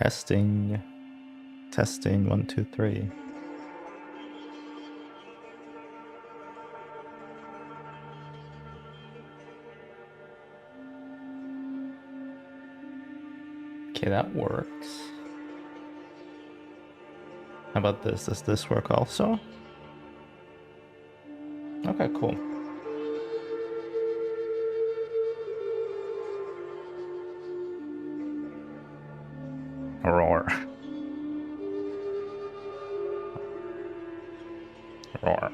Testing. Testing 1, 2, 3. Okay, that works. How about this? Does this work also? Okay, cool. Roar. Roar.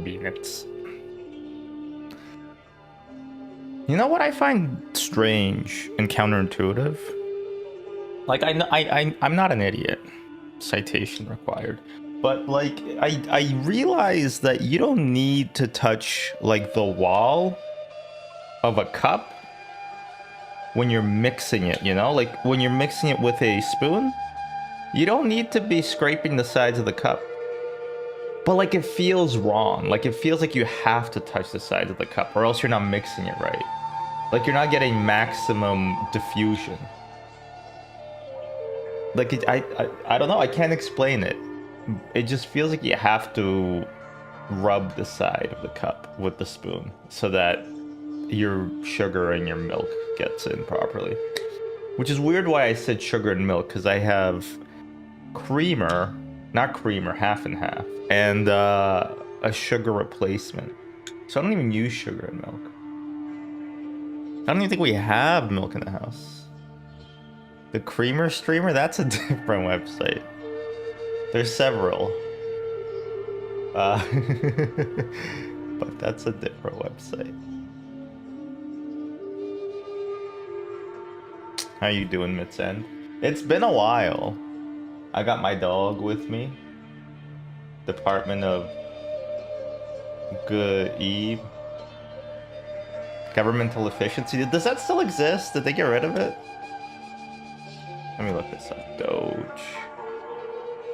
Beats. You know what I find strange and counterintuitive? Like I'm not an idiot. Citation required. But like I realize that you don't need to touch like the wall of a cup when you're mixing it, you know? Like when you're mixing it with a spoon, you don't need to be scraping the sides of the cup. But like it feels wrong. Like it feels like you have to touch the sides of the cup or else you're not mixing it right. Like you're not getting maximum diffusion. Like I don't know, I can't explain it. It just feels like you have to rub the side of the cup with the spoon so that your sugar and your milk gets in properly. Which is weird why I said sugar and milk, because I have creamer, not creamer, half and half, and a sugar replacement. So I don't even use sugar and milk. I don't even think we have milk in the house. The creamer streamer, that's a different website. There's several. But that's a different website. How you doing, Mitsend? It's been a while. I got my dog with me. Department of Good Eve. Governmental efficiency. Does that still exist? Did they get rid of it? Let me look this up. Doge.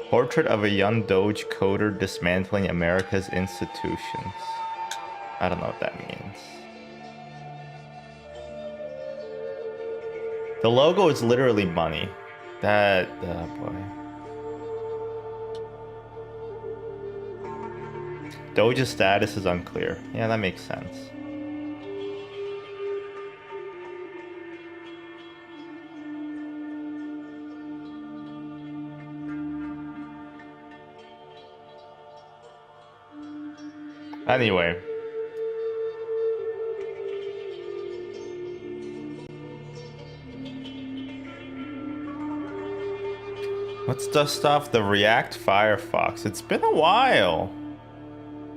Portrait of a young Doge coder dismantling America's institutions. I don't know what that means. The logo is literally money. That, oh boy. Doge's status is unclear. Yeah, that makes sense. Anyway. Let's dust off the React Firefox. It's been a while.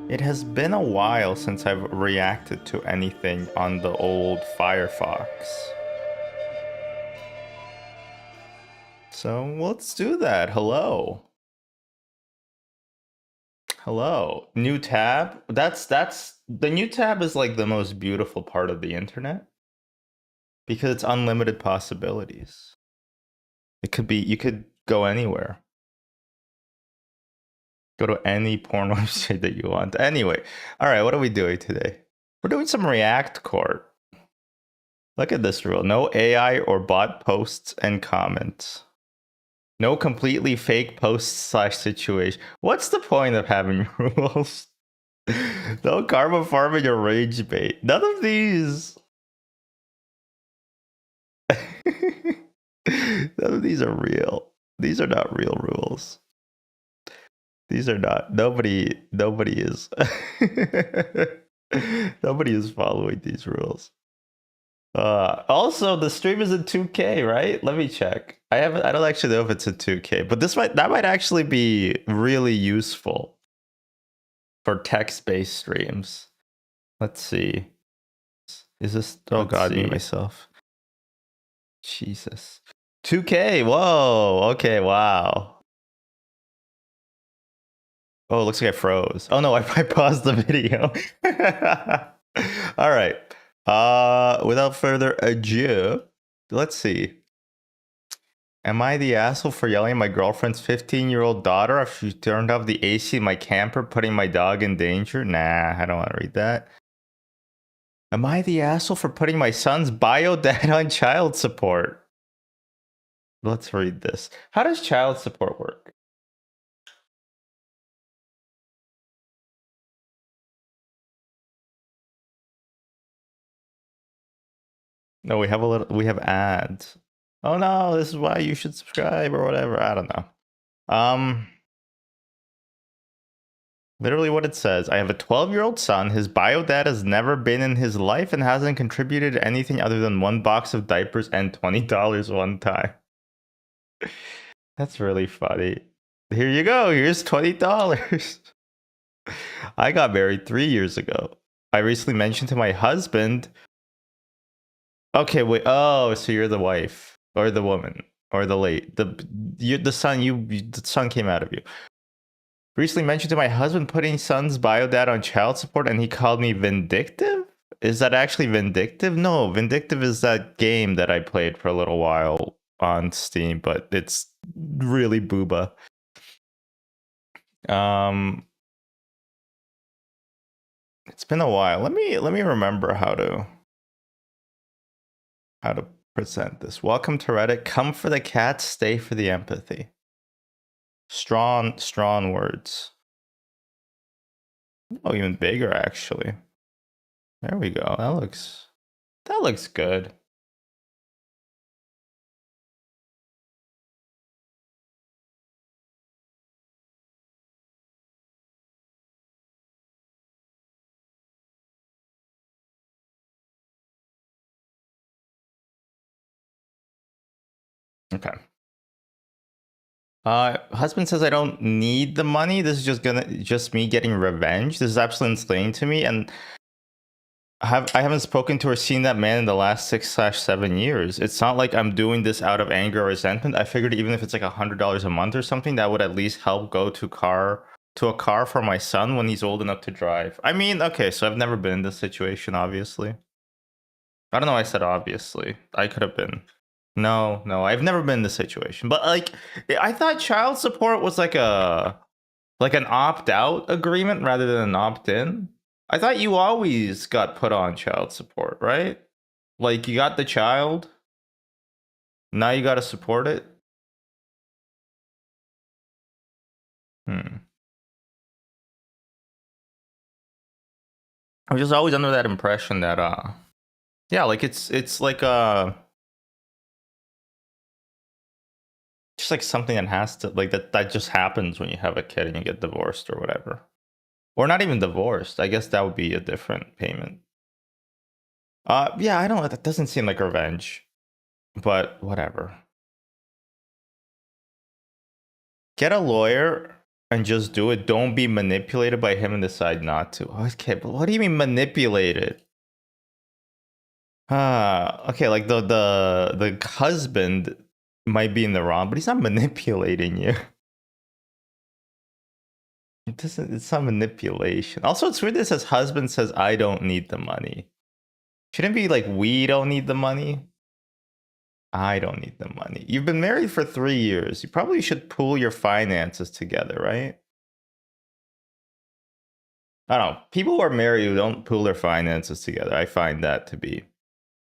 It has been a while since I've reacted to anything on the old Firefox. So let's do that. Hello. Hello. New tab. That's the new tab is like the most beautiful part of the internet because it's unlimited possibilities. It could be, you could go anywhere. Go to any porn website that you want. Anyway, all right, what are we doing today? We're doing some React Court. Look at this rule. No AI or bot posts and comments. No completely fake posts / situation. What's the point of having rules? No karma farm in your rage bait. None of these. None of these are real. These are not real rules. These are not. Nobody is. Nobody is following these rules. Also, the stream is in 2K, right? Let me check. I don't actually know if it's in 2K, but that might actually be really useful for text-based streams. Let's see. Is this? Oh God, me myself. Jesus. 2K. Whoa. Okay. Wow. Oh, it looks like I froze. Oh no, I paused the video. All right. Without further ado, let's see. Am I the asshole for yelling at my girlfriend's 15-year-old daughter after she turned off the AC in my camper, putting my dog in danger? Nah, I don't want to read that. Am I the asshole for putting my son's bio data on child support? Let's read this. How does child support work? No, we have ads. Oh no, this is why you should subscribe or whatever. I don't know. Literally what it says. I have a 12-year-old son. His bio data has never been in his life and hasn't contributed anything other than one box of diapers and $20 one time. That's really funny. Here you go. Here's $20. I got married 3 years ago. I recently mentioned to my husband. Okay, wait. Oh, so you're the wife or the woman or the son came out of you. Recently mentioned to my husband putting son's biodata on child support, and he called me vindictive. Is that actually vindictive? No, vindictive is that game that I played for a little while on Steam, but it's really booba. It's been a while. Let me remember how to present this. Welcome to Reddit. Come for the cats, stay for the empathy. Strong words. Oh, even bigger actually. There we go. That looks good. Okay. Husband says I don't need the money. This is just me getting revenge. This is absolutely insane to me, and I haven't spoken to or seen that man in the last 6/7 years. It's not like I'm doing this out of anger or resentment. I figured even if it's like $100 a month or something, that would at least help go to a car for my son when he's old enough to drive. I mean, okay, so I've never been in this situation, obviously. I don't know why I said obviously. I could have been. No, I've never been in this situation. But like, I thought child support was like an opt-out agreement rather than an opt-in. I thought you always got put on child support, right? Like you got the child, now you got to support it. I was just always under that impression that yeah, like it's like just like something that has to like that just happens when you have a kid and you get divorced or whatever. Or not even divorced. I guess that would be a different payment. Yeah, I don't know. That doesn't seem like revenge, but whatever. Get a lawyer and just do it. Don't be manipulated by him and decide not to. Okay, but what do you mean manipulated? Okay, like the husband might be in the wrong, but he's not manipulating you. It's not manipulation. Also, it's weird that it says husband says I don't need the money. Shouldn't it be like we don't need the money? I don't need the money. You've been married for 3 years. You probably should pool your finances together, right? I don't know. People who are married who don't pool their finances together, I find that to be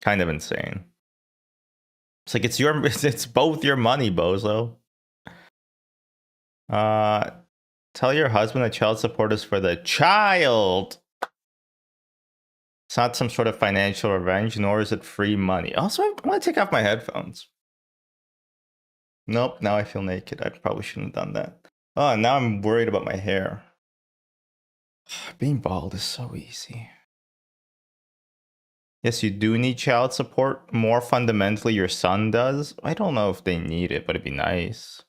kind of insane. It's like it's both your money, bozo. Tell your husband that child support is for the child. It's not some sort of financial revenge, nor is it free money. Also, I want to take off my headphones. Nope, now I feel naked. I probably shouldn't have done that. Oh, now I'm worried about my hair. Being bald is so easy. Yes, you do need child support. More fundamentally, your son does. I don't know if they need it, but it'd be nice.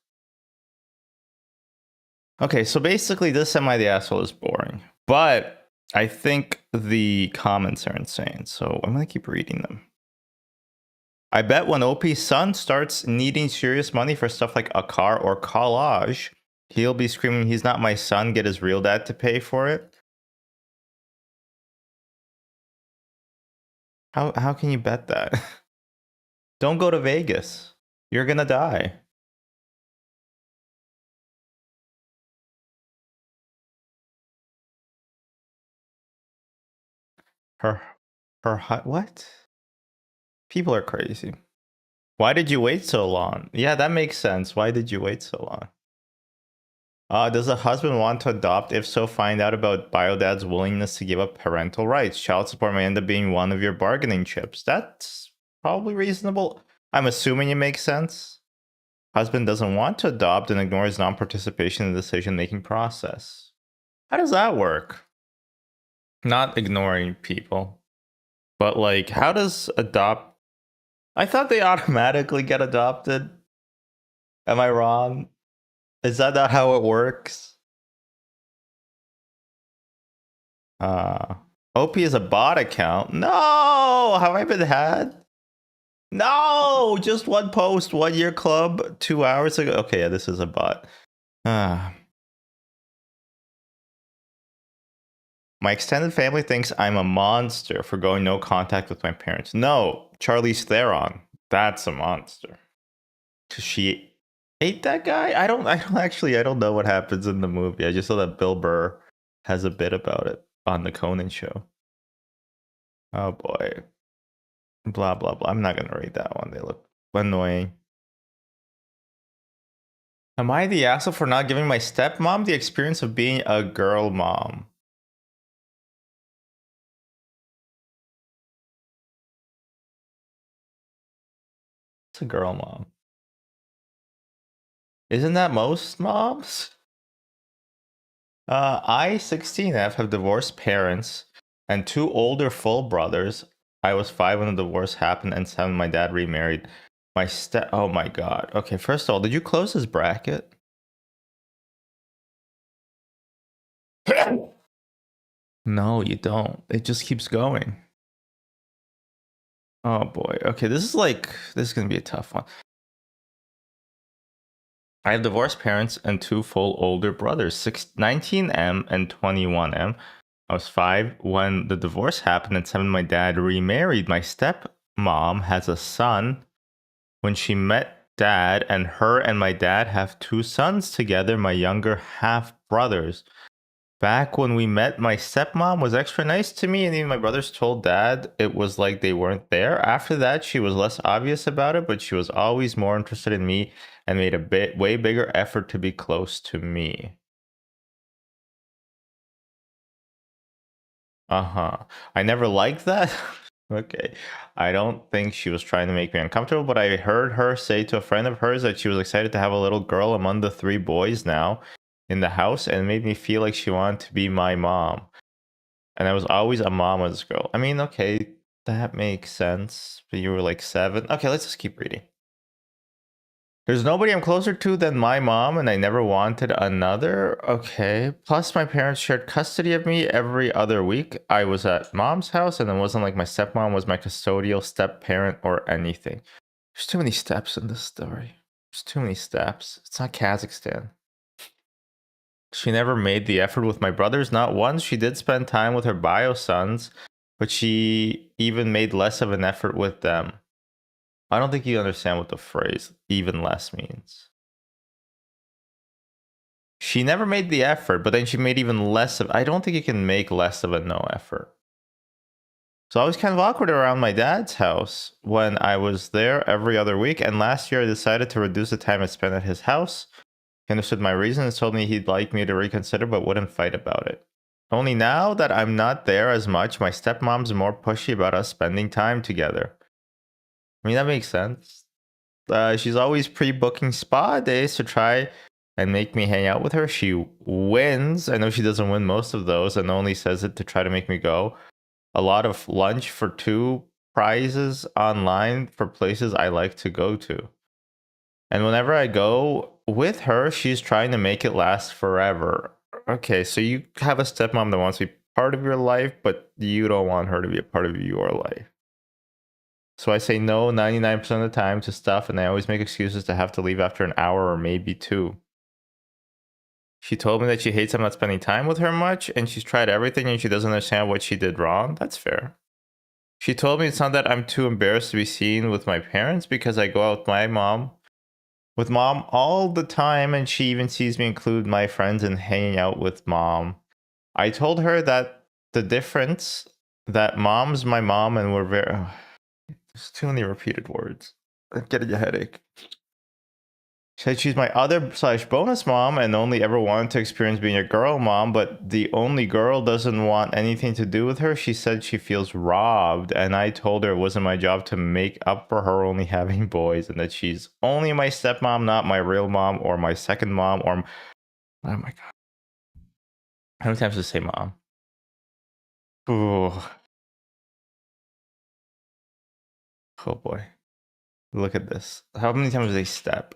Okay, so basically, this Am I the Asshole is boring. But I think the comments are insane, so I'm going to keep reading them. I bet when OP's son starts needing serious money for stuff like a car or collage, he'll be screaming, he's not my son, get his real dad to pay for it. How can you bet that? Don't go to Vegas. You're gonna die. Her, what? People are crazy. Why did you wait so long? Yeah, that makes sense. Why did you wait so long? Does the husband want to adopt? If so, find out about Biodad's willingness to give up parental rights. Child support may end up being one of your bargaining chips. That's probably reasonable. I'm assuming it makes sense. Husband doesn't want to adopt and ignores non-participation in the decision-making process. How does that work? Not ignoring people, but like, how does adopt? I thought they automatically get adopted. Am I wrong? Is that not how it works? OP is a bot account. No, have I been had? No, just one post, 1 year club, 2 hours ago. Okay, yeah, this is a bot. My extended family thinks I'm a monster for going no contact with my parents. No, Charlize Theron, that's a monster. Cause she ate that guy. I don't know what happens in the movie. I just saw that Bill Burr has a bit about it on the Conan show. Oh boy. Blah blah blah. I'm not gonna read that one. They look annoying. Am I the asshole for not giving my stepmom the experience of being a girl mom? It's a girl mom. Isn't that most moms? I, 16F, have divorced parents and 2 older full brothers. I was 5 when the divorce happened and 7 my dad remarried. Oh my god. Okay, first of all, did you close this bracket? No, you don't. It just keeps going. Oh boy. Okay, this is gonna be a tough one. I have divorced parents and 2 full older brothers, 19M and 21M. I was 5 when the divorce happened and 7 my dad remarried. My stepmom has a son. When she met dad, and her and my dad have 2 sons together, my younger half brothers. Back when we met, my stepmom was extra nice to me, and even my brothers told dad it was like they weren't there. After that, she was less obvious about it, but she was always more interested in me and made a way bigger effort to be close to me. I never liked that. Okay. I don't think she was trying to make me uncomfortable, but I heard her say to a friend of hers that she was excited to have a little girl among the 3 boys now in the house, and it made me feel like she wanted to be my mom. And I was always a mama's girl. I mean, okay, that makes sense. But you were like 7. Okay, let's just keep reading. There's nobody I'm closer to than my mom, and I never wanted another. Okay. Plus, my parents shared custody of me every other week. I was at mom's house, and it wasn't like my stepmom was my custodial step parent or anything. There's too many steps in this story. There's too many steps. It's not Kazakhstan. She never made the effort with my brothers, not once. She did spend time with her bio sons, but she even made less of an effort with them. I don't think you understand what the phrase even less means. She never made the effort, but then she made even less of. I don't think you can make less of a no effort. So I was kind of awkward around my dad's house when I was there every other week, and last year I decided to reduce the time I spent at his house. He understood my reasons, told me he'd like me to reconsider, but wouldn't fight about it. Only now that I'm not there as much, my stepmom's more pushy about us spending time together. I mean, that makes sense. She's always pre-booking spa days to try and make me hang out with her. She wins. I know she doesn't win most of those and only says it to try to make me go. A lot of lunch for 2 prizes online for places I like to go to. And whenever I go with her, she's trying to make it last forever. Okay, so you have a stepmom that wants to be part of your life, but you don't want her to be a part of your life. So I say no 99% of the time to stuff, and I always make excuses to have to leave after an hour or maybe 2. She told me that she hates I'm not spending time with her much, and she's tried everything and she doesn't understand what she did wrong. That's fair. She told me it's not that I'm too embarrassed to be seen with my parents because I go out with mom all the time, and she even sees me include my friends in hanging out with mom. I told her that the difference that mom's my mom and we're very... there's too many repeated words. I'm getting a headache. Said she's my other slash bonus mom and only ever wanted to experience being a girl mom, but the only girl doesn't want anything to do with her. She said she feels robbed, and I told her it wasn't my job to make up for her only having boys, and that she's only my stepmom, not my real mom or my second mom or... oh my god. How many times does it say mom? Ooh. Oh boy. Look at this. How many times do they step?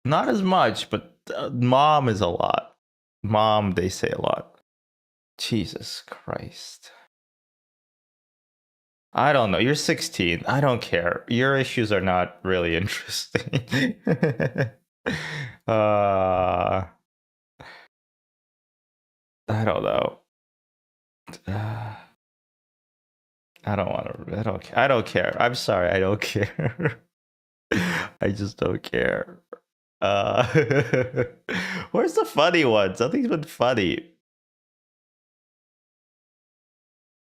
Not as much, but mom is a lot. Mom, they say a lot. Jesus Christ. I don't know. You're 16. I don't care. Your issues are not really interesting. I don't know. I don't want to. I don't care. I'm sorry. I don't care. I just don't care. Where's the funny ones? Nothing's been funny.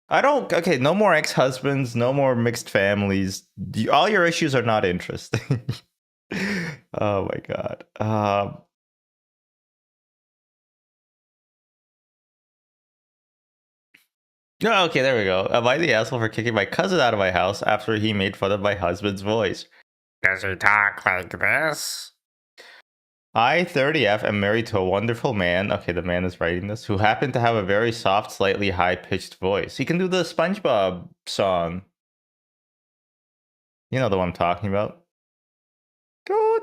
I don't. Okay, no more ex-husbands, no more mixed families. All your issues are not interesting. Oh my god. Oh, okay, there we go. Am I the asshole for kicking my cousin out of my house after he made fun of my husband's voice? Does he talk like this? I, 30F, am married to a wonderful man. Okay, the man is writing this, who happened to have a very soft, slightly high-pitched voice. He can do the SpongeBob song. You know the one I'm talking about. You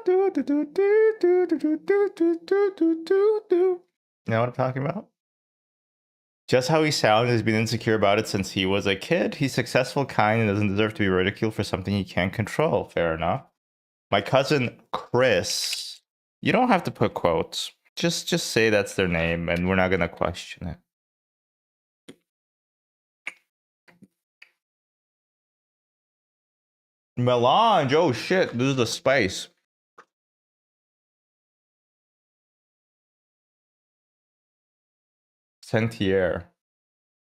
know what I'm talking about? Just how he sounds, he's been insecure about it since he was a kid. He's successful, kind, and doesn't deserve to be ridiculed for something he can't control. Fair enough. My cousin Chris. You don't have to put quotes. Just say that's their name, and we're not gonna question it. Melange. Oh shit! This is the spice. Sentier.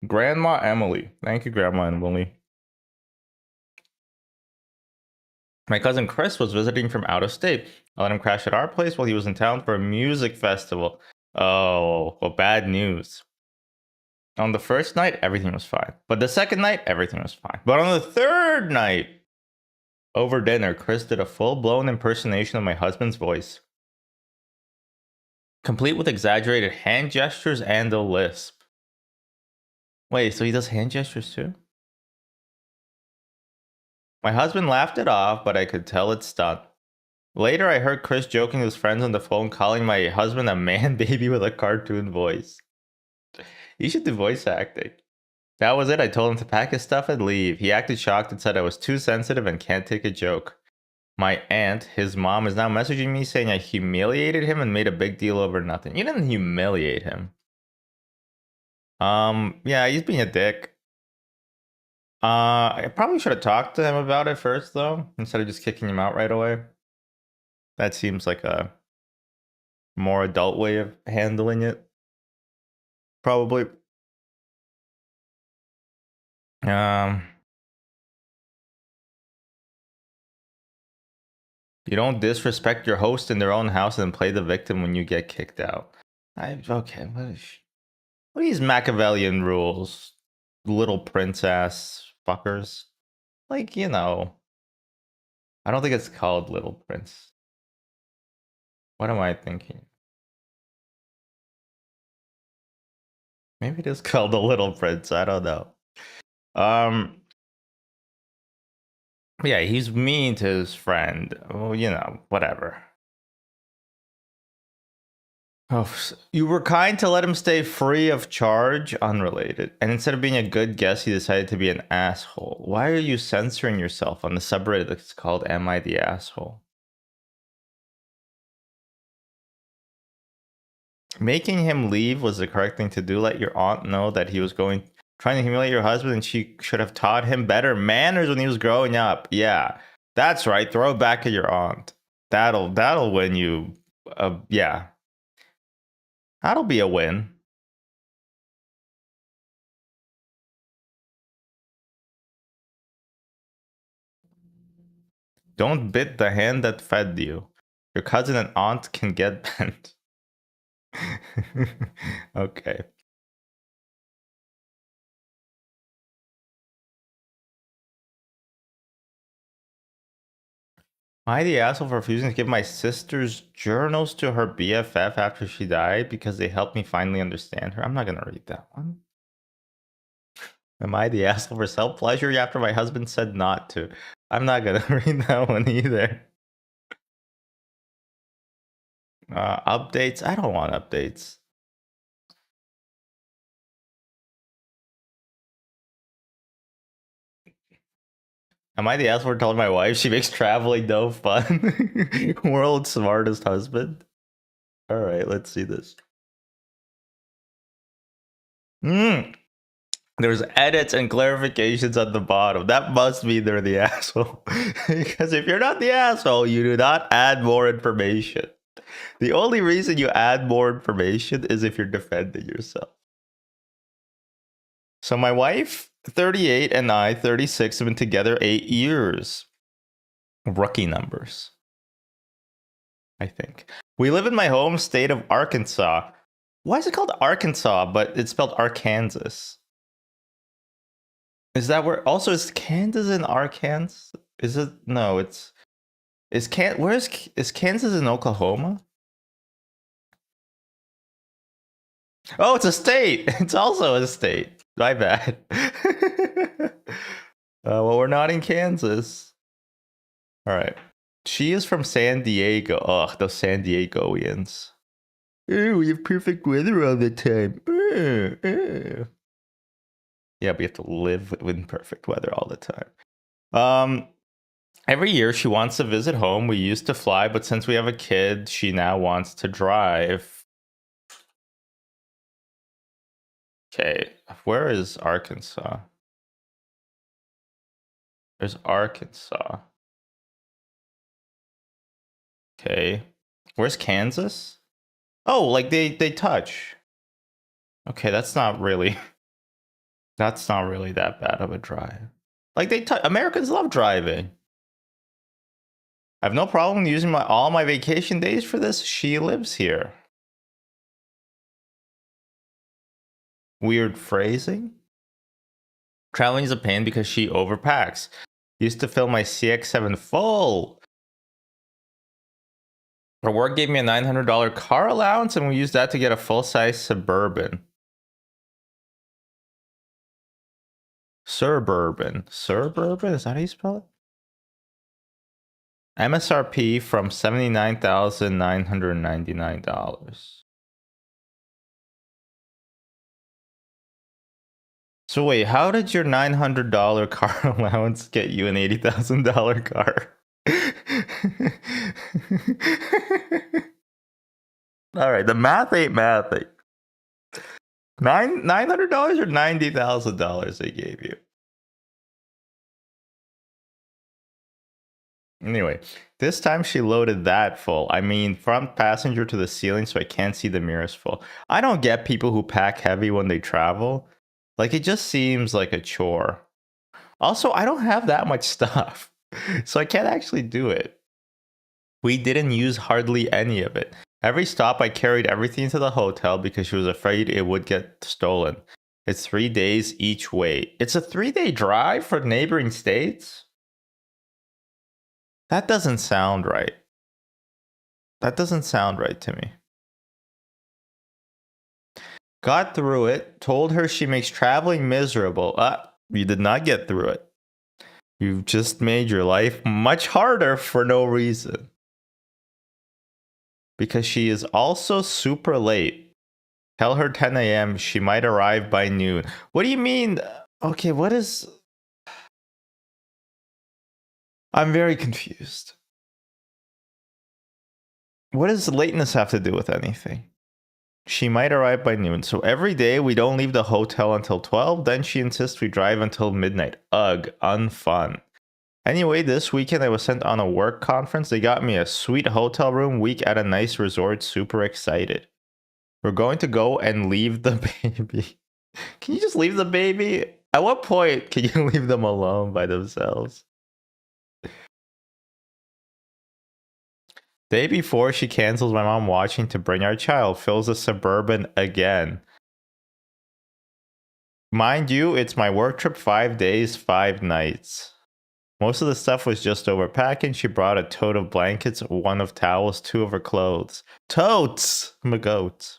Grandma Emily. Thank you, Grandma Emily. My cousin Chris was visiting from out of state. I let him crash at our place while he was in town for a music festival. Oh, well, bad news. On the first night, everything was fine. But the second night, everything was fine. But on the third night, over dinner, Chris did a full-blown impersonation of my husband's voice, complete with exaggerated hand gestures and a lisp. Wait, so he does hand gestures too? My husband laughed it off, but I could tell it stung. Later, I heard Chris joking to his friends on the phone, calling my husband a man baby with a cartoon voice. You should do voice acting. That was it. I told him to pack his stuff and leave. He acted shocked and said I was too sensitive and can't take a joke. My aunt, his mom, is now messaging me saying I humiliated him and made a big deal over nothing. You didn't humiliate him. Yeah, he's being a dick. I probably should have talked to him about it first, though, instead of just kicking him out right away. That seems like a more adult way of handling it. Probably. You don't disrespect your host in their own house and play the victim when you get kicked out. Okay, what are these Machiavellian rules? Little prince ass fuckers. Like, you know. I don't think it's called Little Prince. What am I thinking? Maybe it is called The Little Prince. I don't know. Yeah, he's mean to his friend. Oh, you know, whatever. Oh, you were kind to let him stay free of charge, unrelated. And instead of being a good guest, he decided to be an asshole. Why are you censoring yourself on the subreddit that's called Am I the Asshole? Making him leave was the correct thing to do. Let your aunt know that he was trying to humiliate your husband, and she should have taught him better manners when he was growing up. Yeah, that's right. Throw it back at your aunt. That'll win you. Yeah, that'll be a win. Don't bit the hand that fed you. Your cousin and aunt can get bent. Okay. Am I the asshole for refusing to give my sister's journals to her BFF after she died because they helped me finally understand her? I'm not gonna read that one. Am I the asshole for self-pleasure after my husband said not to? I'm not gonna read that one either. Updates? I don't want updates. Am I the asshole for telling my wife she makes traveling no fun? World's smartest husband? Alright, let's see this. There's edits and clarifications at the bottom. That must mean they're the asshole. Because if you're not the asshole, you do not add more information. The only reason you add more information is if you're defending yourself. So my wife, 38, and I, 36, have been together 8 years. Rookie numbers, I think. We live in my home state of Arkansas. Why is it called Arkansas, but it's spelled Arkansas? Is that where? Also, is Kansas in Arkansas? Is it? No, it's. Is Kansas in Oklahoma? Oh, it's a state. It's also a state. My bad. Well, we're not in Kansas. All right. She is from San Diego. Ugh, those San Diegoians. Oh, we have perfect weather all the time. Yeah, we have to live in perfect weather all the time. Every year she wants to visit home. We used to fly, but since we have a kid, she now wants to drive. Okay, where is Arkansas? There's Arkansas. Okay, where's Kansas? Oh, like they touch. Okay, that's not really that bad of a drive. Like Americans love driving. I have no problem using all my vacation days for this. She lives here. Weird phrasing. Traveling is a pain because she overpacks. Used to fill my CX-7 full. Her work gave me a $900 car allowance, and we used that to get a full-size Suburban. Suburban? Is that how you spell it? MSRP from $79,999. So wait, how did your $900 car allowance get you an $80,000 car? All right, the math ain't mathing. $900 or $90,000 they gave you. Anyway, this time she loaded that full. I mean, front passenger to the ceiling so I can't see the mirrors full. I don't get people who pack heavy when they travel. Like, it just seems like a chore. Also, I don't have that much stuff, so I can't actually do it. We didn't use hardly any of it. Every stop, I carried everything to the hotel because she was afraid it would get stolen. It's 3 days each way. It's a 3-day drive for neighboring states? That doesn't sound right. That doesn't sound right to me. Got through it, told her she makes traveling miserable. You did not get through it. You've just made your life much harder for no reason. Because she is also super late. Tell her 10 a.m. She might arrive by noon. What do you mean? Okay, what is... I'm very confused. What does lateness have to do with anything? She might arrive by noon. So every day we don't leave the hotel until 12. Then she insists we drive until midnight. Ugh, unfun. Anyway, this weekend I was sent on a work conference. They got me a sweet hotel room week at a nice resort. Super excited. We're going to go and leave the baby. Can you just leave the baby? At what point can you leave them alone by themselves? Day before she cancels my mom watching to bring our child, fills a Suburban again. Mind you, it's my work trip 5 days, 5 nights. Most of the stuff was just overpacking. She brought a tote of blankets, 1 of towels, 2 of her clothes. Totes! I'm a goat.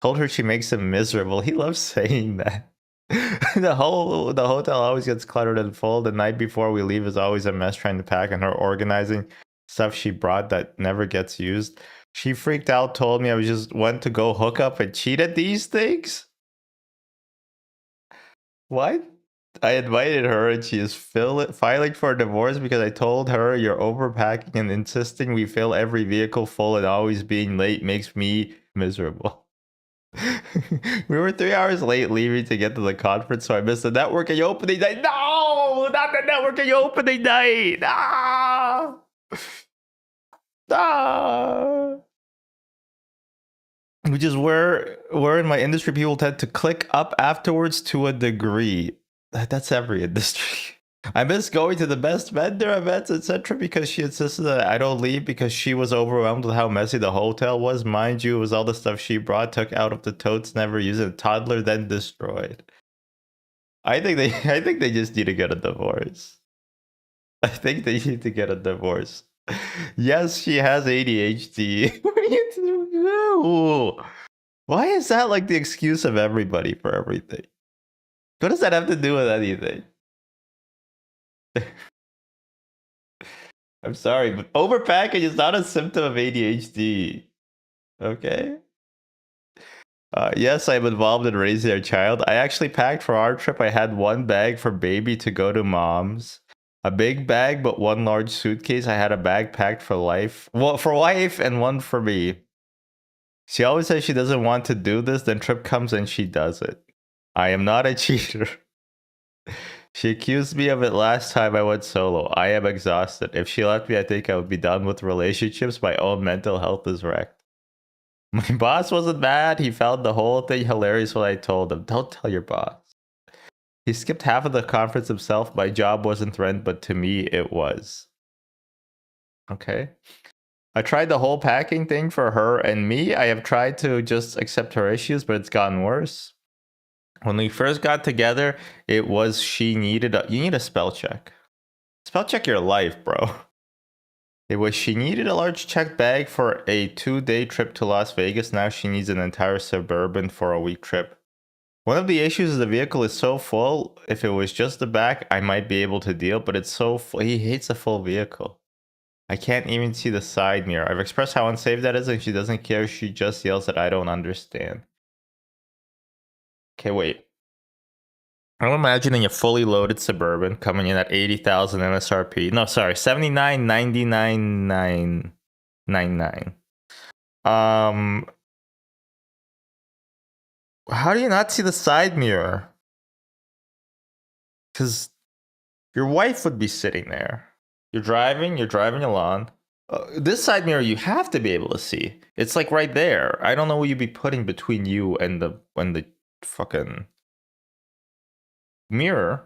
Told her she makes him miserable. He loves saying that. The hotel always gets cluttered and full. The night before we leave is always a mess trying to pack, and her organizing stuff she brought that never gets used. She freaked out, told me I was just went to go hook up and cheat at these things. What? I invited her and she is filing for a divorce because I told her you're overpacking and insisting we fill every vehicle full and always being late makes me miserable. We were 3 hours late leaving to get to the conference, so I missed the networking opening night. No, not the networking opening night. Ah, ah. Which is where in my industry people tend to click up afterwards to a degree. That's every industry. I miss going to the best vendor events, etc. because she insisted that I don't leave because she was overwhelmed with how messy the hotel was. Mind you, it was all the stuff she brought, took out of the totes, never used it. Toddler then destroyed. I think they just need to get a divorce. I think they need to get a divorce. Yes, she has ADHD. Why is that like the excuse of everybody for everything? What does that have to do with anything? I'm sorry, but overpacking is not a symptom of ADHD. Okay? Yes, I'm involved in raising a child. I actually packed for our trip. I had 1 bag for baby to go to mom's. A big bag, but 1 large suitcase. I had a bag packed for life. Well, for wife and 1 for me. She always says she doesn't want to do this, then trip comes and she does it. I am not a cheater. She accused me of it last time I went solo. I am exhausted. If she left me, I think I would be done with relationships. My own mental health is wrecked. My boss wasn't mad. He found the whole thing hilarious when I told him. Don't tell your boss. He skipped half of the conference himself. My job wasn't threatened, but to me, it was. Okay. I tried the whole packing thing for her and me. I have tried to just accept her issues, but it's gotten worse. When we first got together, it was she needed you need a spell check. Spell check your life, bro. It was she needed a large checked bag for a 2-day trip to Las Vegas. Now she needs an entire Suburban for a week trip. One of the issues is the vehicle is so full. If it was just the back, I might be able to deal, but it's so full. He hates a full vehicle. I can't even see the side mirror. I've expressed how unsafe that is, and she doesn't care. She just yells that I don't understand. Okay, wait. I'm imagining a fully loaded Suburban coming in at 80,000 MSRP. No, sorry, 79,99,999. How do you not see the side mirror? Because your wife would be sitting there. You're driving along. This side mirror you have to be able to see. It's like right there. I don't know what you'd be putting between you and the fucking mirror.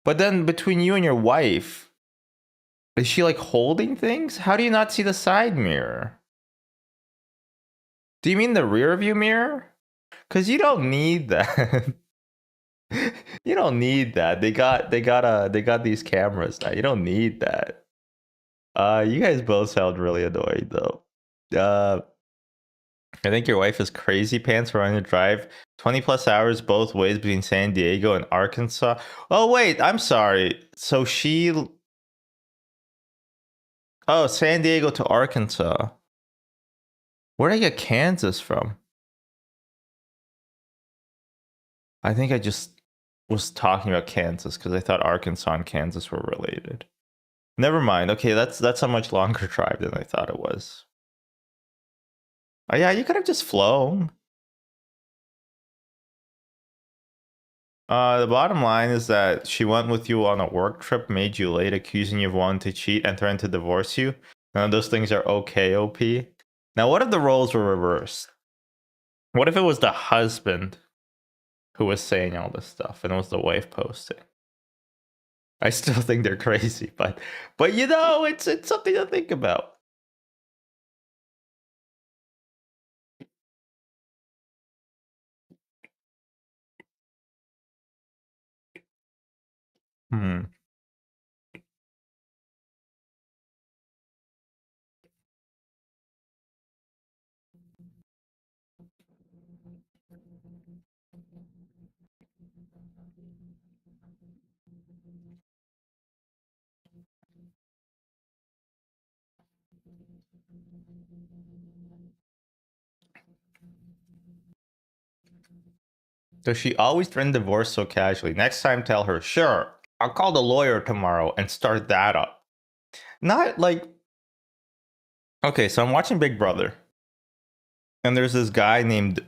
But then between you and your wife, is she like holding things? How do you not see the side mirror? Do you mean the rear view mirror? Because you don't need that. You don't need that. They got these cameras now. You don't need that. You guys both sound really annoying though. I think your wife is crazy pants for running to drive 20 plus hours both ways between San Diego and Arkansas. Oh wait, I'm sorry. So San Diego to Arkansas. Where did I get Kansas from? I think I just was talking about Kansas because I thought Arkansas and Kansas were related. Never mind. Okay, that's a much longer drive than I thought it was. Oh yeah, you could have just flown. The bottom line is that she went with you on a work trip, made you late, accusing you of wanting to cheat, and threatened to divorce you. None of those things are okay, OP. Now, what if the roles were reversed? What if it was the husband who was saying all this stuff and it was the wife posting? I still think they're crazy, but you know, it's something to think about. Hmm. Does she always threaten divorce so casually? Next time, tell her, sure, I'll call the lawyer tomorrow and start that up. Not like, okay, so I'm watching Big Brother, and there's this guy named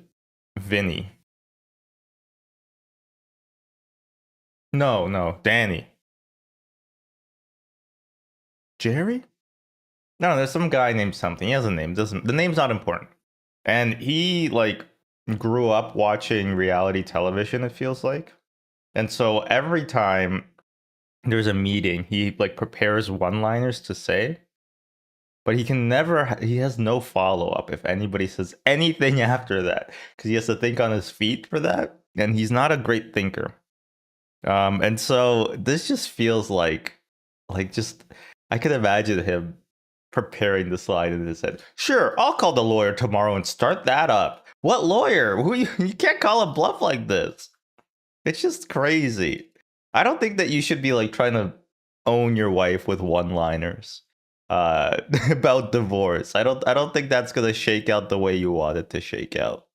Vinny. No, no, Danny. Jerry? No, there's some guy named something. He has a name. Doesn't the name's not important. And he like grew up watching reality television, it feels like. And so every time there's a meeting, he like prepares one-liners to say, but he can never he has no follow-up if anybody says anything after that because he has to think on his feet for that, and he's not a great thinker. And so this just feels like just I could imagine him preparing the slide in his head. Sure, I'll call the lawyer tomorrow and start that up. What lawyer? You can't call a bluff like this. It's just crazy. I don't think that you should be like trying to own your wife with one-liners about divorce. I don't think that's gonna shake out the way you want it to shake out.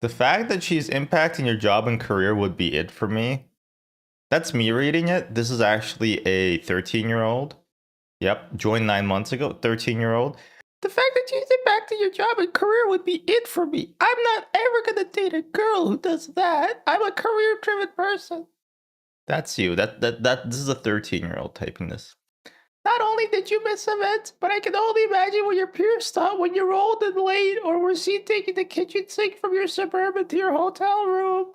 The fact that she's impacting your job and career would be it for me. That's me reading it. This is actually a 13-year-old. Yep, joined 9 months ago, 13-year-old. The fact that she's impacting your job and career would be it for me. I'm not ever gonna date a girl who does that. I'm a career-driven person. That's you. That this is a 13-year-old typing this. Not only did you miss events, but I can only imagine what your peers thought when you're old and late or were seen taking the kitchen sink from your Suburban to your hotel room.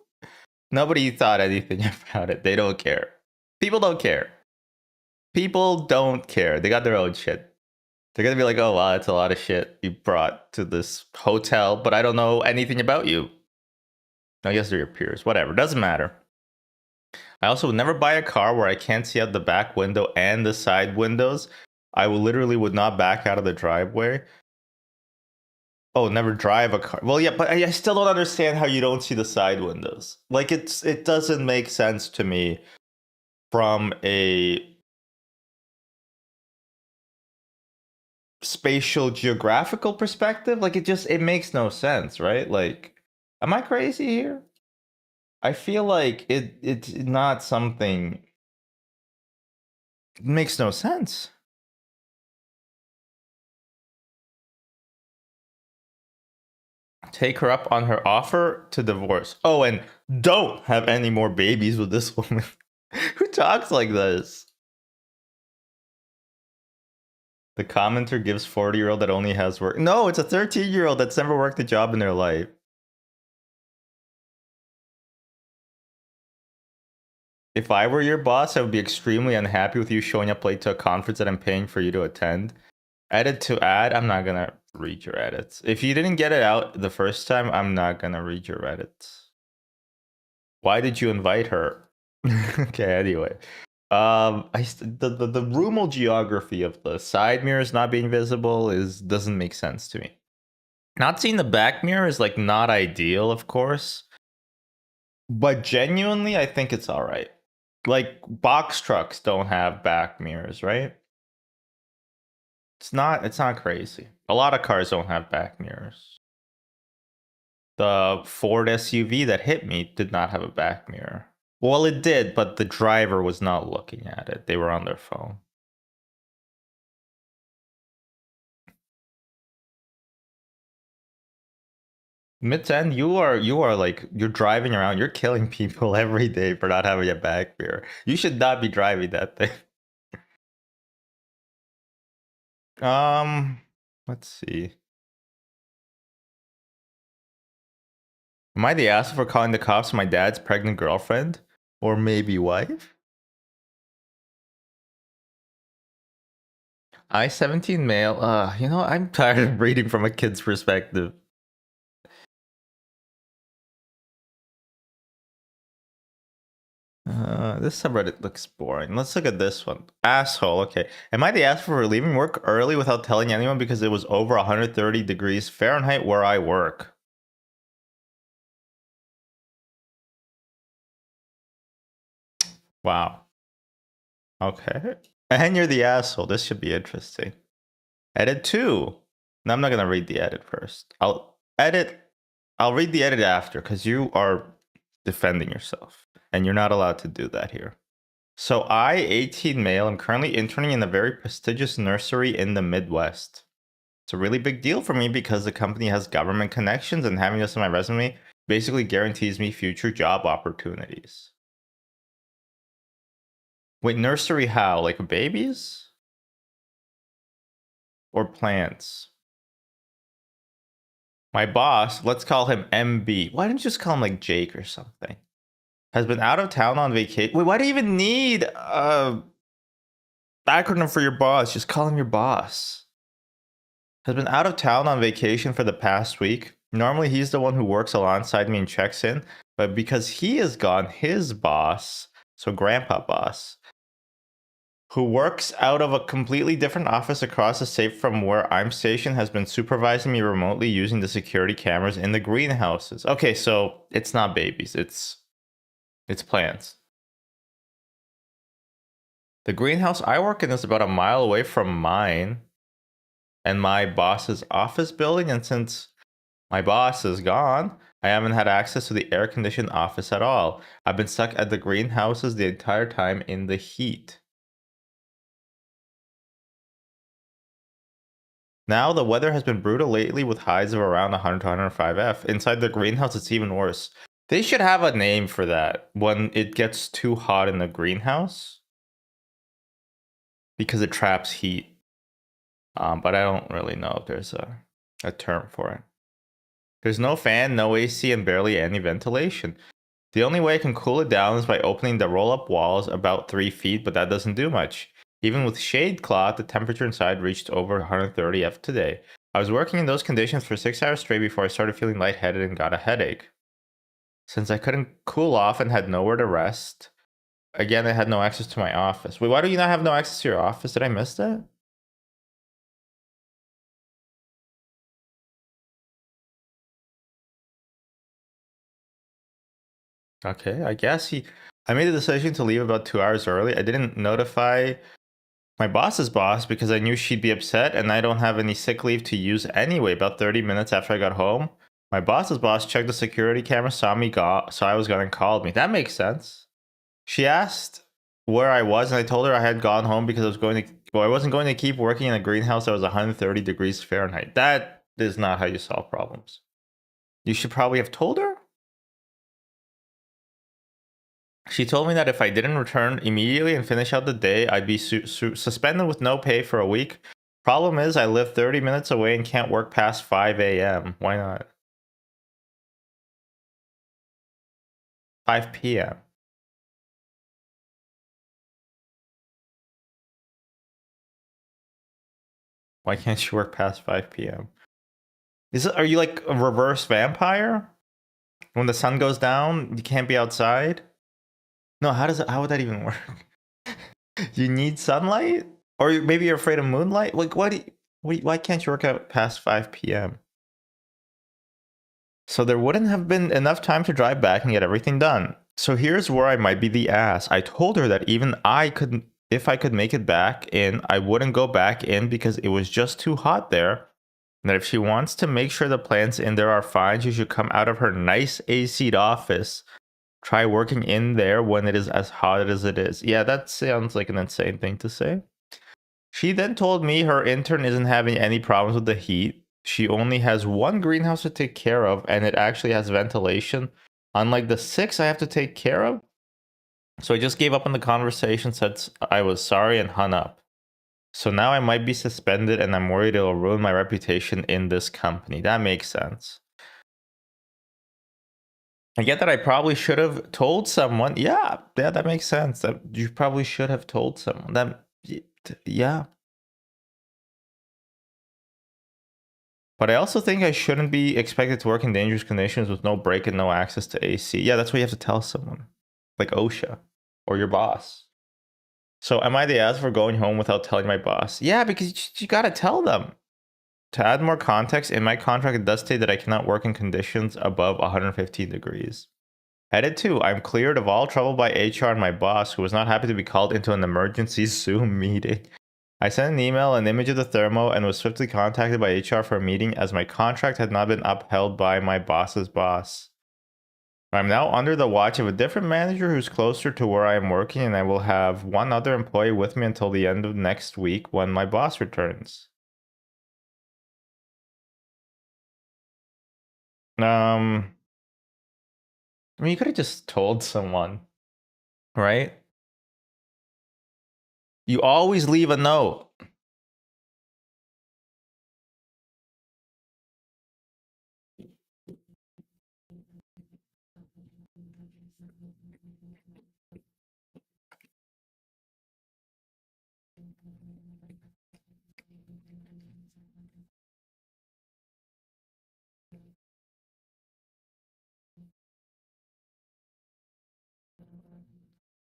Nobody thought anything about it. They don't care. People don't care. People don't care. They got their own shit. They're gonna be like, oh wow, that's a lot of shit you brought to this hotel, but I don't know anything about you. I guess they're your peers. Whatever. Doesn't matter. I also would never buy a car where I can't see out the back window and the side windows. I will literally would not back out of the driveway. Oh, never drive a car. Well, yeah, but I still don't understand how you don't see the side windows. Like it doesn't make sense to me from a spatial geographical perspective. Like it makes no sense, right? Like, am I crazy here? I feel like it's not something. It makes no sense. Take her up on her offer to divorce. Oh, and don't have any more babies with this woman. Who talks like this? The commenter gives 40-year-old that only has work. No, it's a 13-year-old that's never worked a job in their life. If I were your boss, I would be extremely unhappy with you showing up late to a conference that I'm paying for you to attend. Edit to ad. I'm not gonna read your edits. If you didn't get it out the first time, I'm not gonna read your edits. Why did you invite her? Okay, anyway. The roomal geography of the side mirrors not being visible doesn't make sense to me. Not seeing the back mirror is like not ideal, of course, but genuinely, I think it's all right. Like box trucks don't have back mirrors, right? It's not crazy. A lot of cars don't have back mirrors. The Ford SUV that hit me did not have a back mirror. Well, it did, but the driver was not looking at it. They were on their phone. Mid-10, you are like you're driving around, you're killing people every day for not having a back mirror. You should not be driving that thing. Um, let's see. Am I the asshole for calling the cops on my dad's pregnant girlfriend? Or maybe wife? I-17 male. I'm tired of reading from a kid's perspective. This subreddit looks boring. Let's look at this one. Asshole. Okay. Am I the asshole for leaving work early without telling anyone because it was over 130 degrees Fahrenheit where I work? Wow. Okay. And you're the asshole. This should be interesting. Edit 2. No, I'm not going to read the edit first. I'll read the edit after because you are defending yourself. And you're not allowed to do that here. So I, 18 male, am currently interning in a very prestigious nursery in the Midwest. It's a really big deal for me because the company has government connections and having this on my resume basically guarantees me future job opportunities. Wait, nursery how? Like babies? Or plants? My boss, let's call him MB. Why don't you just call him like Jake or something? Has been out of town on vacation. Wait, why do you even need a acronym for your boss? Just call him your boss. Has been out of town on vacation for the past week. Normally, he's the one who works alongside me and checks in, but because he is gone, his boss, so grandpa boss, who works out of a completely different office across the state from where I'm stationed, has been supervising me remotely using the security cameras in the greenhouses. Okay, so it's not babies, it's plants. The greenhouse I work in is about a mile away from mine and my boss's office building, and since my boss is gone, I haven't had access to the air-conditioned office at all. I've been stuck at the greenhouses the entire time in the heat. Now, the weather has been brutal lately with highs of around 100 to 105 F. Inside the greenhouse, it's even worse. They should have a name for that when it gets too hot in the greenhouse because it traps heat. But I don't really know if there's a term for it. There's no fan, no AC, and barely any ventilation. The only way I can cool it down is by opening the roll-up walls about 3 feet, but that doesn't do much. Even with shade cloth, the temperature inside reached over 130 F today. I was working in those conditions for 6 hours straight before I started feeling lightheaded and got a headache. Since I couldn't cool off and had nowhere to rest, again, I had no access to my office. Wait, why do you not have no access to your office? Did I miss that? Okay, I guess I made the decision to leave about 2 hours early. I didn't notify my boss's boss because I knew she'd be upset and I don't have any sick leave to use anyway. About 30 minutes after I got home, my boss's boss checked the security camera, saw I was gone and called me. That makes sense. She asked where I was and I told her I had gone home because I wasn't going to keep working in a greenhouse that was 130 degrees Fahrenheit. That is not how you solve problems. You should probably have told her. She told me that if I didn't return immediately and finish out the day, I'd be suspended with no pay for a week. Problem is, I live 30 minutes away and can't work past 5 a.m. Why not? 5 p.m. Why can't you work past 5 p.m.? Are you like a reverse vampire? When the sun goes down, you can't be outside? No, how would that even work? You need sunlight? Or maybe you're afraid of moonlight? Like, why can't you work out past 5 p.m.? So there wouldn't have been enough time to drive back and get everything done. So here's where I might be the ass. I told her that even if I could make it back in, I wouldn't go back in because it was just too hot there. And that if she wants to make sure the plants in there are fine, she should come out of her nice AC'd office. Try working in there when it is as hot as it is. Yeah, that sounds like an insane thing to say. She then told me her intern isn't having any problems with the heat. She only has one greenhouse to take care of, and it actually has ventilation, unlike the 6 I have to take care of. So I just gave up on the conversation, said I was sorry, and hung up. So now I might be suspended, and I'm worried it'll ruin my reputation in this company. That makes sense. I get that I probably should have told someone. Yeah, that makes sense. That you probably should have told someone. Yeah. But I also think I shouldn't be expected to work in dangerous conditions with no break and no access to AC. Yeah, that's what you have to tell someone, like OSHA or your boss. So am I the ass for going home without telling my boss? Yeah, because you gotta tell them. To add more context, in my contract it does state that I cannot work in conditions above 115 degrees. Edit 2. I'm cleared of all trouble by HR and my boss, who was not happy to be called into an emergency Zoom meeting. I sent an email, an image of the thermo, and was swiftly contacted by HR for a meeting as my contract had not been upheld by my boss's boss. I'm now under the watch of a different manager who's closer to where I am working, and I will have one other employee with me until the end of next week when my boss returns. I mean, you could have just told someone, right? You always leave a note.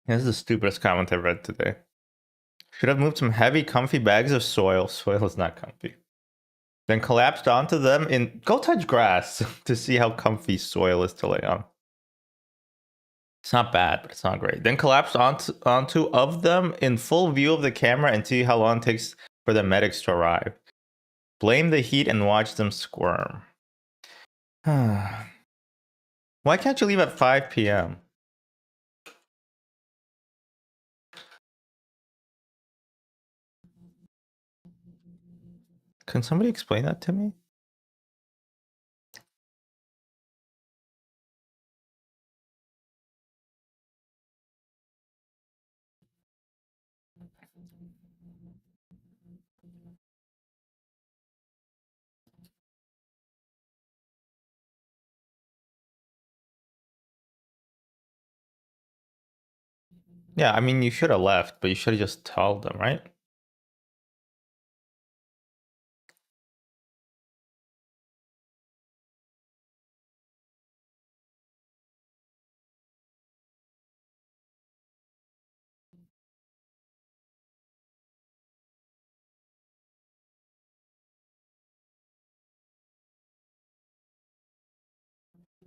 This is the stupidest comment I've read today. Should have moved some heavy, comfy bags of soil. Soil is not comfy. Then collapsed onto them in. Go touch grass to see how comfy soil is to lay on. It's not bad, but it's not great. Then collapsed onto of them in full view of the camera and see how long it takes for the medics to arrive. Blame the heat and watch them squirm. Why can't you leave at 5 p.m.? Can somebody explain that to me? Yeah, I mean, you should have left, but you should have just told them, right?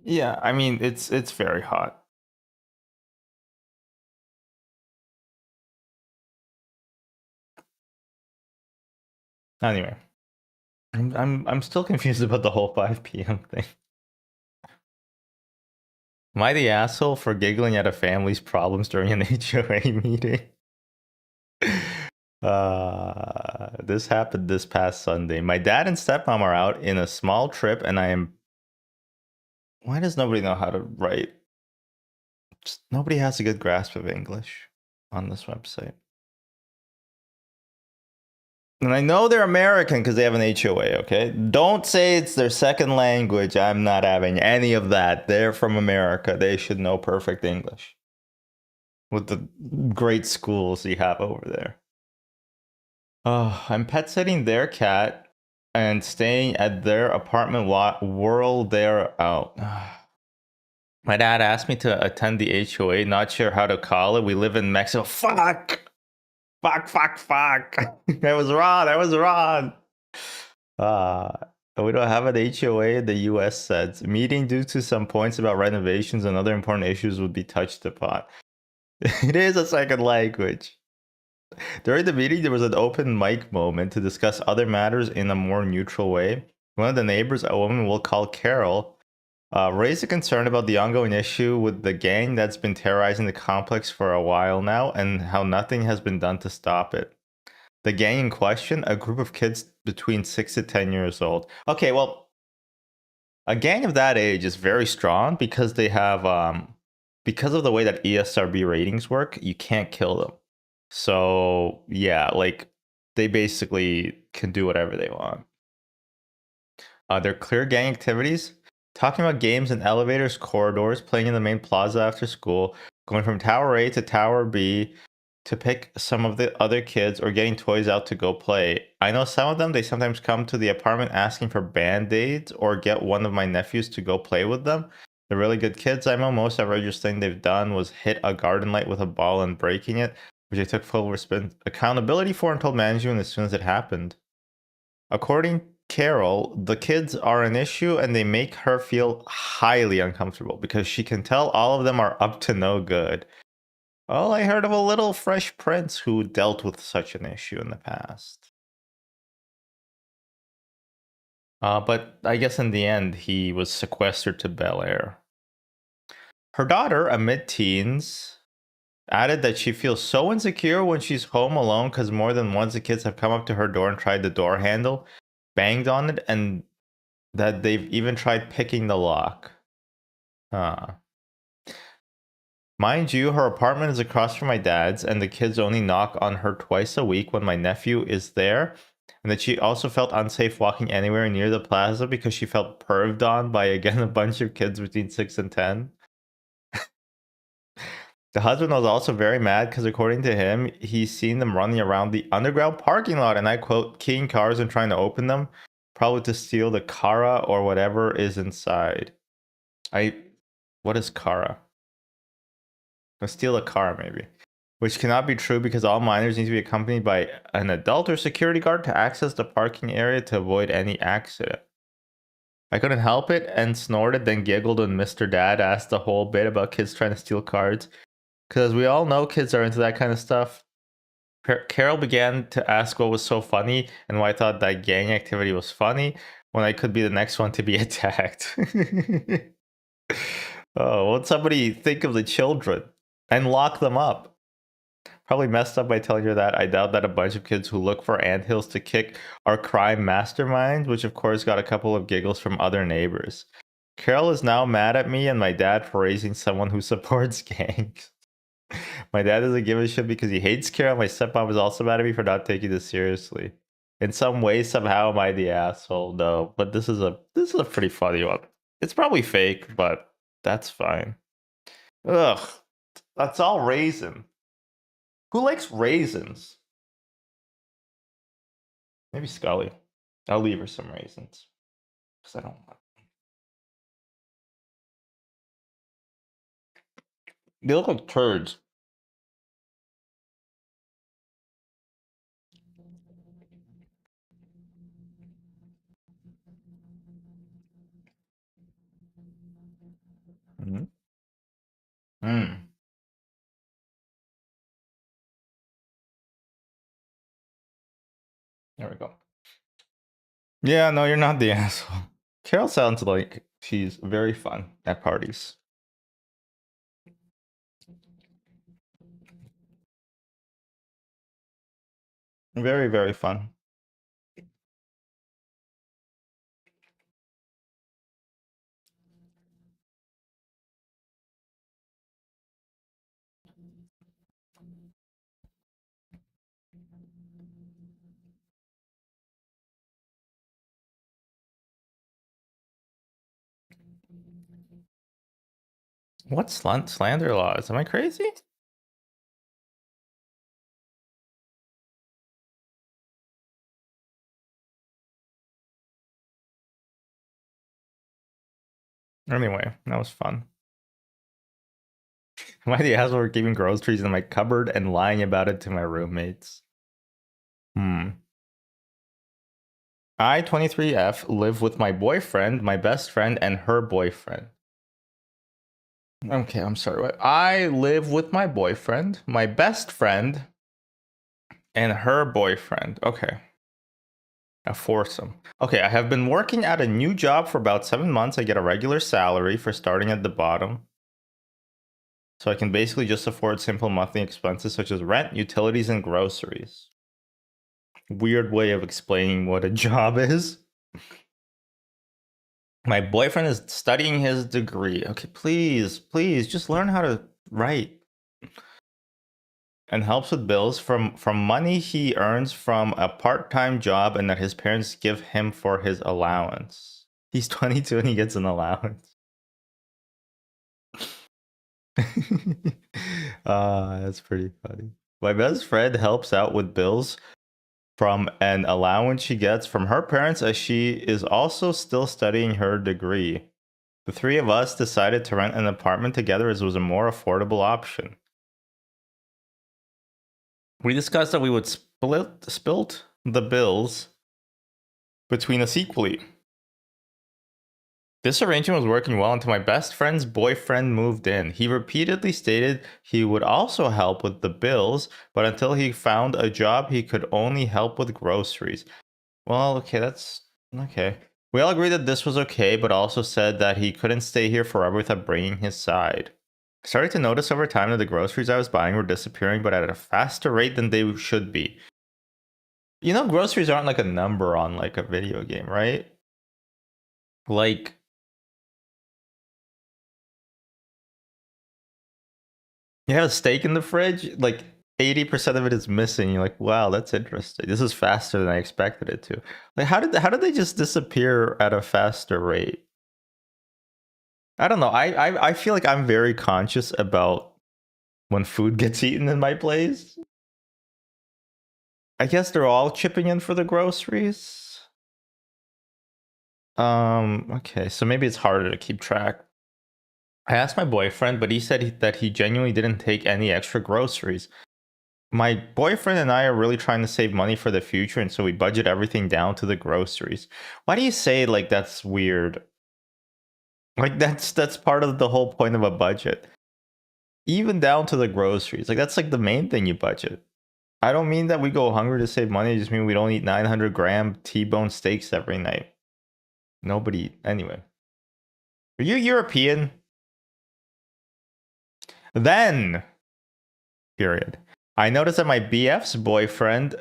Yeah, I mean, it's very hot. Anyway, I'm still confused about the whole 5 p.m. thing. Am I the asshole for giggling at a family's problems during an HOA meeting? This happened this past Sunday. My dad and stepmom are out in a small trip, and I am. Why does nobody know how to write? Just, nobody has a good grasp of English on this website. And I know they're American because they have an HOA, okay? Don't say it's their second language. I'm not having any of that. They're from America. They should know perfect English. With the great schools you have over there. Oh, I'm pet sitting their cat and staying at their apartment while they're out. My dad asked me to attend the HOA. Not sure how to call it. We live in Mexico. Fuck! Fuck. That was wrong. We don't have an HOA in the US says. Meeting due to some points about renovations and other important issues would be touched upon. It is a second language. During the meeting, there was an open mic moment to discuss other matters in a more neutral way. One of the neighbors, a woman we'll call Carol, raised a concern about the ongoing issue with the gang that's been terrorizing the complex for a while now and how nothing has been done to stop it. The gang in question, a group of kids between 6 to 10 years old. Okay, well, a gang of that age is very strong because they have, because of the way that ESRB ratings work, you can't kill them. So, yeah, like, they basically can do whatever they want. They're clear gang activities. Talking about games in elevators, corridors, playing in the main plaza after school, going from Tower A to Tower B to pick some of the other kids or getting toys out to go play. I know some of them, they sometimes come to the apartment asking for band-aids or get one of my nephews to go play with them. They're really good kids. I know most outrageous thing they've done was hit a garden light with a ball and breaking it, which I took full accountability for and told management as soon as it happened. According Carol, the kids are an issue and they make her feel highly uncomfortable because she can tell all of them are up to no good. Well, I heard of a little Fresh Prince who dealt with such an issue in the past. But I guess in the end, he was sequestered to Bel Air. Her daughter, a mid-teens, added that she feels so insecure when she's home alone because more than once the kids have come up to her door and tried the door handle, banged on it, and that they've even tried picking the lock. Mind you, her apartment is across from my dad's, and the kids only knock on her twice a week when my nephew is there. And that she also felt unsafe walking anywhere near the plaza because she felt perved on by, again, a bunch of kids between 6 and 10. The husband was also very mad because, according to him, he's seen them running around the underground parking lot, and I quote, keying cars and trying to open them, probably to steal the Kara or whatever is inside. What is Kara? Steal a car, maybe. Which cannot be true because all minors need to be accompanied by an adult or security guard to access the parking area to avoid any accident. I couldn't help it and snorted, then giggled when Mr. Dad asked the whole bit about kids trying to steal cards. Because we all know kids are into that kind of stuff. Carol began to ask what was so funny and why I thought that gang activity was funny when I could be the next one to be attacked. Oh, won't somebody think of the children and lock them up? Probably messed up by telling her that. I doubt that a bunch of kids who look for anthills to kick are crime masterminds, which of course got a couple of giggles from other neighbors. Carol is now mad at me and my dad for raising someone who supports gangs. My dad doesn't give a shit because he hates Carol. My stepmom is also mad at me for not taking this seriously. In some way, somehow, am I the asshole? No, but this is a pretty funny one. It's probably fake, but that's fine. Ugh, that's all raisin. Who likes raisins? Maybe Scully. I'll leave her some raisins because I don't want. They look like turds. Mm-hmm. There we go. Yeah, no, you're not the asshole. Carol sounds like she's very fun at parties. Very, very fun. What slander laws? Am I crazy? Anyway, that was fun. Am I the asshole for keeping groceries in my cupboard and lying about it to my roommates? I, 23F, live with my boyfriend, my best friend, and her boyfriend. Okay, I'm sorry. What? I live with my boyfriend, my best friend, and her boyfriend. Okay. A foursome. Okay, I have been working at a new job for about 7 months. I get a regular salary for starting at the bottom. So I can basically just afford simple monthly expenses such as rent, utilities, and groceries. Weird way of explaining what a job is. My boyfriend is studying his degree. Okay, please, just learn how to write. And helps with bills from money he earns from a part-time job and that his parents give him for his allowance. He's 22 and he gets an allowance. That's pretty funny. My best friend helps out with bills from an allowance she gets from her parents, as she is also still studying her degree. The three of us decided to rent an apartment together as it was a more affordable option. We discussed that we would split the bills between us equally. This arrangement was working well until my best friend's boyfriend moved in. He repeatedly stated he would also help with the bills, but until he found a job, he could only help with groceries. Well, okay, that's okay. We all agreed that this was okay, but also said that he couldn't stay here forever without bringing his side. I started to notice over time that the groceries I was buying were disappearing, but at a faster rate than they should be. You know, groceries aren't like a number on like a video game, right? Like, you have a steak in the fridge, like 80% of it is missing. You're like, wow, that's interesting. This is faster than I expected it to. Like, how did they just disappear at a faster rate? I don't know. I feel like I'm very conscious about when food gets eaten in my place. I guess they're all chipping in for the groceries. Okay, so maybe it's harder to keep track. I asked my boyfriend, but he said that he genuinely didn't take any extra groceries. My boyfriend and I are really trying to save money for the future, and so we budget everything down to the groceries. Why do you say like that's weird? Like that's part of the whole point of a budget. Even down to the groceries. Like that's like the main thing you budget. I don't mean that we go hungry to save money. I just mean we don't eat 900-gram T-bone steaks every night. Nobody. Anyway. Are you European? Then, period. I noticed that my BF's boyfriend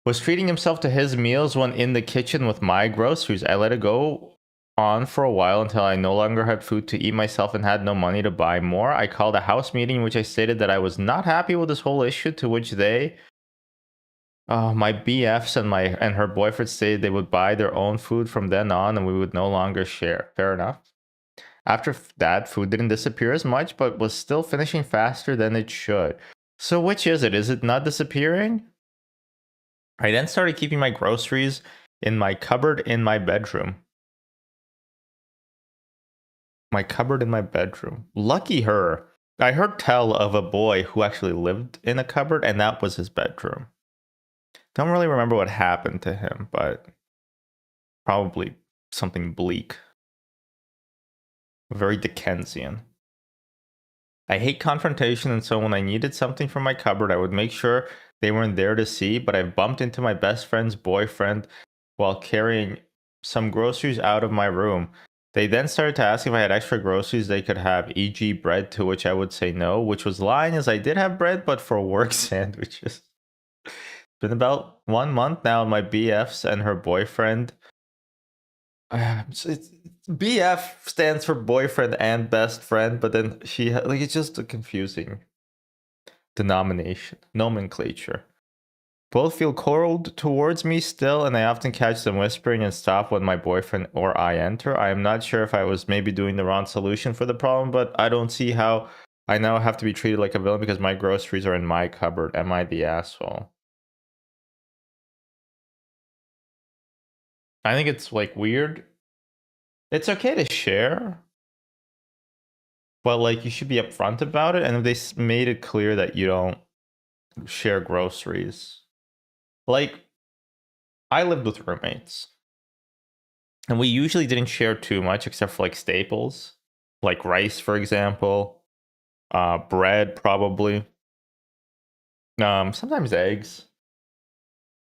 was treating himself to his meals when in the kitchen with my groceries. I let it go on for a while until I no longer had food to eat myself and had no money to buy more. I called a house meeting in which I stated that I was not happy with this whole issue, to which my BFs and her boyfriend stated they would buy their own food from then on and we would no longer share. Fair enough. After that, food didn't disappear as much, but was still finishing faster than it should. So which is it? Is it not disappearing? I then started keeping my groceries in my cupboard in my bedroom. My cupboard in my bedroom. Lucky her. I heard tell of a boy who actually lived in a cupboard, and that was his bedroom. Don't really remember what happened to him, but probably something bleak. Very Dickensian. I hate confrontation, and so when I needed something from my cupboard, I would make sure they weren't there to see, but I bumped into my best friend's boyfriend while carrying some groceries out of my room. They then started to ask if I had extra groceries they could have, e.g. bread, to which I would say no, which was lying as I did have bread, but for work sandwiches. It's been about 1 month now, my BFs and her boyfriend. BF stands for boyfriend and best friend, but then it's just a confusing denomination, nomenclature. Both feel cold towards me still, and I often catch them whispering and stop when my boyfriend or I enter. I am not sure if I was maybe doing the wrong solution for the problem, but I don't see how I now have to be treated like a villain because my groceries are in my cupboard. Am I the asshole? I think it's like weird. It's okay to share, but like you should be upfront about it. And if they made it clear that you don't share groceries, like I lived with roommates, and we usually didn't share too much except for like staples, like rice, for example, bread, probably, sometimes eggs.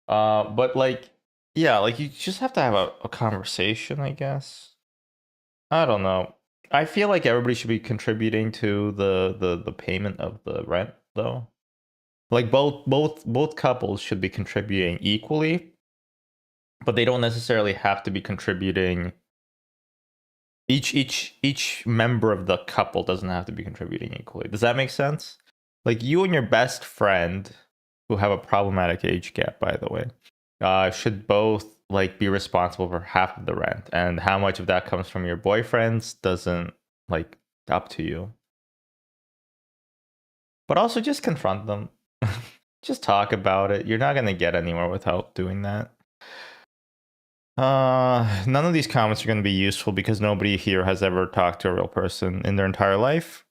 But like, yeah, like you just have to have a conversation, I guess. I don't know. I feel like everybody should be contributing to the payment of the rent, though. Like both couples should be contributing equally, but they don't necessarily have to be contributing. Each member of the couple doesn't have to be contributing equally. Does that make sense? Like you and your best friend, who have a problematic age gap, by the way, should both like be responsible for half of the rent, and how much of that comes from your boyfriend's doesn't like up to you. But also just confront them. Just talk about it. You're not gonna get anywhere without doing that. None of these comments are going to be useful because nobody here has ever talked to a real person in their entire life,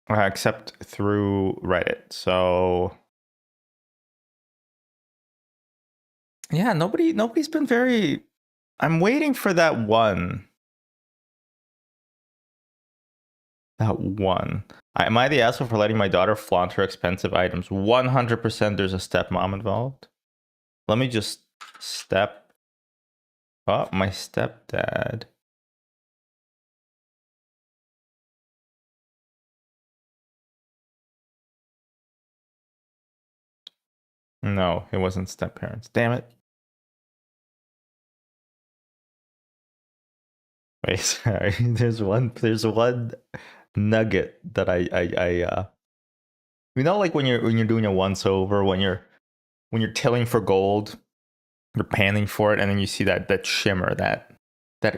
except through Reddit. So yeah, nobody's been very. I'm waiting for that one. That one. Am I the asshole for letting my daughter flaunt her expensive items? 100% there's a stepmom involved. Let me just step. Oh, my stepdad. No, it wasn't step parents. Damn it. Wait, sorry. There's one nugget that like when you're doing a once over, when you're tilling for gold, you're panning for it, and then you see that shimmer, that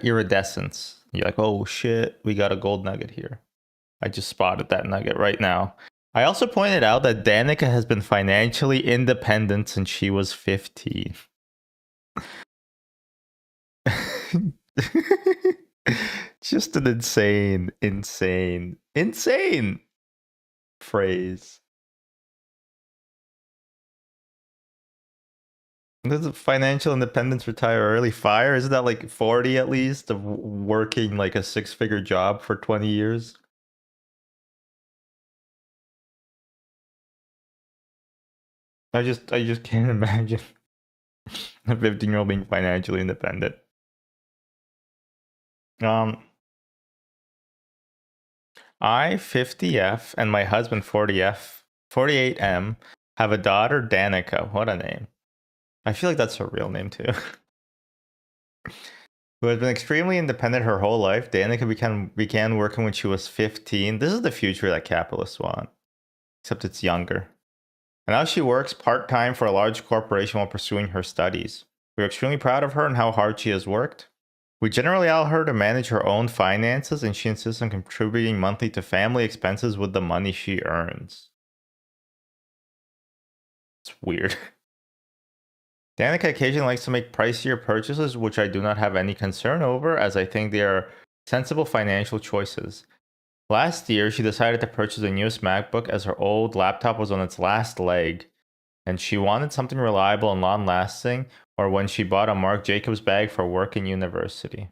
iridescence. You're like, oh shit, we got a gold nugget here. I just spotted that nugget right now. I also pointed out that Danica has been financially independent since she was 15. Just an insane phrase. Does financial independence retire early? Fire? Isn't that like 40 at least of working like a six-figure job for 20 years? I just can't imagine a 15-year-old being financially independent. I 50F and my husband 40F 48M have a daughter, Danica. What a name. I feel like that's her real name too. Who has been extremely independent her whole life. Danica began working when she was 15. This is the future that capitalists want, except it's younger. And now she works part-time for a large corporation while pursuing her studies. We're extremely proud of her and how hard she has worked. We generally allow her to manage her own finances, and she insists on contributing monthly to family expenses with the money she earns. It's weird. Danica occasionally likes to make pricier purchases, which I do not have any concern over, as I think they are sensible financial choices. Last year, she decided to purchase the newest MacBook as her old laptop was on its last leg, and she wanted something reliable and long-lasting, or when she bought a Marc Jacobs bag for work and university.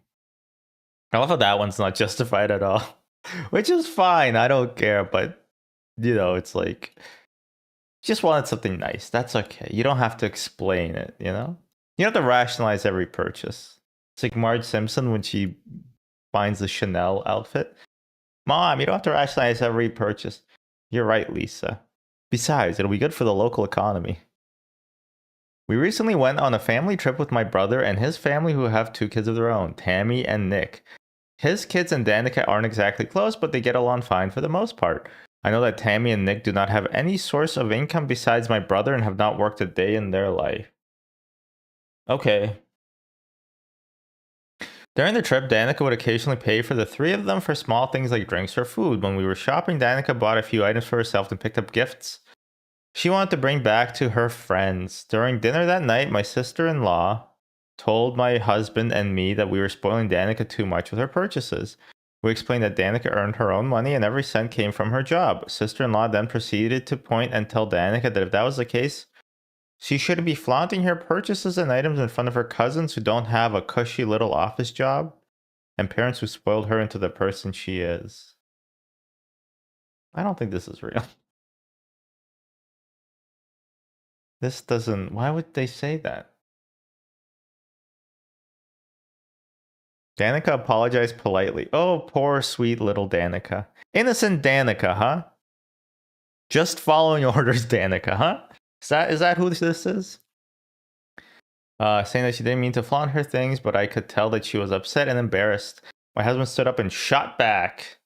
I love how that one's not justified at all, which is fine. I don't care, but it's like, just wanted something nice. That's okay. You don't have to explain it, You don't have to rationalize every purchase. It's like Marge Simpson when she finds the Chanel outfit. Mom, you don't have to rationalize every purchase. You're right, Lisa. Besides, it'll be good for the local economy. We recently went on a family trip with my brother and his family, who have two kids of their own, Tammy and Nick. His kids and Danica aren't exactly close, but they get along fine for the most part. I know that Tammy and Nick do not have any source of income besides my brother and have not worked a day in their life. Okay. During the trip, Danica would occasionally pay for the three of them for small things like drinks or food. When we were shopping, Danica bought a few items for herself and picked up gifts she wanted to bring back to her friends. During dinner that night, my sister-in-law told my husband and me that we were spoiling Danica too much with her purchases. We explained that Danica earned her own money and every cent came from her job. Sister-in-law then proceeded to point and tell Danica that if that was the case, she shouldn't be flaunting her purchases and items in front of her cousins who don't have a cushy little office job and parents who spoiled her into the person she is. I don't think this is real. This doesn't... Why would they say that? Danica apologized politely. Oh, poor sweet little Danica. Innocent Danica, huh? Just following orders, Danica, huh? Is that who this is? Saying that she didn't mean to flaunt her things, but I could tell that she was upset and embarrassed. My husband stood up and shot back.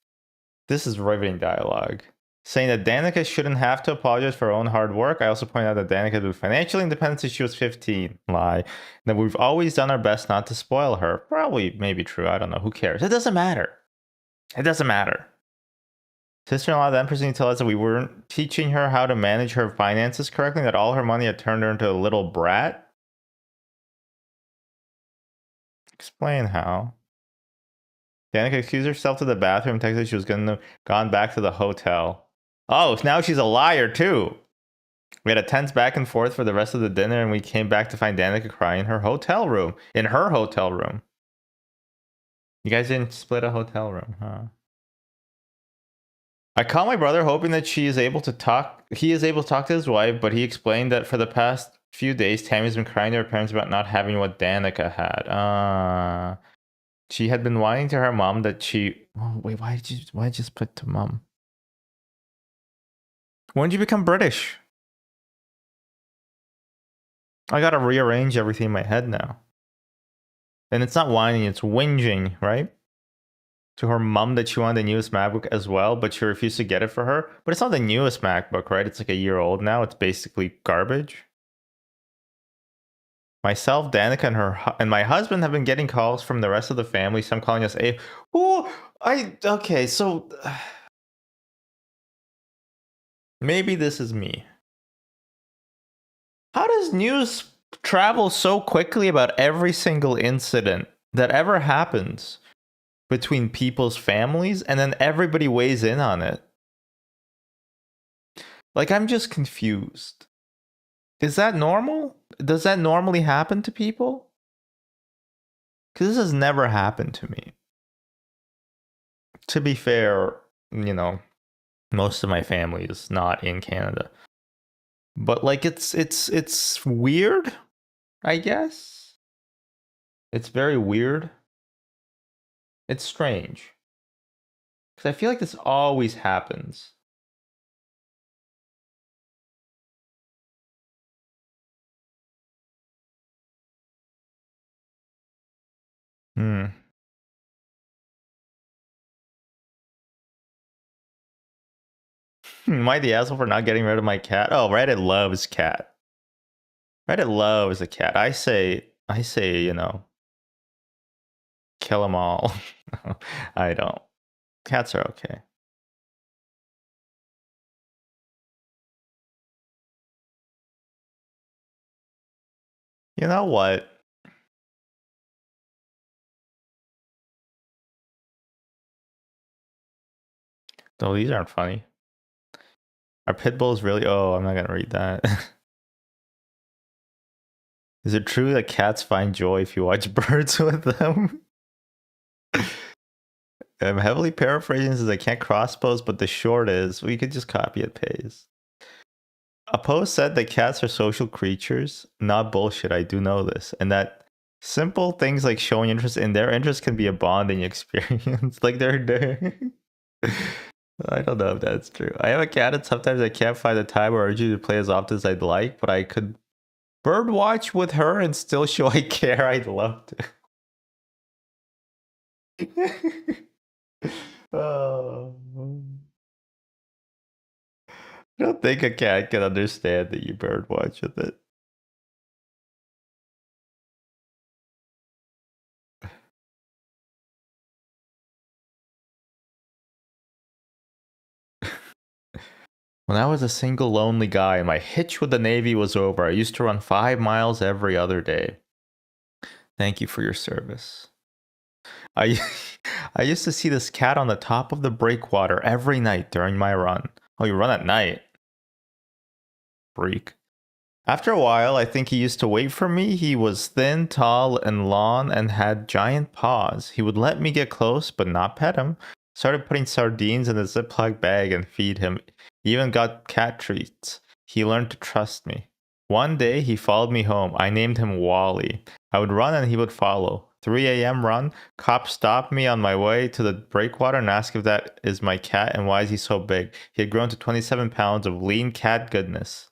This is riveting dialogue. Saying that Danica shouldn't have to apologize for her own hard work. I also pointed out that Danica had been financially independent since she was 15. Lie. That we've always done our best not to spoil her. Probably, maybe true. I don't know. Who cares? It doesn't matter. It doesn't matter. Sister-in-law then proceeded to tell us that we weren't teaching her how to manage her finances correctly, that all her money had turned her into a little brat. Explain how. Danica excused herself to the bathroom, texted she was gone back to the hotel. Oh, now she's a liar too. We had a tense back and forth for the rest of the dinner, and we came back to find Danica crying in her hotel room. In her hotel room. You guys didn't split a hotel room, huh? I call my brother hoping that he is able to talk to his wife, but he explained that for the past few days, Tammy's been crying to her parents about not having what Danica had. She had been whining to her mom that she... Oh, wait, why did you just put to mom? When did you become British? I gotta rearrange everything in my head now. And it's not whining, it's whinging, right? To her mom that she wanted the newest MacBook as well, but she refused to get it for her. But it's not the newest MacBook, right? It's like a year old now. It's basically garbage. Myself, Danica, and my husband have been getting calls from the rest of the family. Some calling us a... Okay, so... Maybe this is me. How does news travel so quickly about every single incident that ever happens between people's families, and then everybody weighs in on it? Like, I'm just confused. Is that normal? Does that normally happen to people? Because this has never happened to me. To be fair, you know, most of my family is not in Canada. But like it's weird, I guess. It's very weird. It's strange. Because I feel like this always happens. Am I the asshole for not getting rid of my cat? Oh, Reddit loves cat. Reddit loves a cat. I say, you know, kill them all. I don't. Cats are okay. You know what? No, these aren't funny. Are pit bulls really? Oh, I'm not gonna read that. Is it true that cats find joy if you watch birds with them? I'm heavily paraphrasing since I can't cross-pose, but the short is, we could just copy and paste. A post said that cats are social creatures. Not bullshit, I do know this. And that simple things like showing interest in their interest can be a bonding experience. Like they're I don't know if that's true. I have a cat and sometimes I can't find the time or urge to play as often as I'd like, but I could bird watch with her and still show I care. I'd love to. Oh. I don't think a cat can understand that you bird watch with it. When I was a single lonely guy and my hitch with the Navy was over, I used to run 5 miles every other day. Thank you for your service. I I used to see this cat on the top of the breakwater every night during my run. Oh, you run at night? Freak. After a while, I think he used to wait for me. He was thin, tall, and long and had giant paws. He would let me get close, but not pet him. Started putting sardines in a Ziploc bag and feed him. Even got cat treats. He learned to trust me. One day, he followed me home. I named him Wally. I would run and he would follow. 3 a.m. run. Cop stopped me on my way to the breakwater and asked if that is my cat and why is he so big. He had grown to 27 pounds of lean cat goodness.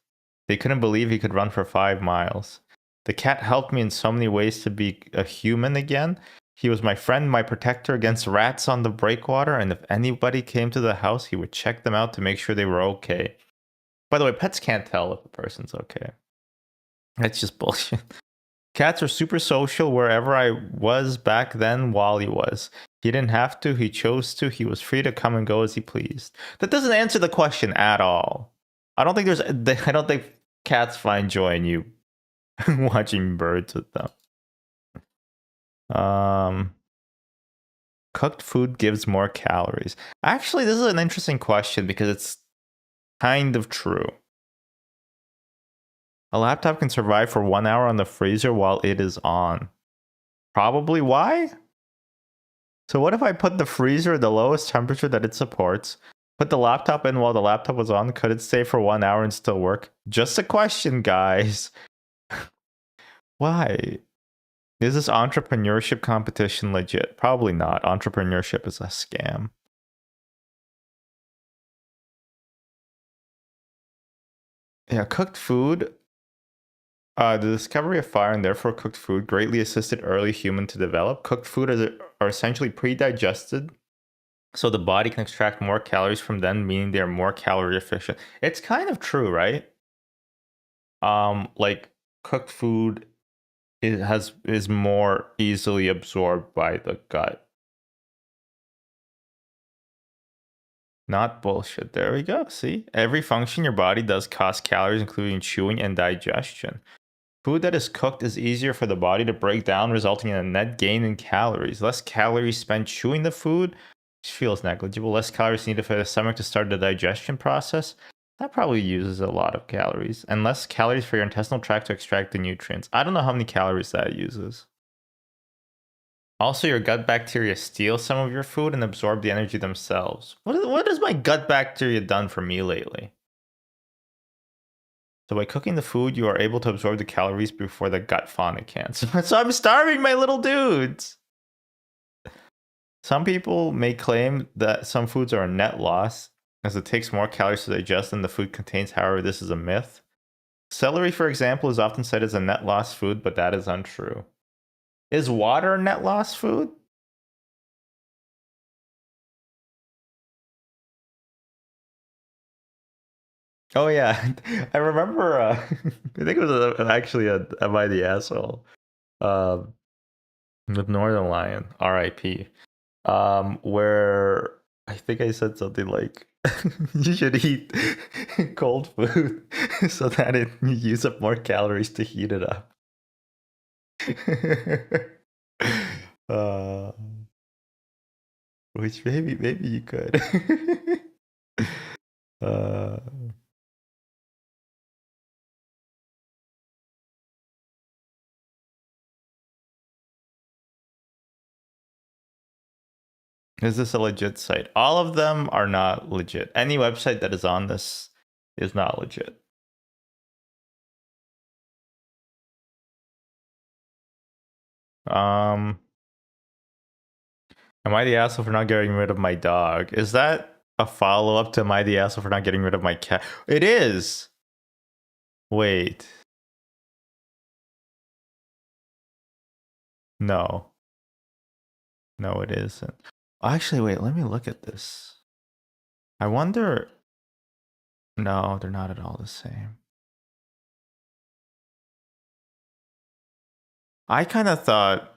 They couldn't believe he could run for 5 miles. The cat helped me in so many ways to be a human again. He was my friend, my protector against rats on the breakwater, and if anybody came to the house, he would check them out to make sure they were okay. By the way, pets can't tell if a person's okay. That's just bullshit. Cats are super social wherever I was back then. Wally was. He didn't have to. He chose to. He was free to come and go as he pleased. That doesn't answer the question at all. I don't think there's. I don't think cats find joy in you watching birds with them. Cooked food gives more calories. Actually, this is an interesting question because it's kind of true. A laptop can survive for 1 hour on the freezer while it is on. Probably why? So what if I put the freezer at the lowest temperature that it supports, put the laptop in while the laptop was on? Could it stay for 1 hour and still work? Just a question, guys. Why? Is this entrepreneurship competition legit? Probably not. Entrepreneurship is a scam. Yeah, cooked food. The discovery of fire and therefore cooked food greatly assisted early human to develop. Cooked food are essentially pre-digested, so the body can extract more calories from them, meaning they're more calorie efficient. It's kind of true, right? Like cooked food is more easily absorbed by the gut. Not bullshit. There we go. See? Every function your body does costs calories, including chewing and digestion. Food that is cooked is easier for the body to break down, resulting in a net gain in calories. Less calories spent chewing the food, which feels negligible. Less calories needed for the stomach to start the digestion process. That probably uses a lot of calories. And less calories for your intestinal tract to extract the nutrients. I don't know how many calories that uses. Also, your gut bacteria steal some of your food and absorb the energy themselves. What has my gut bacteria done for me lately? So by cooking the food, you are able to absorb the calories before the gut fauna can. So I'm starving my little dudes. Some people may claim that some foods are a net loss, as it takes more calories to digest than the food contains. However, this is a myth. Celery, for example, is often cited as a net loss food, but that is untrue. Is water a net loss food? Oh yeah, I remember. I think it was actually a Am I the Asshole? Um, with Northern Lion, R.I.P. Where I think I said something like, "You should eat cold food so that you use up more calories to heat it up." uh, which maybe you could. uh, Is this a legit site? All of them are not legit. Any website that is on this is not legit. Um, am I the asshole for not getting rid of my dog? Is that a follow up to am I the asshole for not getting rid of my cat? It is. Wait. No. No, it isn't. Actually, wait, let me look at this. I wonder. No, they're not at all the same. I kind of thought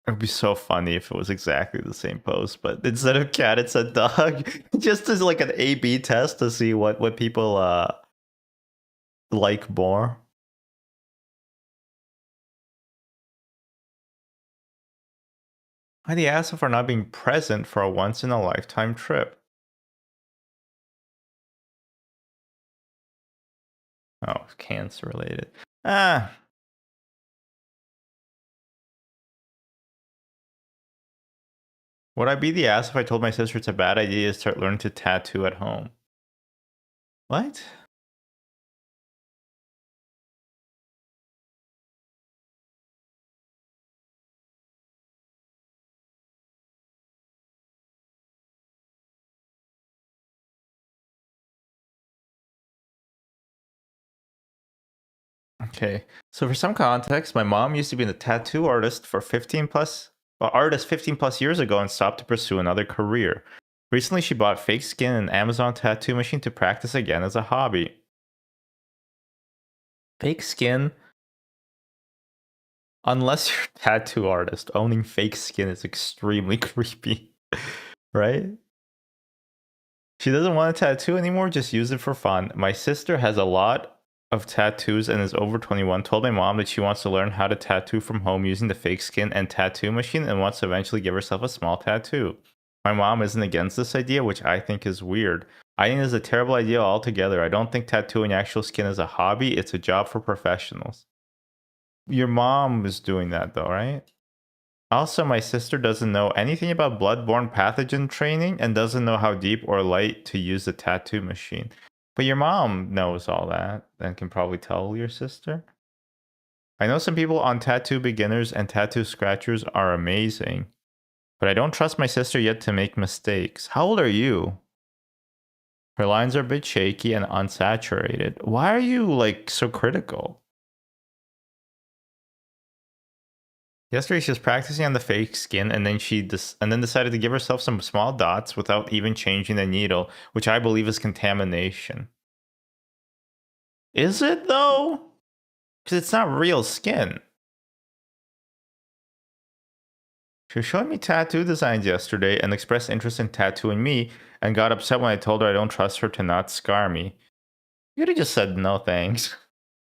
it would be so funny if it was exactly the same post, but instead of cat, it said dog. Just as like an A/B test to see what people like more. Why the asshole for not being present for a once in a lifetime trip? Oh, cancer related. Ah. Would I be the ass if I told my sister it's a bad idea to start learning to tattoo at home? What? Okay. So for some context, my mom used to be a tattoo artist for 15 plus years ago and stopped to pursue another career. Recently, she bought fake skin and Amazon tattoo machine to practice again as a hobby. Fake skin, unless you're a tattoo artist, owning fake skin is extremely creepy, right? She doesn't want a tattoo anymore, just use it for fun. My sister has a lot of tattoos and is over 21. Told my mom that she wants to learn how to tattoo from home using the fake skin and tattoo machine and wants to eventually give herself a small tattoo. My mom isn't against this idea, which I think is weird. I think it's a terrible idea altogether. I don't think tattooing actual skin is a hobby, it's a job for professionals. Your mom is doing that though, right? Also, my sister doesn't know anything about bloodborne pathogen training and doesn't know how deep or light to use the tattoo machine. But your mom knows all that and can probably tell your sister. I know some people on tattoo beginners and tattoo scratchers are amazing, but I don't trust my sister yet to make mistakes. How old are you? Her lines are a bit shaky and unsaturated. Why are you like so critical? Yesterday she was practicing on the fake skin and then decided to give herself some small dots without even changing the needle, which I believe is contamination. Is it though? Because it's not real skin. She was showing me tattoo designs yesterday and expressed interest in tattooing me and got upset when I told her I don't trust her to not scar me. You could have just said no thanks.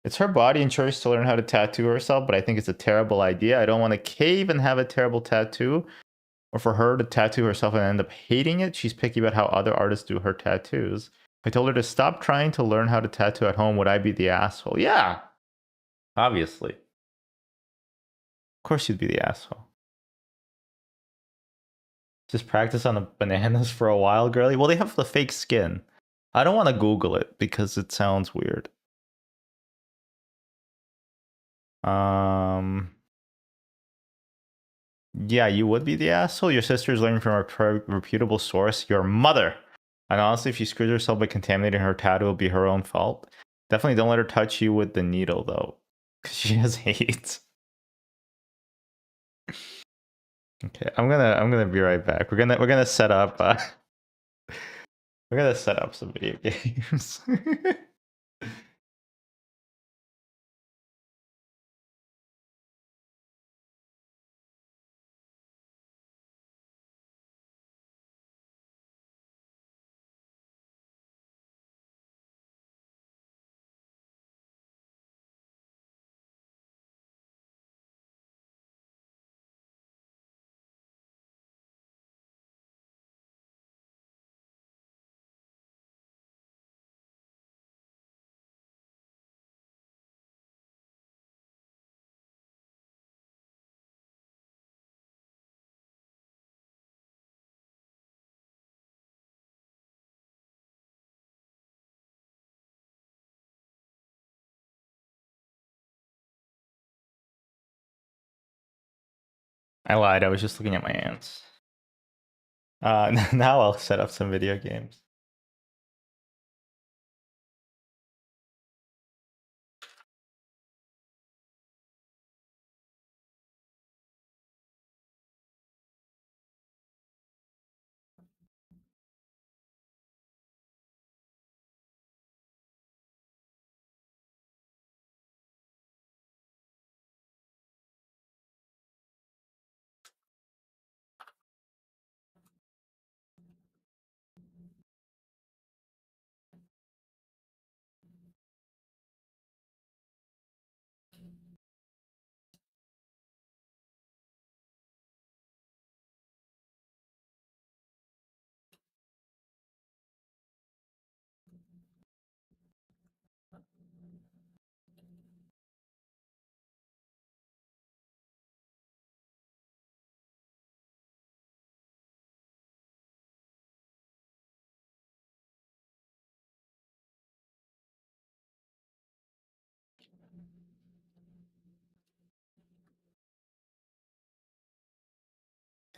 It's her body and choice to learn how to tattoo herself, but I think it's a terrible idea. I don't want to cave and have a terrible tattoo, or for her to tattoo herself and end up hating it. She's picky about how other artists do her tattoos. I told her to stop trying to learn how to tattoo at home. Would I be the asshole? Yeah, obviously. Of course you'd be the asshole. Just practice on the bananas for a while, girly. Well, they have the fake skin. I don't want to Google it because it sounds weird. Yeah, you would be the asshole. Your sister's learning from a reputable source, your mother. And honestly, if she screws herself by contaminating her tattoo, it'll be her own fault. Definitely don't let her touch you with the needle, though, because she has AIDS. Okay, I'm gonna be right back. We're gonna set up. We're gonna set up some video games. I lied. I was just looking at my ants. Now I'll set up some video games.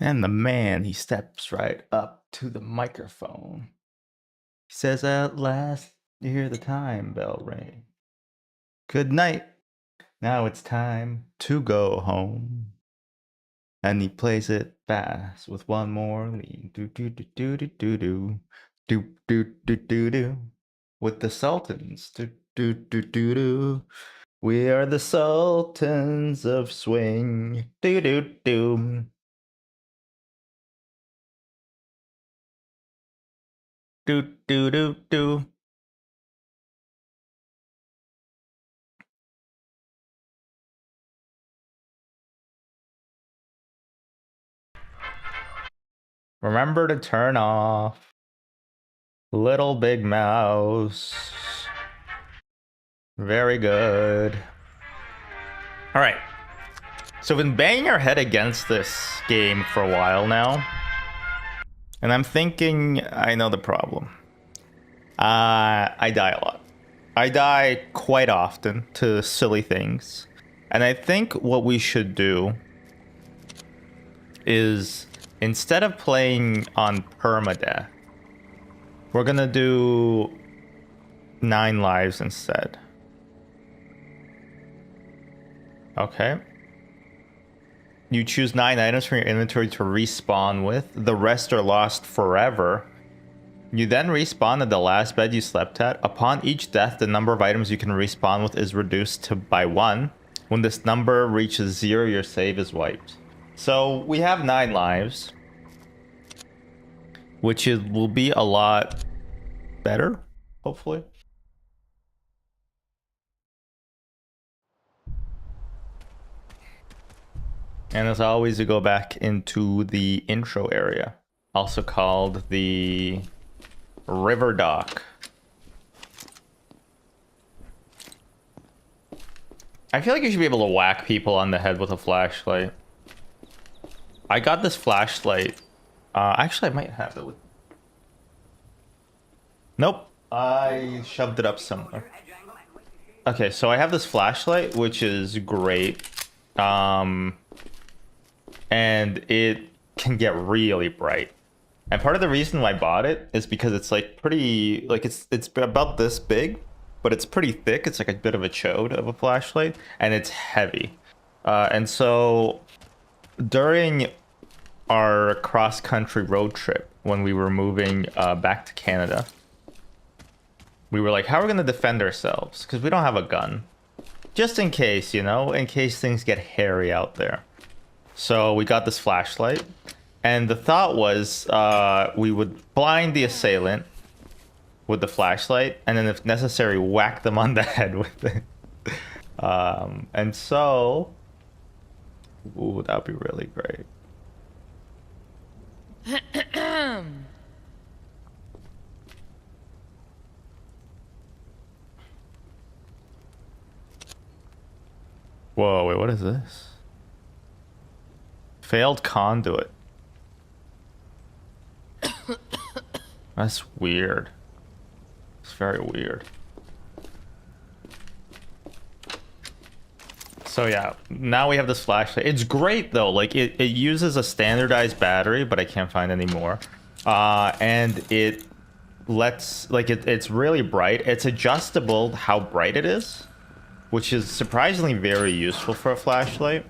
And the man, he steps right up to the microphone. He says, "At last, you hear the time bell ring. Good night. Now it's time to go home." And he plays it fast with one more lead. Do do do do do do do do do do do do with the Sultans. Do do do do do. We are the sultans of swing. Do do do. Do do do do. Remember to turn off Little Big Mouse. Very good. All right. So we've been banging our head against this game for a while now. And I'm thinking, I know the problem. I die a lot. I die quite often to silly things. And I think what we should do is, instead of playing on permadeath, we're gonna do 9 lives instead. Okay. You choose 9 items from your inventory to respawn with. The rest are lost forever. You then respawn at the last bed you slept at. Upon each death, the number of items you can respawn with is reduced by 1. When this number reaches 0, your save is wiped. So we have 9 lives, which will be a lot better, hopefully. And as always, you go back into the intro area, also called the River Dock. I feel like you should be able to whack people on the head with a flashlight. I got this flashlight. Actually, I might have it with... Nope. I shoved it up somewhere. Okay, so I have this flashlight, which is great. And it can get really bright. And part of the reason why I bought it is because it's like pretty, like it's about this big, but it's pretty thick. It's like a bit of a chode of a flashlight, and it's heavy. And so during our cross-country road trip, when we were moving back to Canada, we were like, how are we going to defend ourselves? Because we don't have a gun. Just in case, you know, in case things get hairy out there. So we got this flashlight, and the thought was we would blind the assailant with the flashlight, and then if necessary, whack them on the head with it. And so, ooh, that'd be really great. Whoa, wait, what is this? Failed conduit. That's weird. It's very weird. So yeah, now we have this flashlight. It's great though. Like it uses a standardized battery, but I can't find any more. And it lets, like it's really bright. It's adjustable how bright it is, which is surprisingly very useful for a flashlight.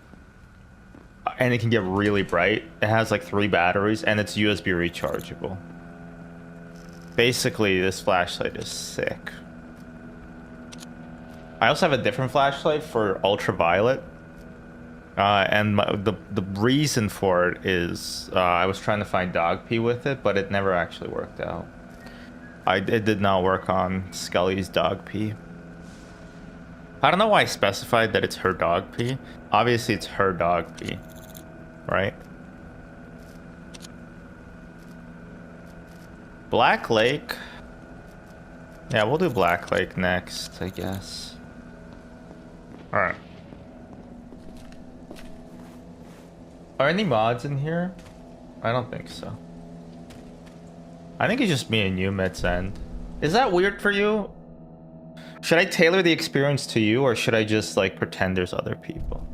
And it can get really bright. It has like 3 batteries, and it's USB rechargeable. Basically, this flashlight is sick. I also have a different flashlight for ultraviolet. And the reason for it is I was trying to find dog pee with it, but it never actually worked out. It did not work on Scully's dog pee. I don't know why I specified that it's her dog pee. Obviously, it's her dog pee, right? Black Lake. Yeah, we'll do Black Lake next, I guess. Alright. Are any mods in here? I don't think so. I think it's just me and you, Mid-Send. Is that weird for you? Should I tailor the experience to you, or should I just like pretend there's other people?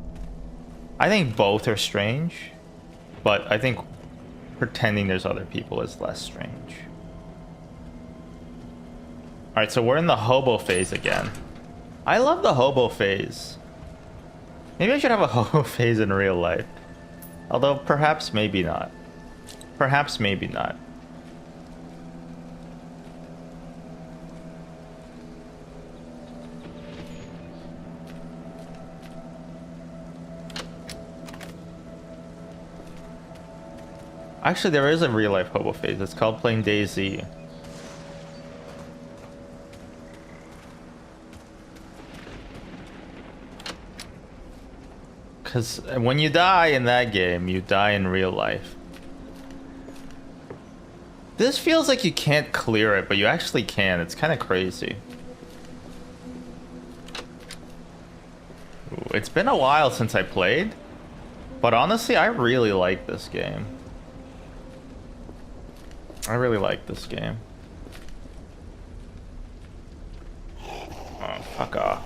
I think both are strange, but I think pretending there's other people is less strange. Alright, so we're in the hobo phase again. I love the hobo phase. Maybe I should have a hobo phase in real life. Although, perhaps maybe not. Perhaps maybe not. Actually, there is a real life hobo phase. It's called playing DayZ. Because when you die in that game, you die in real life. This feels like you can't clear it, but you actually can. It's kind of crazy. Ooh, it's been a while since I played, but honestly, I really like this game. I really like this game. Oh, fuck off.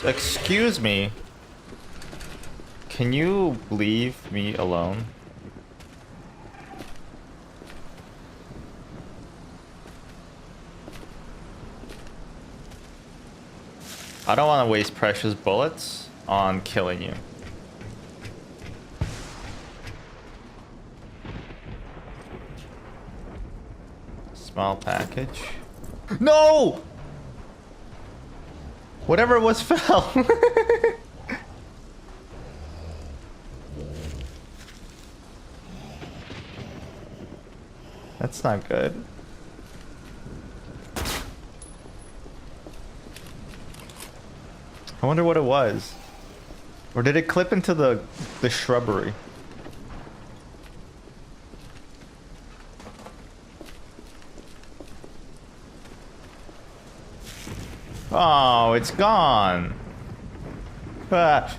Excuse me. Can you leave me alone? I don't want to waste precious bullets on killing you. Small package. No! Whatever it was fell. That's not good. I wonder what it was. Or did it clip into the shrubbery? Oh, it's gone. Ah.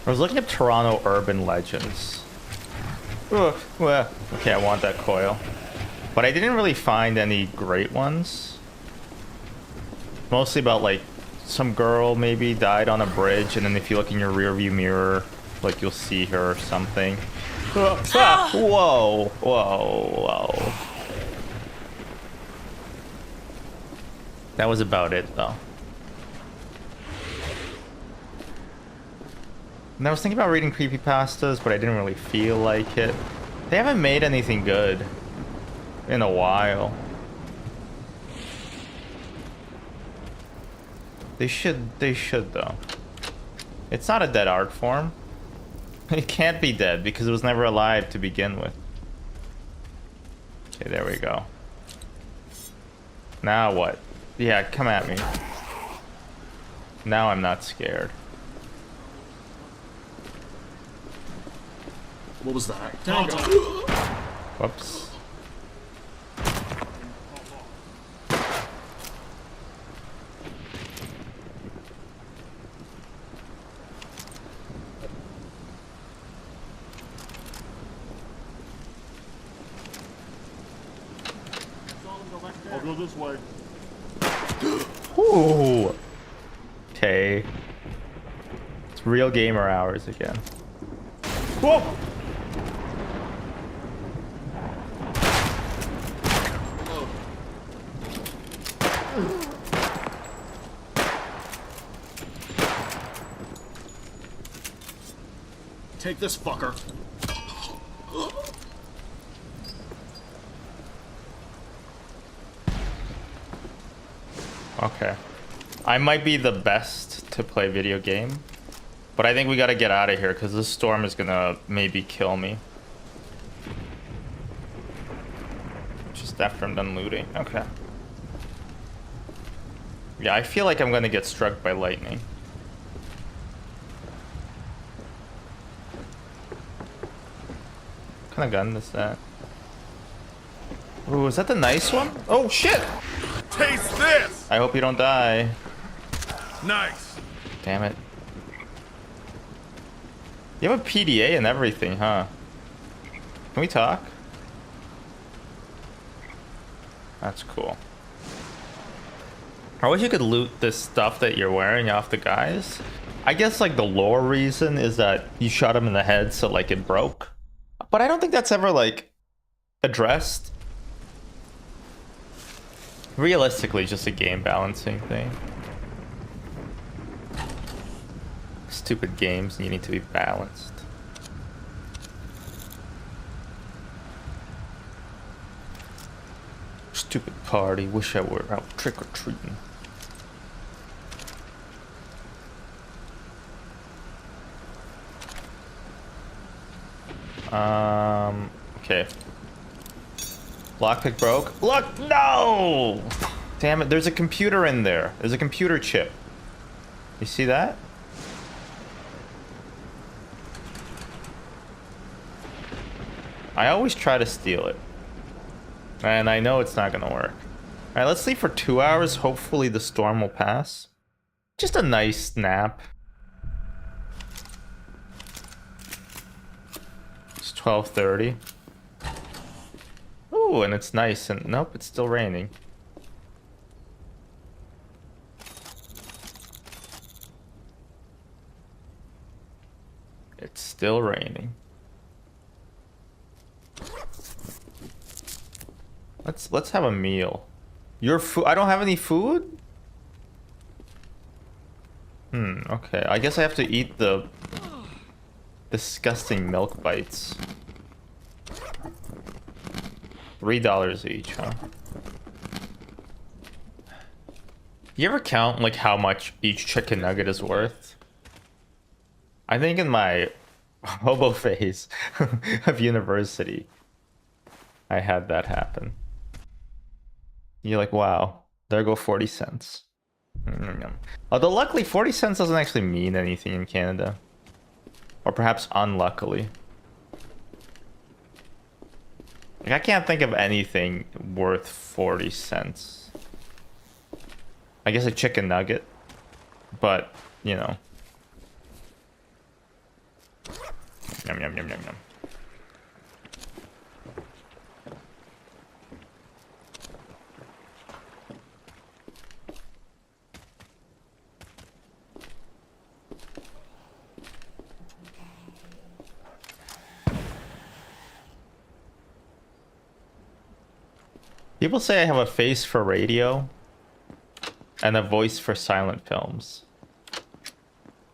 I was looking at Toronto urban legends. Ugh, well, okay, I want that coil. But I didn't really find any great ones. Mostly about like some girl maybe died on a bridge, and then if you look in your rearview mirror, like you'll see her or something. Ah, whoa, whoa, whoa. That was about it though. And I was thinking about reading creepypastas, but I didn't really feel like it. They haven't made anything good in a while. They should though. It's not a dead art form. It can't be dead because it was never alive to begin with. Okay, there we go. Now what? Yeah, come at me. Now I'm not scared. What was that? Whoops. I'll go this way. Ooh. Okay. It's real gamer hours again. Whoa! Take this fucker. Okay. I might be the best to play video game, but I think we gotta get out of here because this storm is gonna maybe kill me. Just after I'm done looting. Okay. Yeah, I feel like I'm gonna get struck by lightning. What kind of gun is that? Ooh, is that the nice one? Oh shit! Taste this! I hope you don't die. Nice. Damn it. You have a PDA and everything, huh? Can we talk? That's cool. I wish you could loot this stuff that you're wearing off the guys. I guess like the lore reason is that you shot him in the head so like it broke. But I don't think that's ever like addressed. Realistically, just a game balancing thing. Stupid games, you need to be balanced. Stupid party, wish I were out trick-or-treating. Okay. Lockpick broke. Look, no! Damn it, there's a computer in there. There's a computer chip. You see that? I always try to steal it. And I know it's not gonna work. Alright, let's sleep for 2 hours. Hopefully the storm will pass. Just a nice nap. It's 12:30. Ooh, and it's nice. And nope, it's still raining. It's still raining. Let's have a meal. Your food? I don't have any food? Okay. I guess I have to eat the disgusting milk bites. $3 each, huh? You ever count like how much each chicken nugget is worth? I think in my hobo phase of university, I had that happen. You're like, wow, there go 40 cents. Although luckily 40 cents doesn't actually mean anything in Canada. Or perhaps unluckily. Like, I can't think of anything worth 40 cents. I guess a chicken nugget. But, you know. Yum, yum, yum, yum, yum. People say I have a face for radio and a voice for silent films.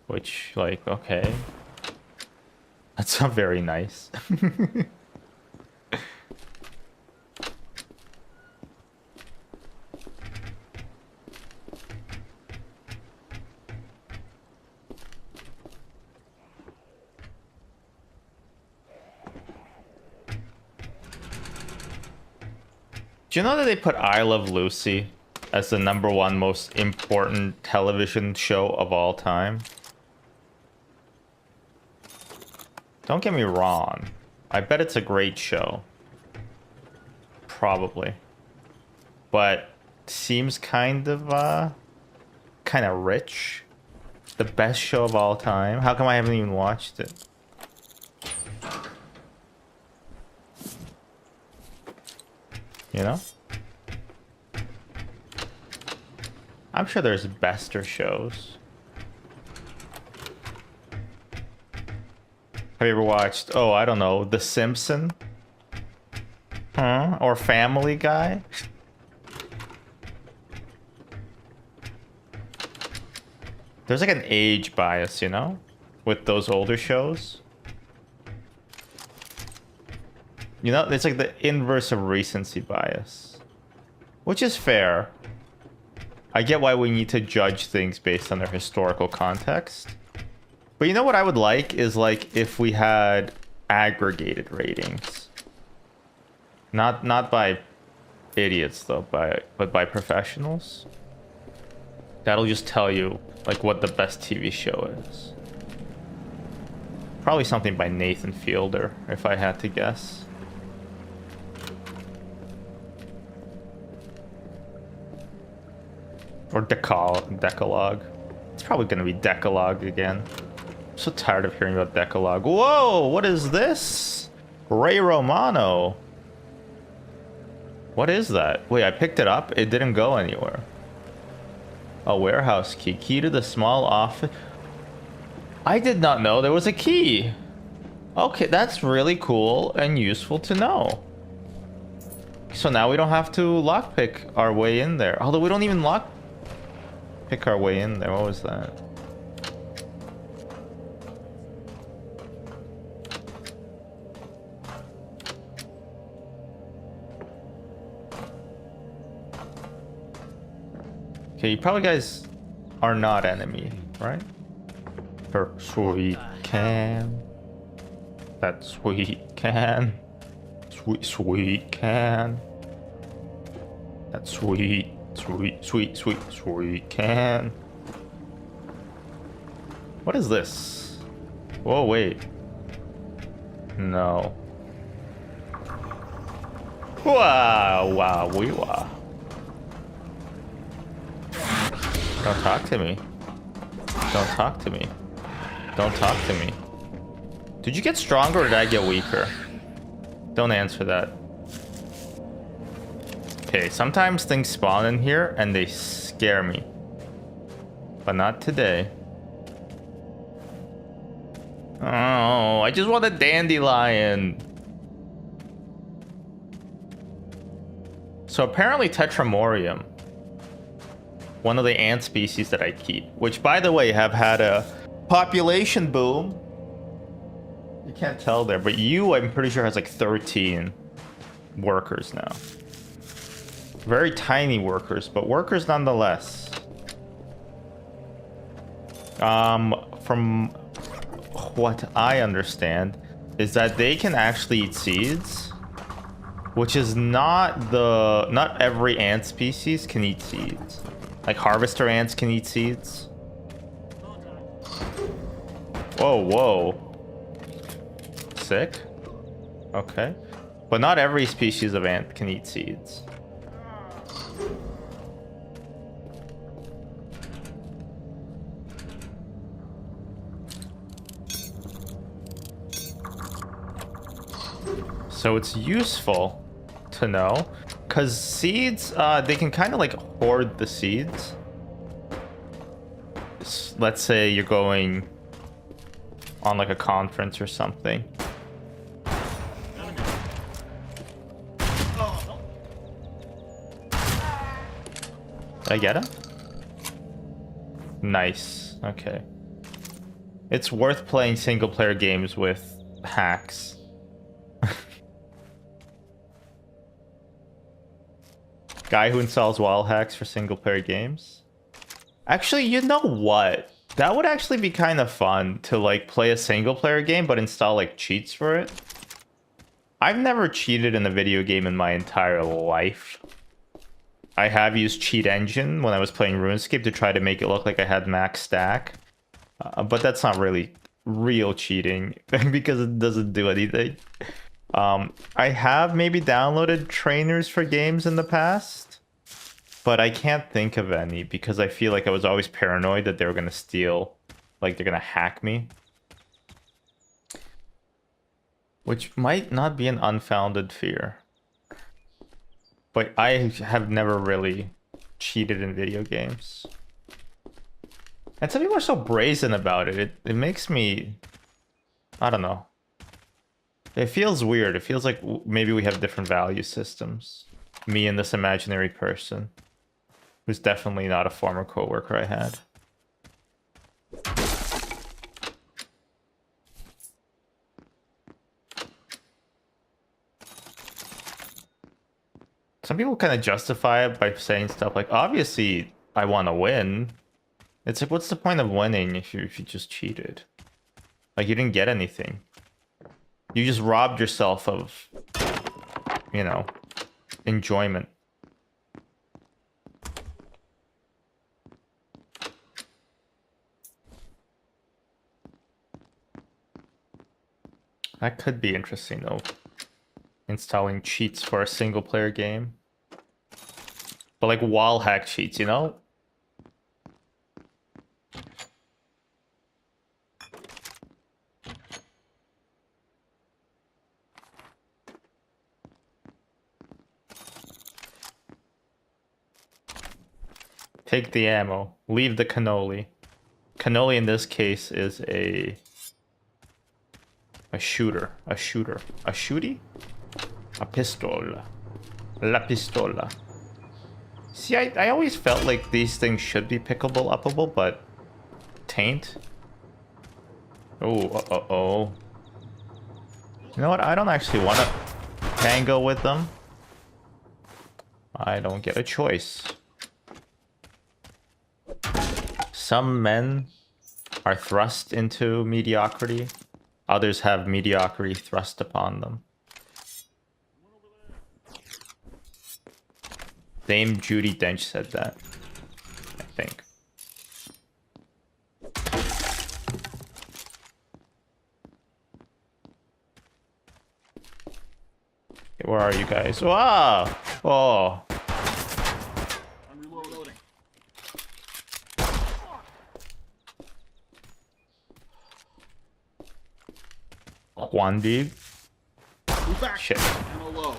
Which, like, okay. That's not very nice. Do you know that they put I Love Lucy as the #1 most important television show of all time? Don't get me wrong. I bet it's a great show. Probably. But seems kind of rich. The best show of all time. How come I haven't even watched it? You know? I'm sure there's bester shows. Have you ever watched, oh, I don't know, The Simpsons? Huh? Or Family Guy? There's like an age bias, you know? With those older shows. You know, it's like the inverse of recency bias. Which is fair. I get why we need to judge things based on their historical context. But you know what I would like is like if we had aggregated ratings. Not by idiots though, but by professionals. That'll just tell you like what the best TV show is. Probably something by Nathan Fielder, if I had to guess. Or Decalogue. It's probably gonna be Decalogue again. I'm so tired of hearing about Decalogue. Whoa, what is this? Ray Romano. What is that? Wait, I picked it up. It didn't go anywhere. A warehouse key. Key to the small office. I did not know there was a key. Okay, that's really cool and useful to know. So now we don't have to lockpick our way in there. Although we don't even lockpick our way in there. What was that? Okay, you probably guys are not enemy, right? Her sweet can. That sweet can. Sweet can. That sweet can. What is this? Whoa, wait. No. Wow, wow, wee wow. Don't talk to me. Don't talk to me. Don't talk to me. Did you get stronger or did I get weaker? Don't answer that. Okay, sometimes things spawn in here and they scare me. But not today. Oh, I just want a dandelion. So apparently Tetramorium, one of the ant species that I keep, which by the way have had a population boom. You can't tell there, but I'm pretty sure has like 13 workers now. Very tiny workers, but workers nonetheless. From what I understand is that they can actually eat seeds, which is not every ant species can eat seeds. Like harvester ants can eat seeds. Whoa, whoa. Sick. Okay. But not every species of ant can eat seeds. So it's useful to know, because seeds, they can kind of like hoard the seeds. Let's say you're going on like a conference or something. Did I get him? Nice. Okay. It's worth playing single player games with hacks. Guy who installs wall hacks for single player games. Actually, you know what? That would actually be kind of fun to like play a single player game but install like cheats for it. I've never cheated in a video game in my entire life. I have used Cheat Engine when I was playing RuneScape to try to make it look like I had max stack. But that's not really real cheating because it doesn't do anything. I have maybe downloaded trainers for games in the past, but I can't think of any because I feel like I was always paranoid that they were going to steal, like they're going to hack me. Which might not be an unfounded fear. But I have never really cheated in video games. And some people are so brazen about it. It makes me... I don't know. It feels weird. It feels like maybe we have different value systems. Me and this imaginary person. Who's definitely not a former coworker I had. Some people kind of justify it by saying stuff like, obviously, I want to win. It's like, what's the point of winning if you just cheated? Like, you didn't get anything. You just robbed yourself of, you know, enjoyment. That could be interesting, though. Installing cheats for a single player game. But like wall hack cheats, you know? Take the ammo. Leave the cannoli. Cannoli in this case is a shooter. A shooter. A shooty? A pistol. La pistola. See, I always felt like these things should be pickable, uppable, but taint. Oh, oh. You know what? I don't actually want to tango with them. I don't get a choice. Some men are thrust into mediocrity. Others have mediocrity thrust upon them. Dame Judi Dench said that, I think. Okay, where are you guys? Wow! Oh. I'm reloading. One dig. Move back. Shit. Ammo low.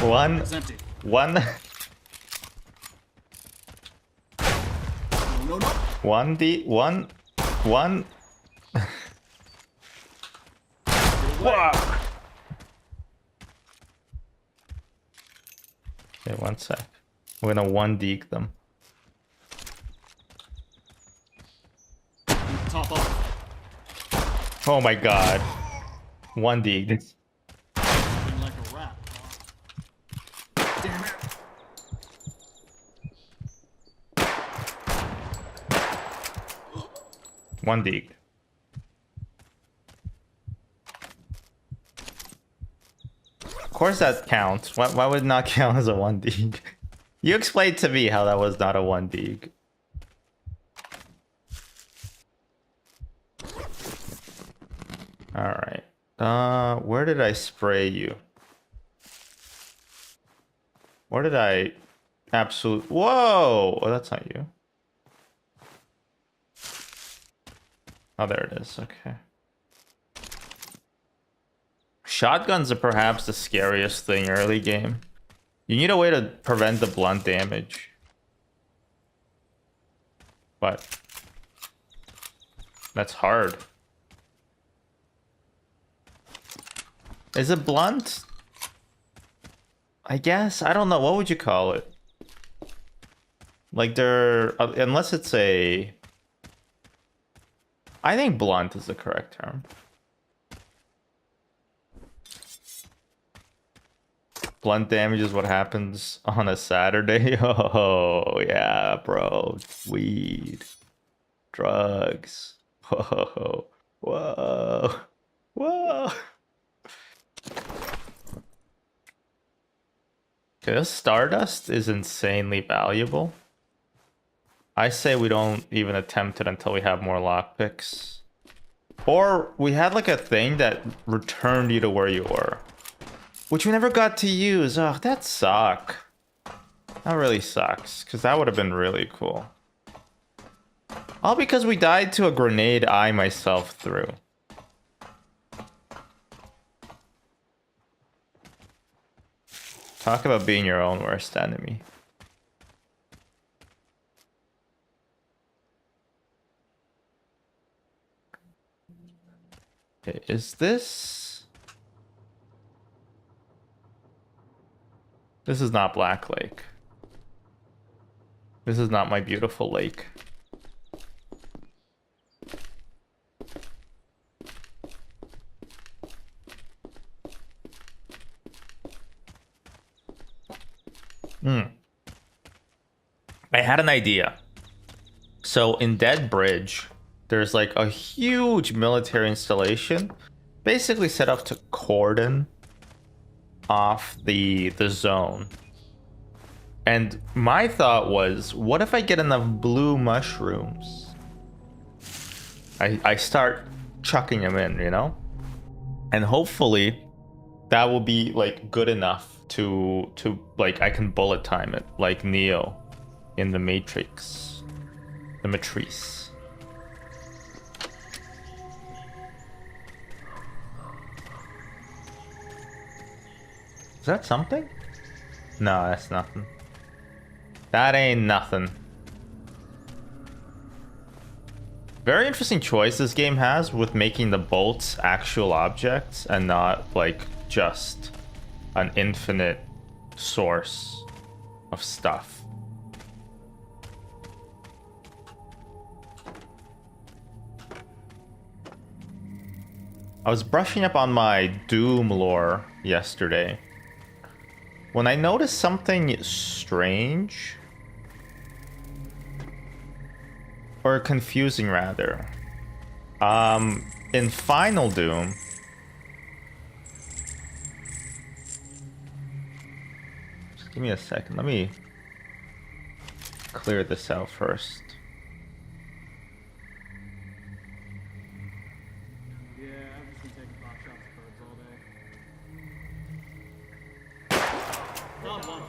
One. It's empty. One. No. One. Wow. Okay, one sec. We're gonna one dig them. Top off. Oh my god. One dig. Like a rat. Damn it. One dig. Of course that counts. Why would it not count as a one dig? You explained to me how that was not a one dig. Alright. Where did I spray you? Where did I Whoa! Oh, that's not you. Oh, there it is. Okay. Shotguns are perhaps the scariest thing early game. You need a way to prevent the blunt damage. But that's hard. Is it blunt? I guess. I don't know. What would you call it? Like they're... unless it's a... I think blunt is the correct term. Blunt damage is what happens on a Saturday. Oh, yeah, bro. Weed. Drugs. Whoa. Whoa. Whoa. Okay, this Stardust is insanely valuable. I say we don't even attempt it until we have more lockpicks. Or we had like a thing that returned you to where you were. Which we never got to use. Oh, that suck. That really sucks. Because that would have been really cool. All because we died to a grenade I myself threw. Talk about being your own worst enemy. Okay, is this... This is not Black Lake. This is not my beautiful lake. I had an idea. So in Dead Bridge, there's like a huge military installation basically set up to cordon off the zone. And my thought was, what if I get enough blue mushrooms? I start chucking them in, you know? And hopefully that will be like good enough to like I can bullet time it like Neo in the Matrix. The Matrice. Is that something? No, that's nothing. That ain't nothing. Very interesting choice this game has with making the bolts actual objects and not like just an infinite source of stuff. I was brushing up on my Doom lore yesterday when I noticed something strange. Or confusing, rather. In Final Doom... Just give me a second. Let me clear this out first. Yeah, I've just been taking pot shots at birds all day. Not one.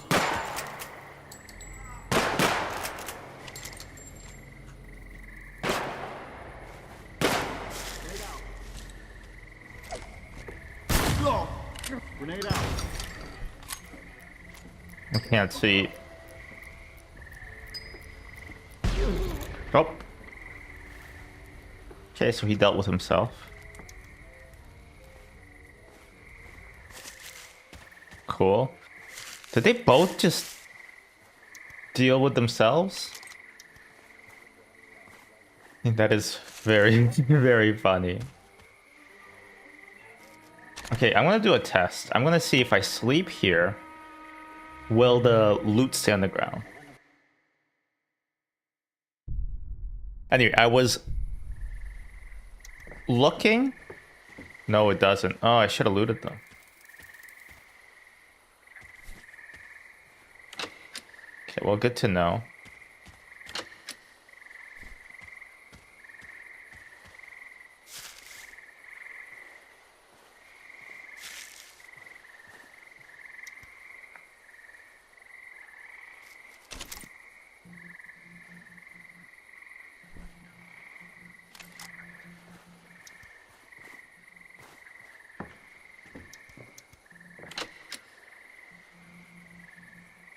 Grenade out. I can't see. Oh. Okay, so he dealt with himself. Cool. Did they both just deal with themselves? I think that is very, very funny. Okay, I'm gonna do a test. I'm gonna see if I sleep here, will the loot stay on the ground? Anyway, I was looking. No, it doesn't. Oh, I should have looted them. Okay, well, good to know.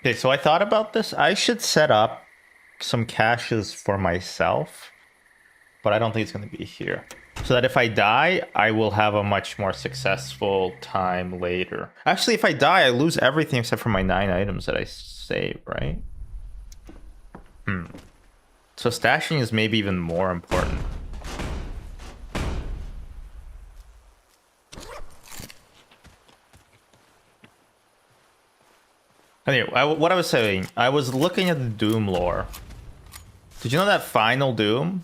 Okay, so I thought about this. I should set up some caches for myself, but I don't think it's going to be here. So that if I die, I will have a much more successful time later. Actually, if I die, I lose everything except for my 9 items that I saved, right? So stashing is maybe even more important. Anyway, what I was saying, I was looking at the Doom lore. Did you know that Final Doom,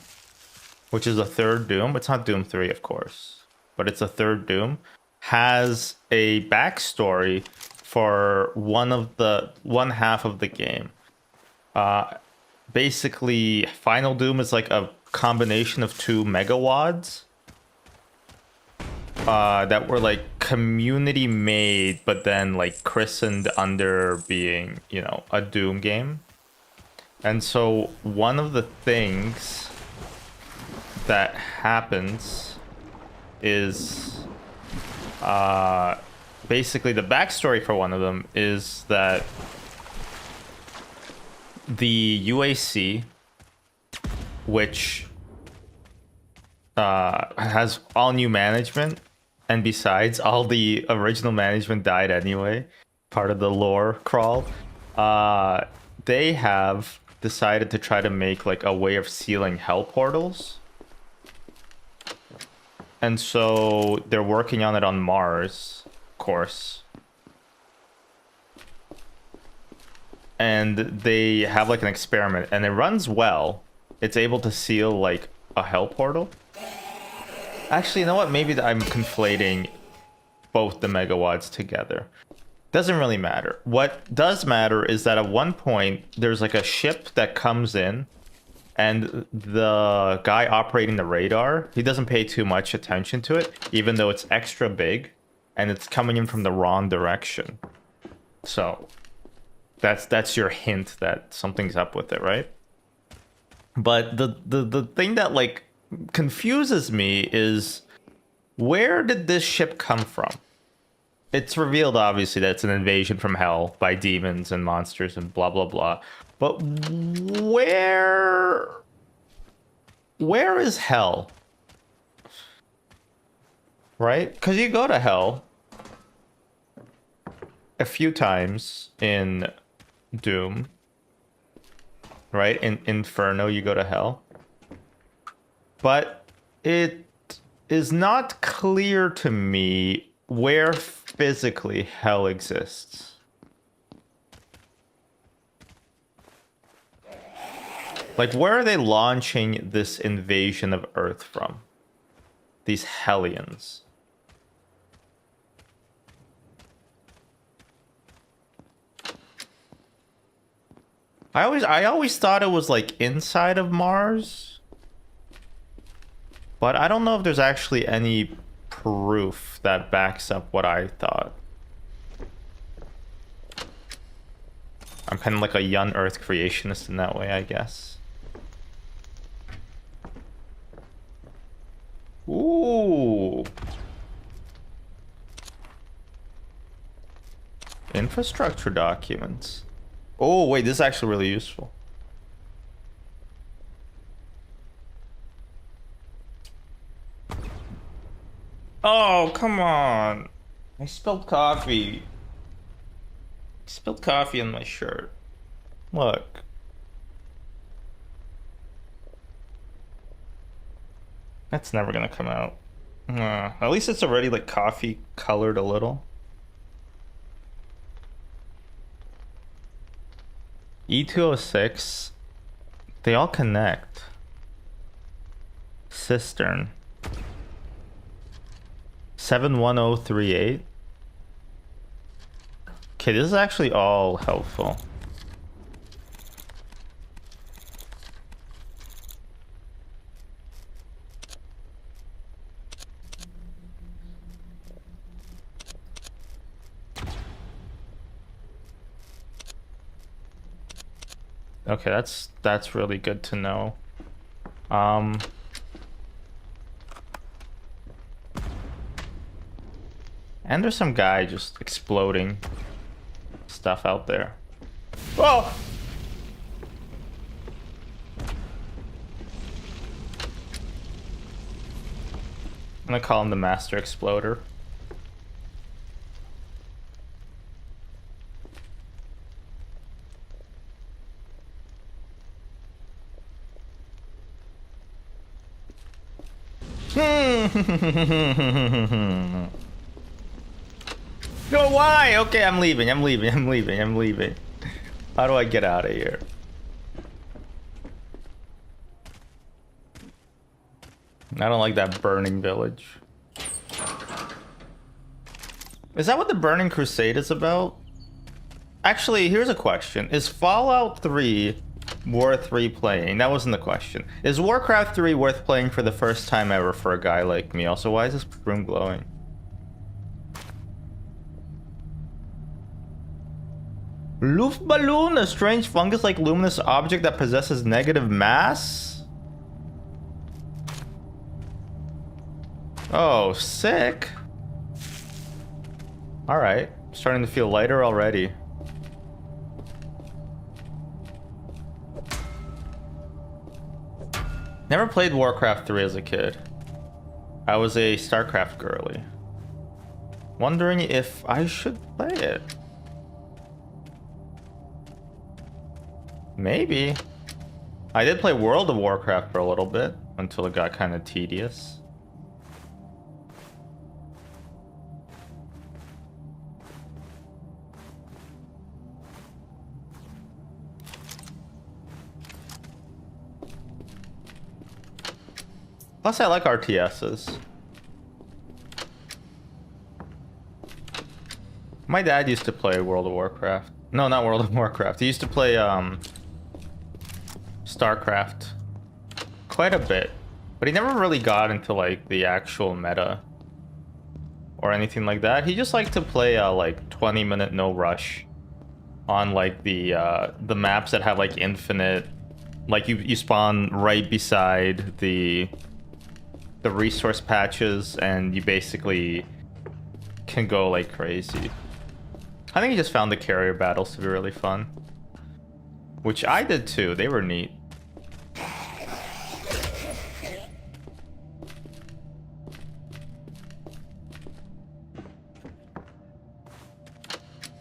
which is the third Doom, it's not Doom 3, of course, but it's a third Doom, has a backstory for one half of the game. Basically, Final Doom is like a combination of 2 megawads that were like community made, but then like christened under being, you know, a Doom game. And so one of the things that happens is basically the backstory for one of them is that the UAC, which has all new management, and besides, all the original management died anyway, part of the lore crawl, they have decided to try to make like a way of sealing hell portals. And so they're working on it on Mars, of course. And they have like an experiment, and it runs well. It's able to seal like a hell portal. Actually, you know what? Maybe I'm conflating both the megawads together. Doesn't really matter. What does matter is that at one point, there's like a ship that comes in, and the guy operating the radar, he doesn't pay too much attention to it, even though it's extra big, and it's coming in from the wrong direction. So that's your hint that something's up with it, right? But the thing that like confuses me is, where did this ship come from? It's revealed obviously that it's an invasion from hell by demons and monsters and blah blah blah, but where where is hell? Right? Because you go to hell a few times in Doom. Right? In Inferno, you go to hell. But it is not clear to me where physically hell exists. Like, where are they launching this invasion of Earth from? These Hellions. I always thought it was like inside of Mars. But I don't know if there's actually any proof that backs up what I thought. I'm kind of like a young Earth creationist in that way, I guess. Ooh. Infrastructure documents. Oh, wait, this is actually really useful. Oh, come on. I spilled coffee. I spilled coffee on my shirt. Look. That's never gonna come out. At least it's already like coffee colored a little. E206. They all connect. Cistern. 71038. Okay, this is actually all helpful. Okay, that's really good to know. And there's some guy just exploding stuff out there. Oh! I'm gonna call him the Master Exploder. No, why? Okay, I'm leaving. I'm leaving. How do I get out of here? I don't like that burning village. Is that what the Burning Crusade is about? Actually, here's a question. Is Fallout 3 worth replaying? That wasn't the question. Is Warcraft 3 worth playing for the first time ever for a guy like me? Also, why is this room glowing? Luftballon, a strange fungus-like luminous object that possesses negative mass? Oh, sick. Alright, starting to feel lighter already. Never played Warcraft 3 as a kid. I was a StarCraft girly. Wondering if I should play it. Maybe. I did play World of Warcraft for a little bit, until it got kind of tedious. Plus, I like RTSs. My dad used to play World of Warcraft. No, not World of Warcraft. He used to play, StarCraft quite a bit, but he never really got into like the actual meta or anything like that. He just liked to play like 20-minute no rush on like the maps that have like infinite, like you spawn right beside the resource patches and you basically can go like crazy. I think he just found the carrier battles to be really fun, which I did too. They were neat.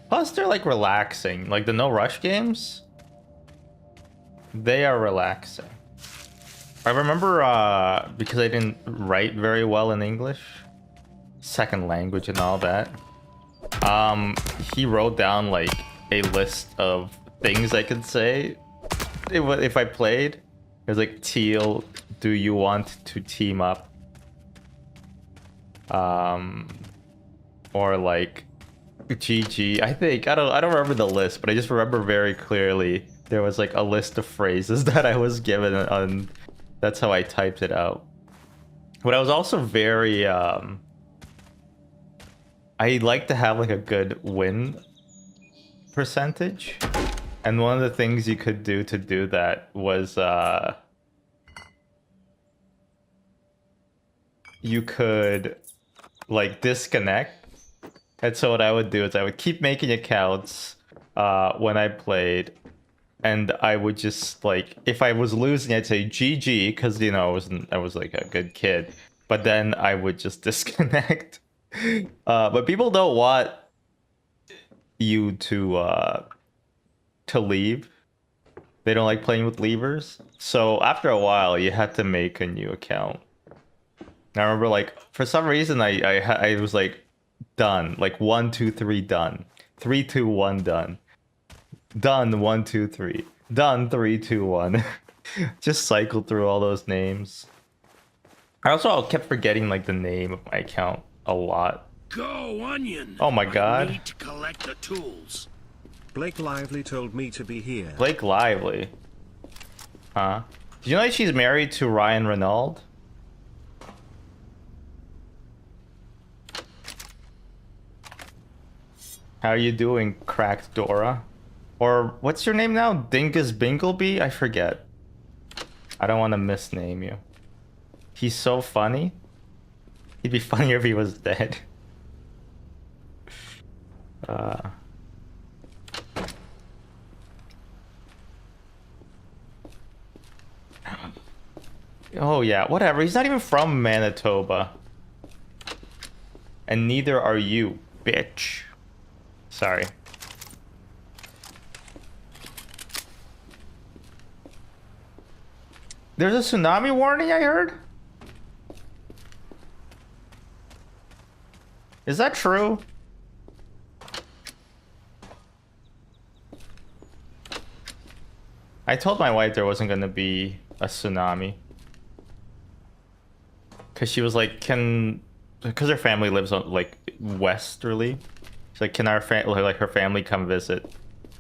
Plus, they're like relaxing. Like the no rush games, they are relaxing. I remember because I didn't write very well in English, second language and all that. He wrote down like a list of things I could say if I played. It was like, Teal, do you want to team up? Or like GG. I think I don't remember the list, but I just remember very clearly there was like a list of phrases that I was given on. That's how I typed it out. But I was also very I like to have like a good win percentage. And one of the things you could do to do that was you could like disconnect. And so what I would do is I would keep making accounts when I played, and I would just like, if I was losing, I'd say GG because you know I was like a good kid. But then I would just disconnect. But people don't want you to leave. They don't like playing with levers. So after a while, you had to make a new account. And I remember like for some reason I was like done, like 1 2 3 done, 3 2 1 done, done 1 2 3 done 3 2 1. Just cycled through all those names. I also kept forgetting like the name of my account a lot. Go, Onion. Oh my I god. need to collect the tools. Blake Lively told me to be here. Blake Lively. Huh? Did you know that she's married to Ryan Reynolds? How are you doing, Cracked Dora? Or what's your name now? Dingus Bingleby? I forget. I don't want to misname you. He's so funny. He'd be funnier if he was dead. Oh yeah, whatever. He's not even from Manitoba. And neither are you, bitch. Sorry. There's a tsunami warning, I heard? Is that true? I told my wife there wasn't gonna be a tsunami. Cause she was like, because her family lives on like westerly. She's like, can our like her family come visit?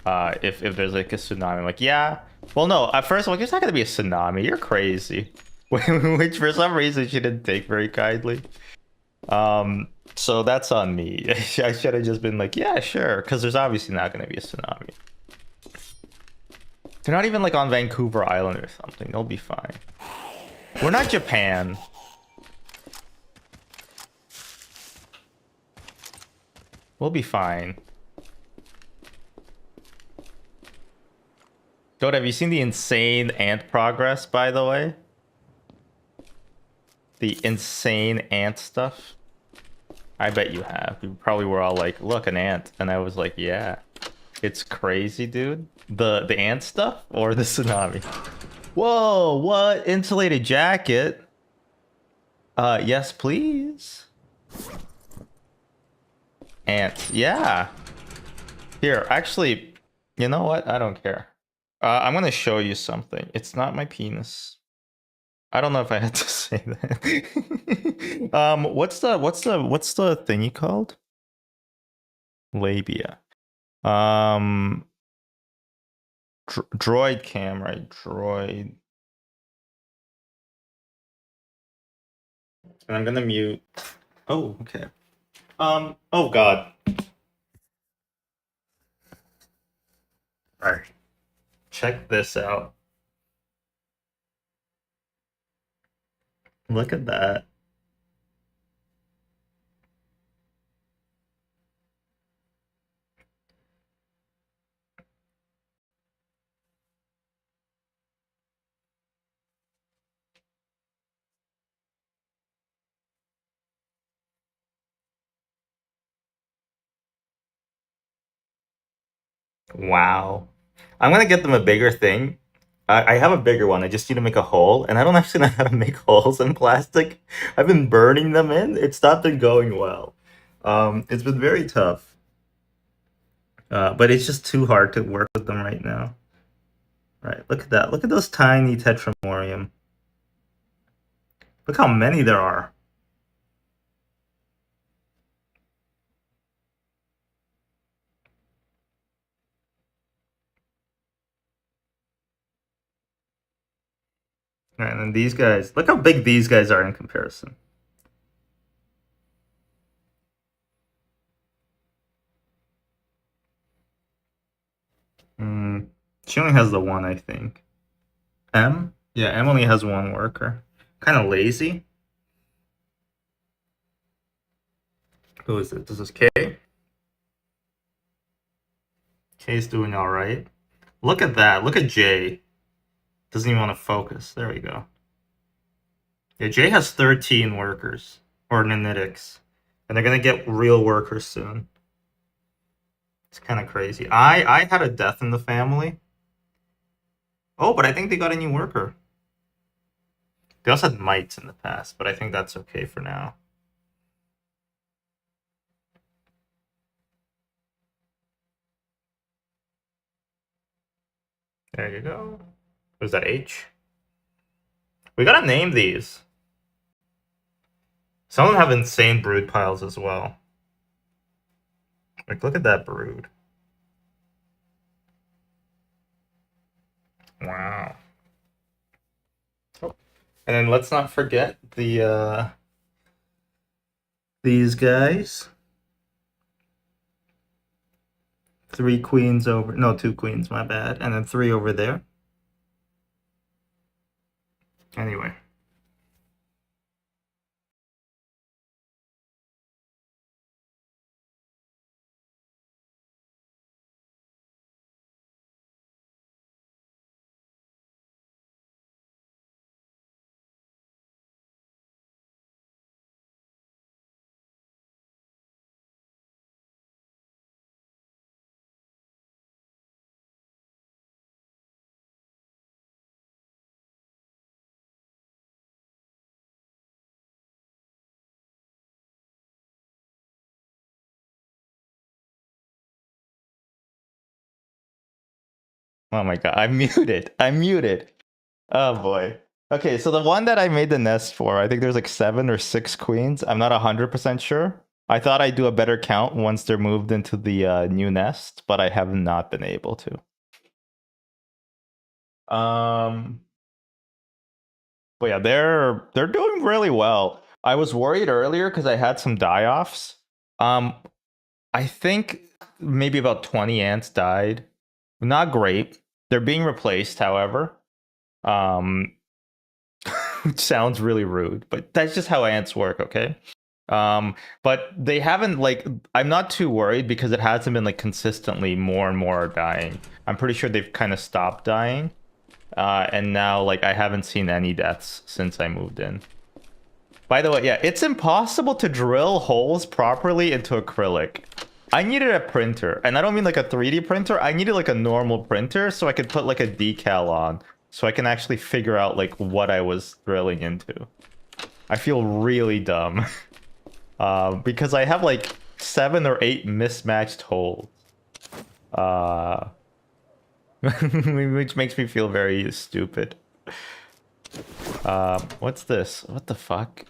If there's like a tsunami. I'm like, yeah. Well, no. At first, I'm like, there's not gonna be a tsunami. You're crazy. Which for some reason she didn't take very kindly. So that's on me. I should have just been like, yeah, sure, because there's obviously not gonna be a tsunami. They're not even like on Vancouver Island or something. They'll be fine. We're not Japan. We'll be fine. Dota, have you seen the insane ant progress, by the way? The insane ant stuff? I bet you have. You probably were all like, look, an ant. And I was like, yeah. It's crazy, dude. The ant stuff or the tsunami? Whoa, what? Insulated jacket? Yes, please. Ants, yeah. Here, actually, you know what? I don't care. I'm gonna show you something. It's not my penis. I don't know if I had to say that. What's the thingy called? Labia. Droid camera. Droid. And I'm gonna mute. Oh, okay. Oh god. Alright. Check this out. Look at that. Wow. I'm gonna get them a bigger thing. I have a bigger one. I just need to make a hole, and I don't actually know how to make holes in plastic. I've been burning them in. It's not been going well. It's been very tough. But it's just too hard to work with them right now. Right, look at that. Look at those tiny Tetramorium. Look how many there are. Right, and then these guys. Look how big these guys are in comparison. She only has the one, I think. M? Yeah, M only has one worker. Kind of lazy. Who is it? This is K. K's doing all right. Look at that. Look at J. Doesn't even want to focus. There we go. Yeah, J has 13 workers. Or nanitics. And they're going to get real workers soon. It's kind of crazy. I had a death in the family. Oh, but I think they got a new worker. They also had mites in the past, but I think that's okay for now. There you go. Was that H? We gotta name these. Some of them have insane brood piles as well. Like, look at that brood. Wow. Oh. And then let's not forget the these guys. 3 queens over, no, 2 queens, my bad. And then 3 over there. Anyway. Oh my god, I'm muted. I'm muted. Oh boy. Okay, so the one that I made the nest for, I think there's like 7 or 6 queens. I'm not 100% sure. I thought I'd do a better count once they're moved into the new nest, but I have not been able to. But yeah, they're doing really well. I was worried earlier because I had some die-offs. I think maybe about 20 ants died. Not great. They're being replaced, however. Which sounds really rude, but that's just how ants work, okay? But they haven't, like, I'm not too worried because it hasn't been like consistently more and more dying. I'm pretty sure they've kind of stopped dying. And now, like, I haven't seen any deaths since I moved in. By the way, yeah, it's impossible to drill holes properly into acrylic. I needed a printer, and I don't mean like a 3D printer. I needed like a normal printer so I could put like a decal on, so I can actually figure out like what I was drilling into. I feel really dumb because I have like 7 or 8 mismatched holes, which makes me feel very stupid. What's this? What the fuck?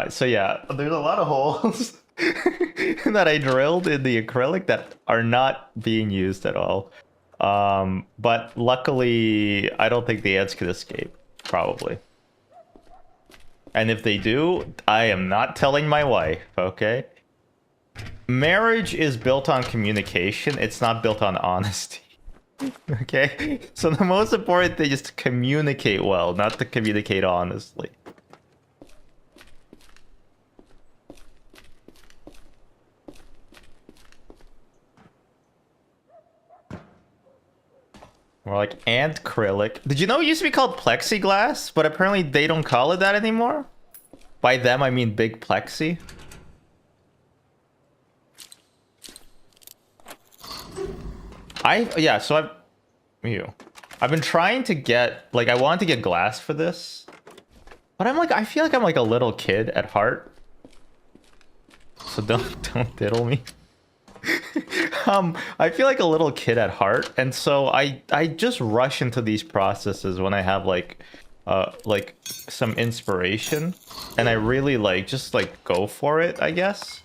So yeah, there's a lot of holes that I drilled in the acrylic that are not being used at all. But luckily, I don't think the ants can escape, probably. And if they do, I am not telling my wife, okay? Marriage is built on communication. It's not built on honesty. Okay? So the most important thing is to communicate well, not to communicate honestly. More like ant acrylic. Did you know it used to be called plexiglass? But apparently they don't call it that anymore? By them, I mean big plexi. Yeah, so I've been trying to get, like, I wanted to get glass for this, but I feel like I'm like a little kid at heart. So don't diddle me. I feel like a little kid at heart, and so I just rush into these processes when I have like some inspiration, and I really just go for it, I guess.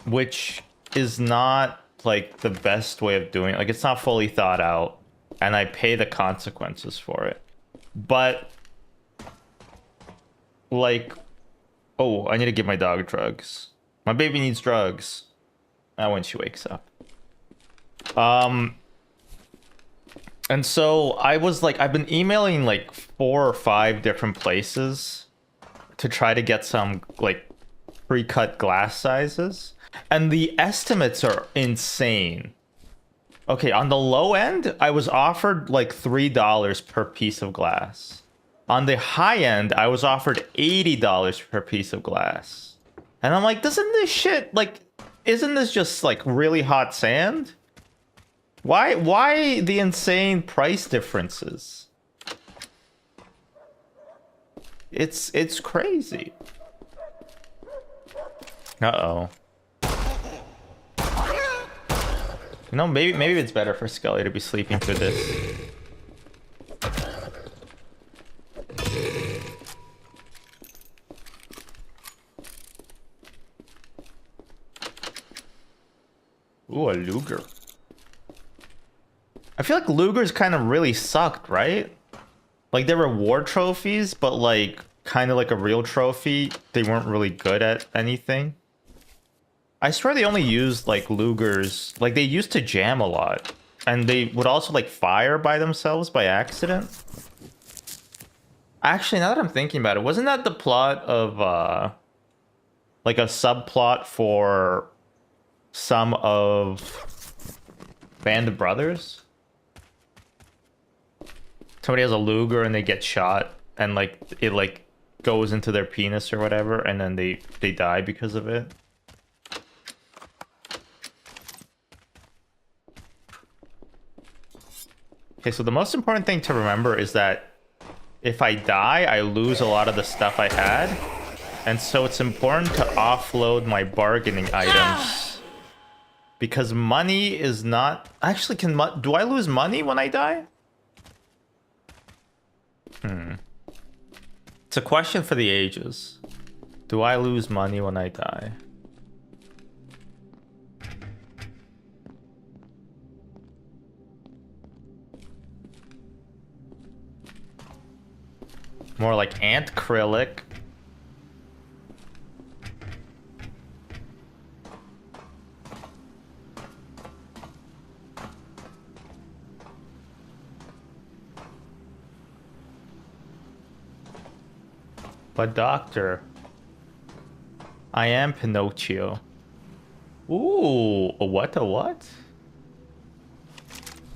Which is not like the best way of doing it. Like, it's not fully thought out, and I pay the consequences for it. But like, oh, I need to give my dog drugs. My baby needs drugs. When she wakes up. And so I've been emailing like 4 or 5 different places to try to get some like pre-cut glass sizes. And the estimates are insane. Okay, on the low end, I was offered like $3 per piece of glass. On the high end, I was offered $80 per piece of glass. And I'm like, doesn't this shit, like, isn't this just like really hot sand? Why the insane price differences? It's crazy. Uh-oh. You know, maybe it's better for Skelly to be sleeping through this. Ooh, a Luger. I feel like Lugers kind of really sucked, right? Like, they were war trophies, but like kind of like a real trophy. They weren't really good at anything. I swear they only used like Lugers. Like, they used to jam a lot. And they would also like fire by themselves by accident. Actually, now that I'm thinking about it, wasn't that the plot of like a subplot for some of Band of Brothers? Somebody has a Luger and they get shot, and like it like goes into their penis or whatever, and then they die because of it. Okay, so the most important thing to remember is that if I die, I lose a lot of the stuff I had, and so it's important to offload my bargaining items. Because money is not... Actually, do I lose money when I die? It's a question for the ages. Do I lose money when I die? More like ant acrylic. But doctor, I am Pinocchio. Ooh, a what?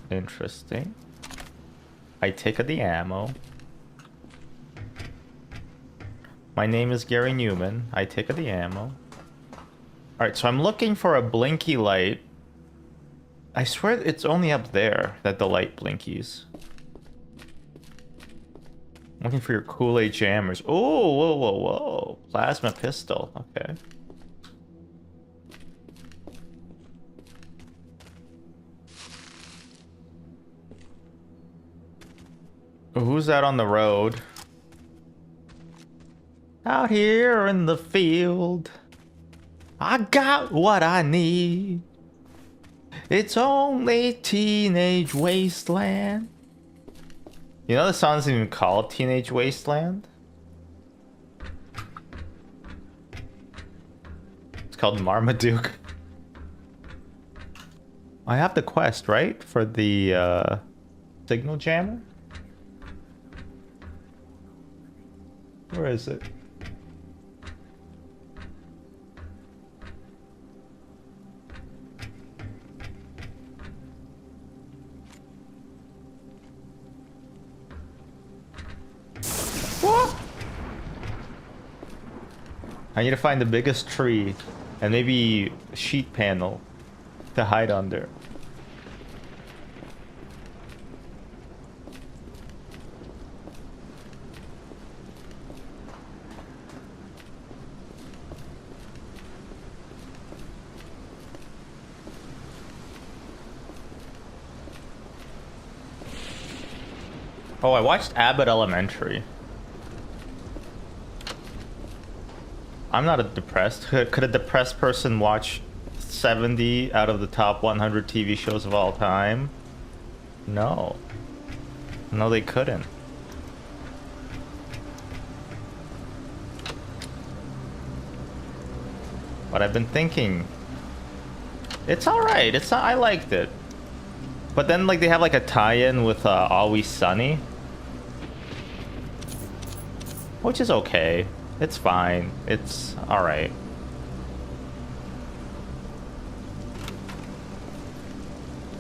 Interesting. I take the ammo. My name is Gary Newman. I take the ammo. Alright, so I'm looking for a blinky light. I swear it's only up there that the light blinkies. Looking for your Kool-Aid jammers. Oh, whoa. Plasma pistol. Okay. Who's that on the road? Out here in the field, I got what I need. It's only Teenage Wasteland. You know the song isn't even called Teenage Wasteland? It's called Marmaduke. I have the quest, right? For the signal jammer? Where is it? What? I need to find the biggest tree and maybe a sheet panel to hide under. Oh, I watched Abbott Elementary. I'm not a depressed. Could a depressed person watch 70 out of the top 100 TV shows of all time? No. No, they couldn't. But I've been thinking, it's alright. It's not, I liked it. But then like they have like a tie-in with Always Sunny, which is okay. It's fine. It's alright.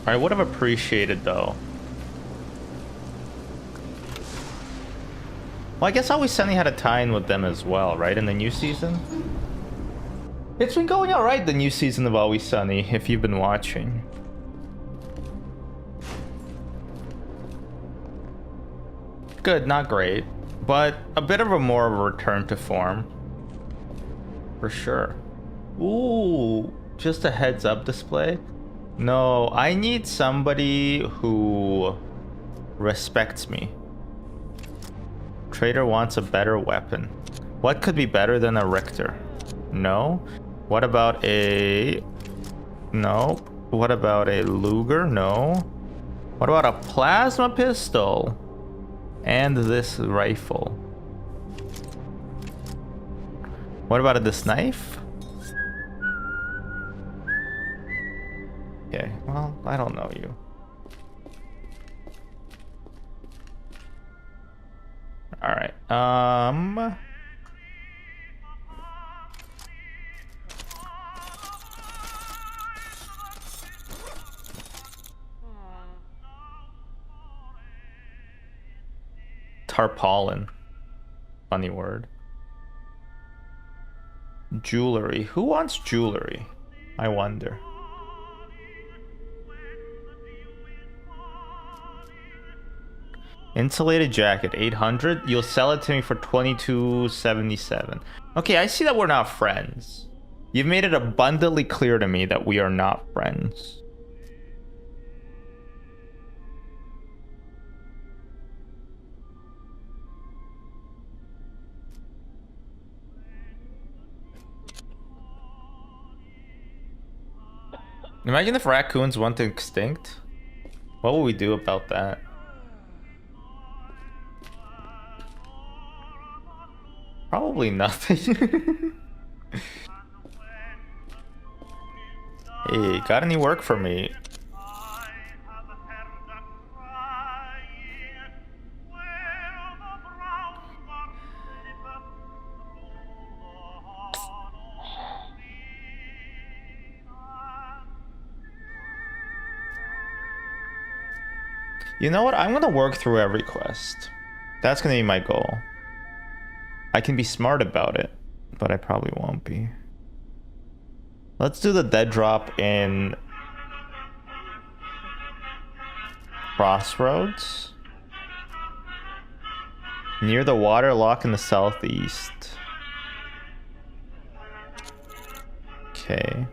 I would have appreciated though. Well, I guess Always Sunny had a tie-in with them as well, right? In the new season? It's been going alright, the new season of Always Sunny, if you've been watching. Good, not great. But a bit of a more of a return to form. For sure. Ooh, just a heads up display? No, I need somebody who respects me. Trader wants a better weapon. What could be better than a Richter? No. What about a... Nope. What about a Luger? No. What about a plasma pistol? And this rifle. What about this knife? Okay, well, I don't know you. Alright, tarpaulin. Funny word. Jewelry. Who wants jewelry? I wonder. Insulated jacket, 800. You'll sell it to me for 22.77. Okay, I see that we're not friends. You've made it abundantly clear to me that we are not friends. Imagine if raccoons went extinct. What would we do about that? Probably nothing. Hey, got any work for me? You know what? I'm gonna work through every quest. That's gonna be my goal. I can be smart about it, but I probably won't be. Let's do the dead drop in Crossroads. Near the water lock in the southeast. Okay.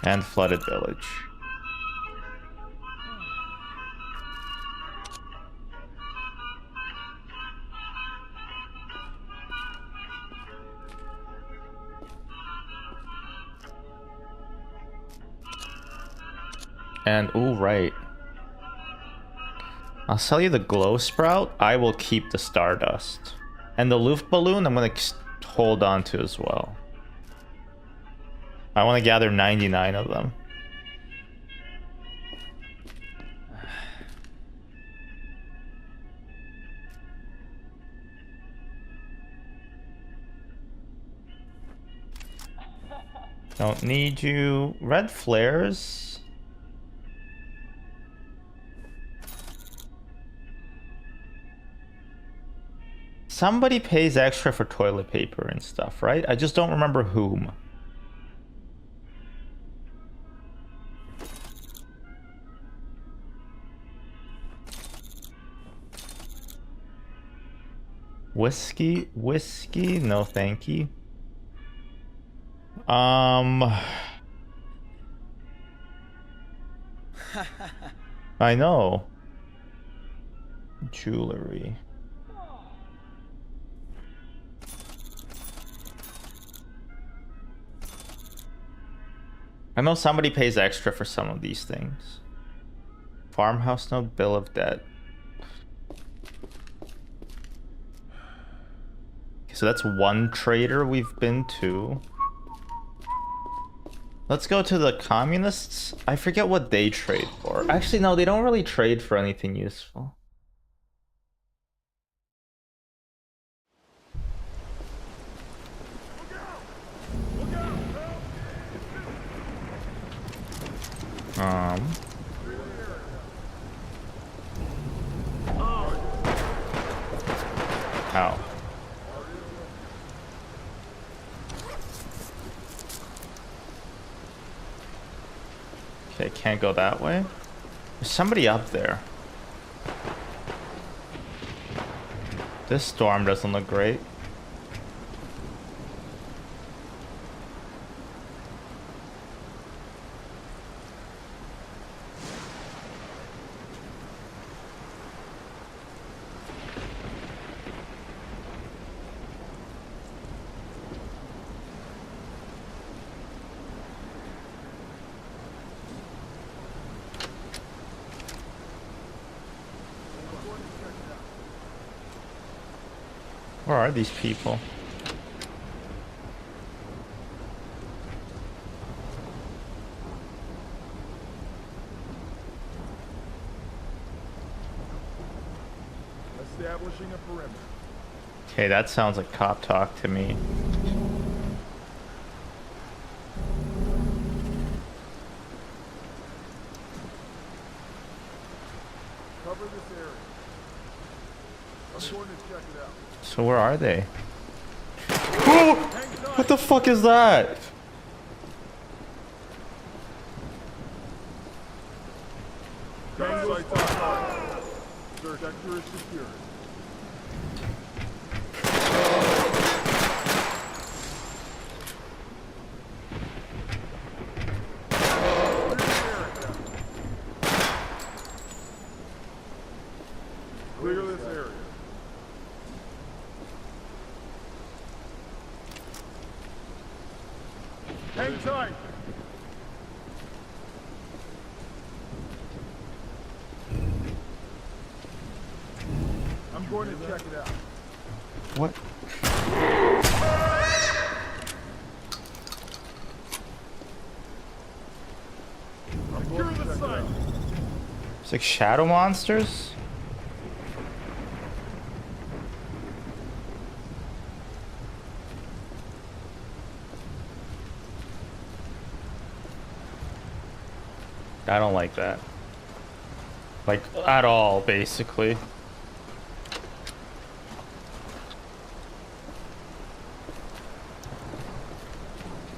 And flooded village. And ooh, right. I'll sell you the glow sprout. I will keep the stardust. And the Luft balloon I'm gonna hold on to as well. I want to gather 99 of them. Don't need you. Red flares. Somebody pays extra for toilet paper and stuff, right? I just don't remember whom. Whiskey, no thank you. I know. Jewelry. I know somebody pays extra for some of these things. Farmhouse note, bill of debt. So that's one trader we've been to. Let's go to the communists. I forget what they trade for. Actually, no, they don't really trade for anything useful. Ow. Okay, can't go that way. There's somebody up there. This storm doesn't look great. Where are these people? Establishing a perimeter. Okay, that sounds like cop talk to me. Cover this area. I'm going to check it out. So where are they? Oh! What the fuck is that? Gun sights on target. Sir, sector is secured. Clear this area. Hang tight. I'm going to check it out. What? Secure the site. It's like shadow monsters? I don't like that. Like, at all, basically.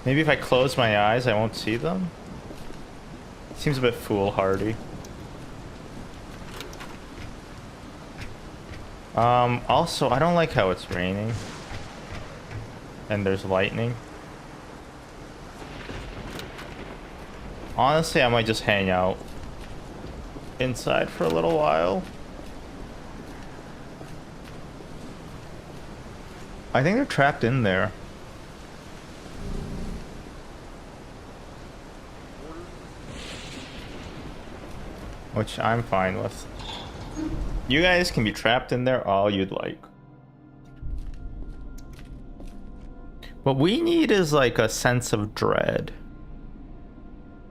Maybe if I close my eyes, I won't see them? Seems a bit foolhardy. Also, I don't like how it's raining. And there's lightning. Honestly, I might just hang out inside for a little while. I think they're trapped in there. Which I'm fine with. You guys can be trapped in there all you'd like. What we need is like a sense of dread.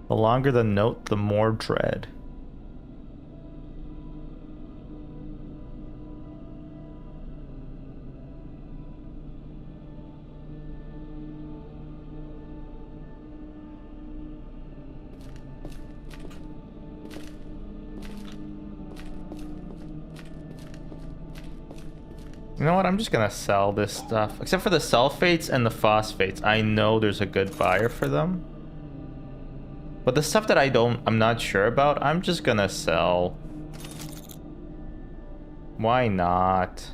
The longer the note, the more dread. You know what? I'm just gonna sell this stuff. Except for the sulfates and the phosphates. I know there's a good buyer for them. But the stuff that I'm not sure about, I'm just gonna sell. Why not?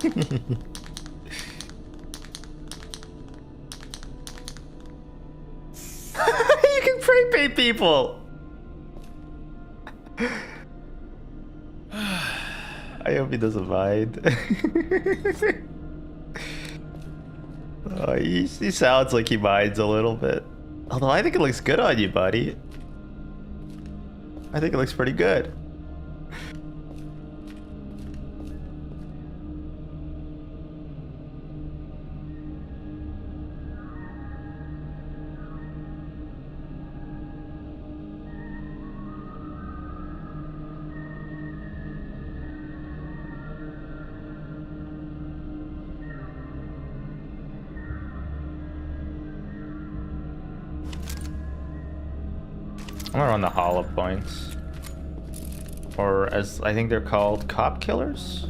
You can spray paint people. I hope he doesn't mind. He sounds like he minds a little bit. Although I think it looks good on you, buddy. I think it looks pretty good. I'm gonna run the hollow points. Or as I think they're called, cop killers?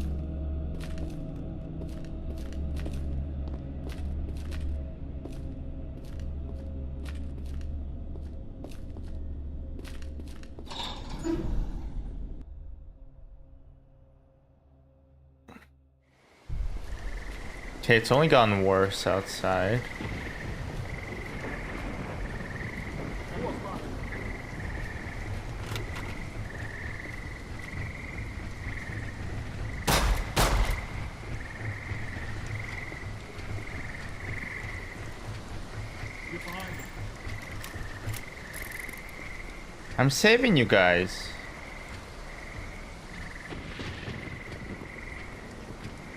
Okay, it's only gotten worse outside. Get behind him. I'm saving you guys.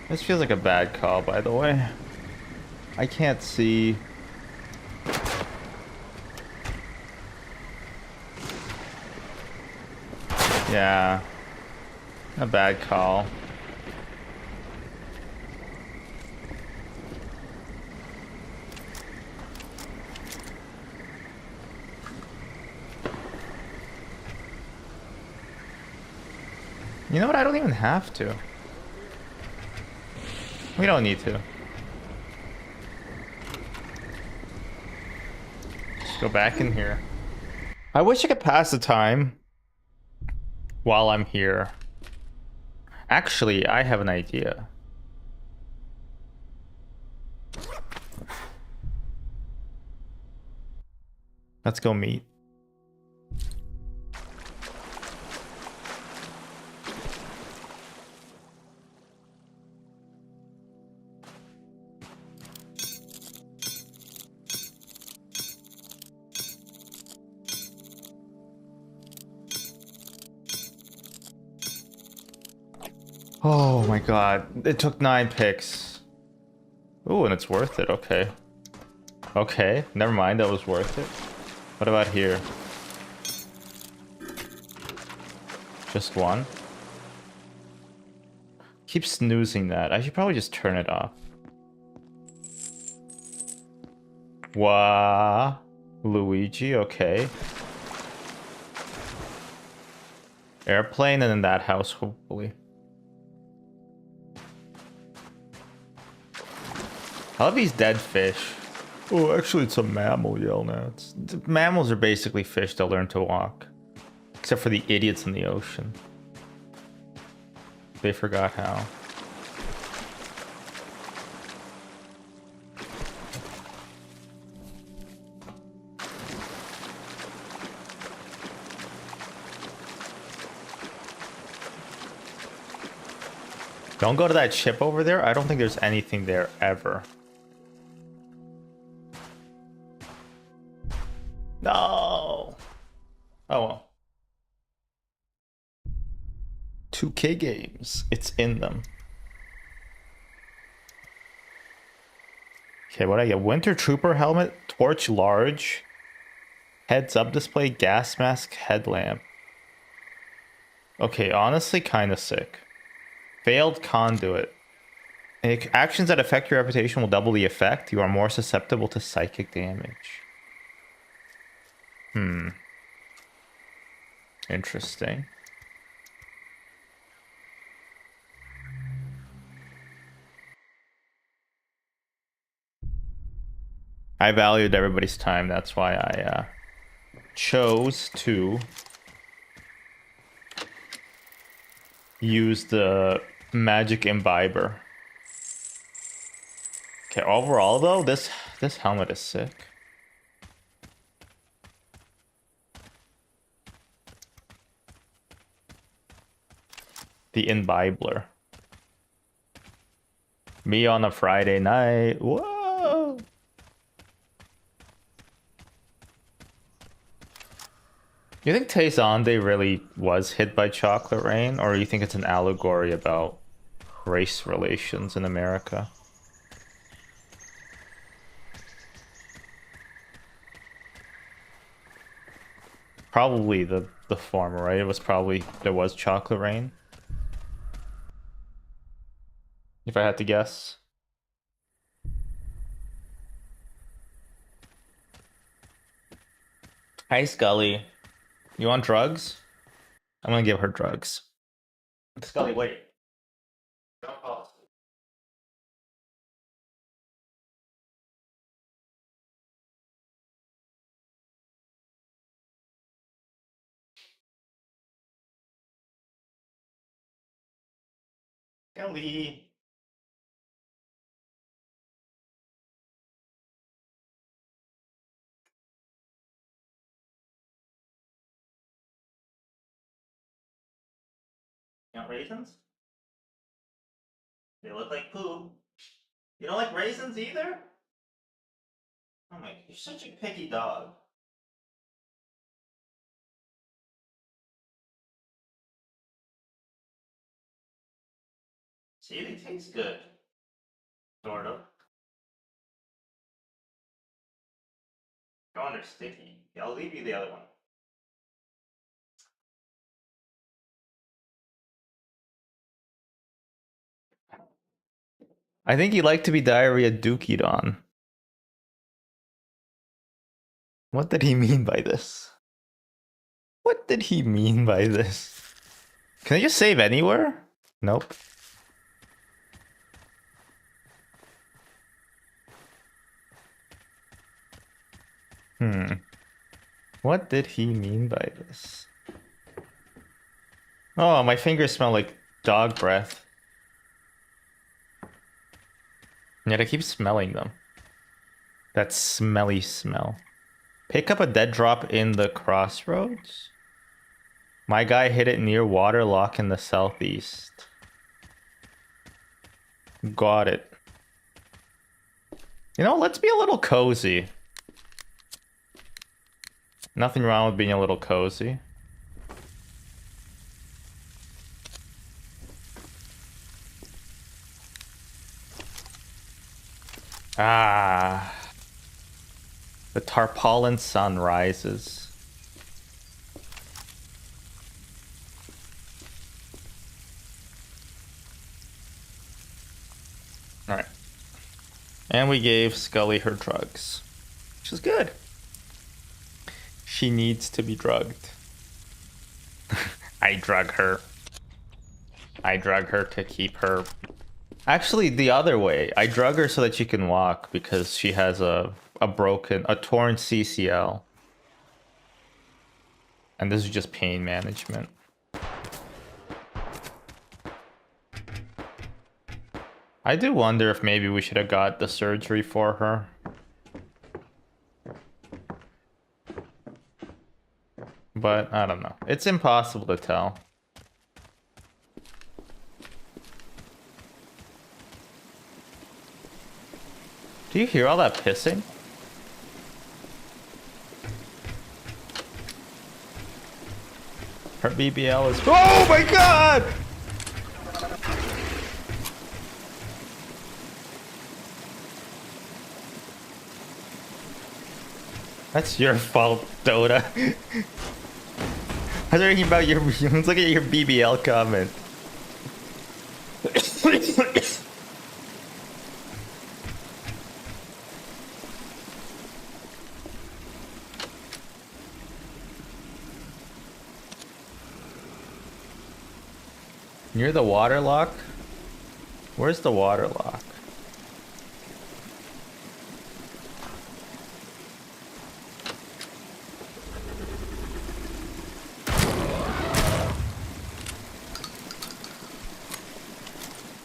This feels like a bad call, by the way. I can't see. Yeah. A bad call. You know what? I don't even have to. We don't need to. Just go back in here. I wish I could pass the time while I'm here. Actually, I have an idea. Let's go meet. Oh my god, it took 9 picks. Ooh, and it's worth it, okay. Okay, never mind, that was worth it. What about here? Just one? Keep snoozing that. I should probably just turn it off. Wah, Luigi, okay. Airplane and in that house, hopefully. I love these dead fish. Oh, actually, it's a mammal, Yelnats. Mammals are basically fish that learn to walk. Except for the idiots in the ocean. They forgot how. Don't go to that ship over there. I don't think there's anything there ever. No. Oh well. 2K games. It's in them. Okay, what do I get? Winter Trooper helmet, torch large, heads up display, gas mask, headlamp. Okay, honestly, kind of sick. Failed conduit. Actions that affect your reputation will double the effect. You are more susceptible to psychic damage. Interesting. I valued everybody's time. That's why I chose to use the magic imbiber. Okay, overall though, this helmet is sick. The Imbibler. Me on a Friday night. Whoa! You think Tay really was hit by chocolate rain, or you think it's an allegory about race relations in America? Probably the former, right? It was probably there was chocolate rain. If I had to guess. Hi Scully. You want drugs? I'm gonna give her drugs. Scully, wait. Don't fall asleep. Scully. You want raisins? They look like poo. You don't like raisins either? Oh my, you're such a picky dog. See, they taste good. Sort of. Oh, they're sticky. Yeah, I'll leave you the other one. I think you like to be diarrhea dookied on. What did he mean by this? What did he mean by this? Can I just save anywhere? Nope. What did he mean by this? Oh, my fingers smell like dog breath. Yet I keep smelling them. That smelly smell. Pick up a dead drop in the crossroads? My guy hit it near Waterlock in the southeast. Got it. You know, let's be a little cozy. Nothing wrong with being a little cozy. Ah. The tarpaulin sun rises. Alright. And we gave Scully her drugs. Which is good. She needs to be drugged. I drug her. I drug her to keep her... Actually, the other way. I drug her so that she can walk because she has a torn CCL. And this is just pain management. I do wonder if maybe we should have got the surgery for her. But I don't know. It's impossible to tell. Do you hear all that pissing? Her BBL is... Oh my god! That's your fault, Dota. I was thinking about your... Let's look at your BBL comment. Near the water lock? Where's the water lock?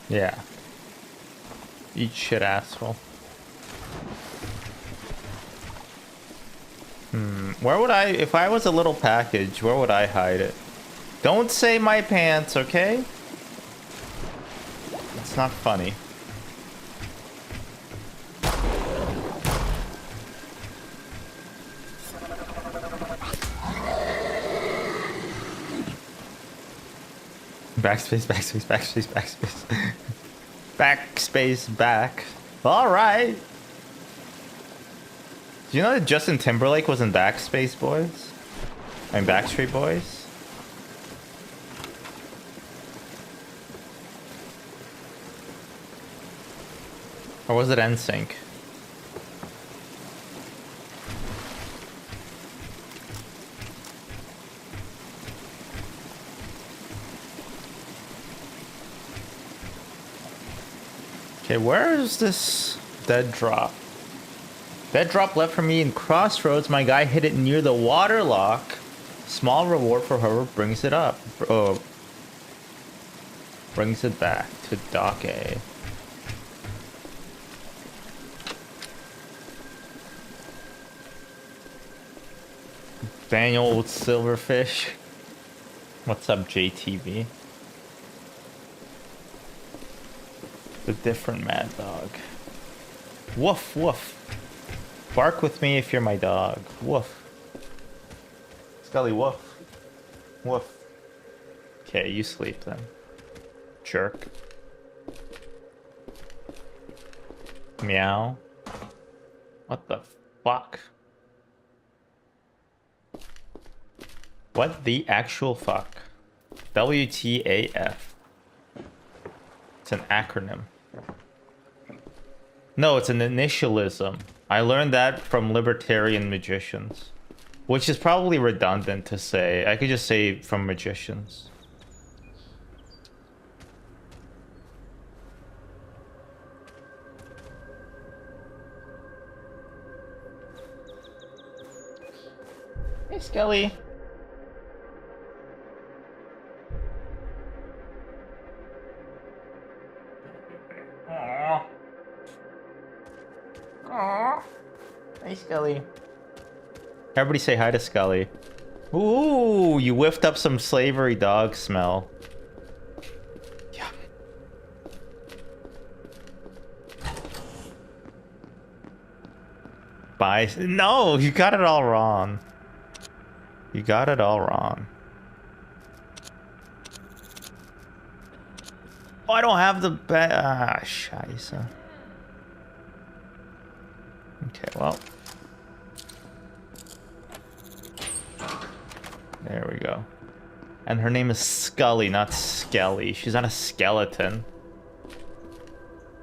Yeah. Eat shit, asshole. Where would I, if I was a little package, where would I hide it? Don't say my pants, okay? It's not funny. Backspace, backspace, backspace, backspace. Backspace, back. Alright. Do you know that Justin Timberlake was in Backspace Boys? I mean, Backstreet Boys? Or was it NSYNC? Okay, where is this dead drop? Dead drop left for me in Crossroads. My guy hit it near the water lock. Small reward for whoever brings it up. Brings it back to Dock A. Daniel with Silverfish. What's up, JTV? The different mad dog. Woof, woof. Bark with me if you're my dog. Woof. Scully, woof. Woof. Okay, you sleep then. Jerk. Meow. What the fuck? What the actual fuck? WTAF. It's an acronym. No, it's an initialism. I learned that from libertarian magicians. Which is probably redundant to say. I could just say from magicians. Hey, Skelly. Aww. Aww. Hey, Skelly. Everybody say hi to Scully. Ooh, you whiffed up some slavery dog smell. Yeah. Bye. No, you got it all wrong. You got it all wrong. Oh, I don't have the scheisse. Okay, well. There we go. And her name is Scully, not Skelly. She's not a skeleton.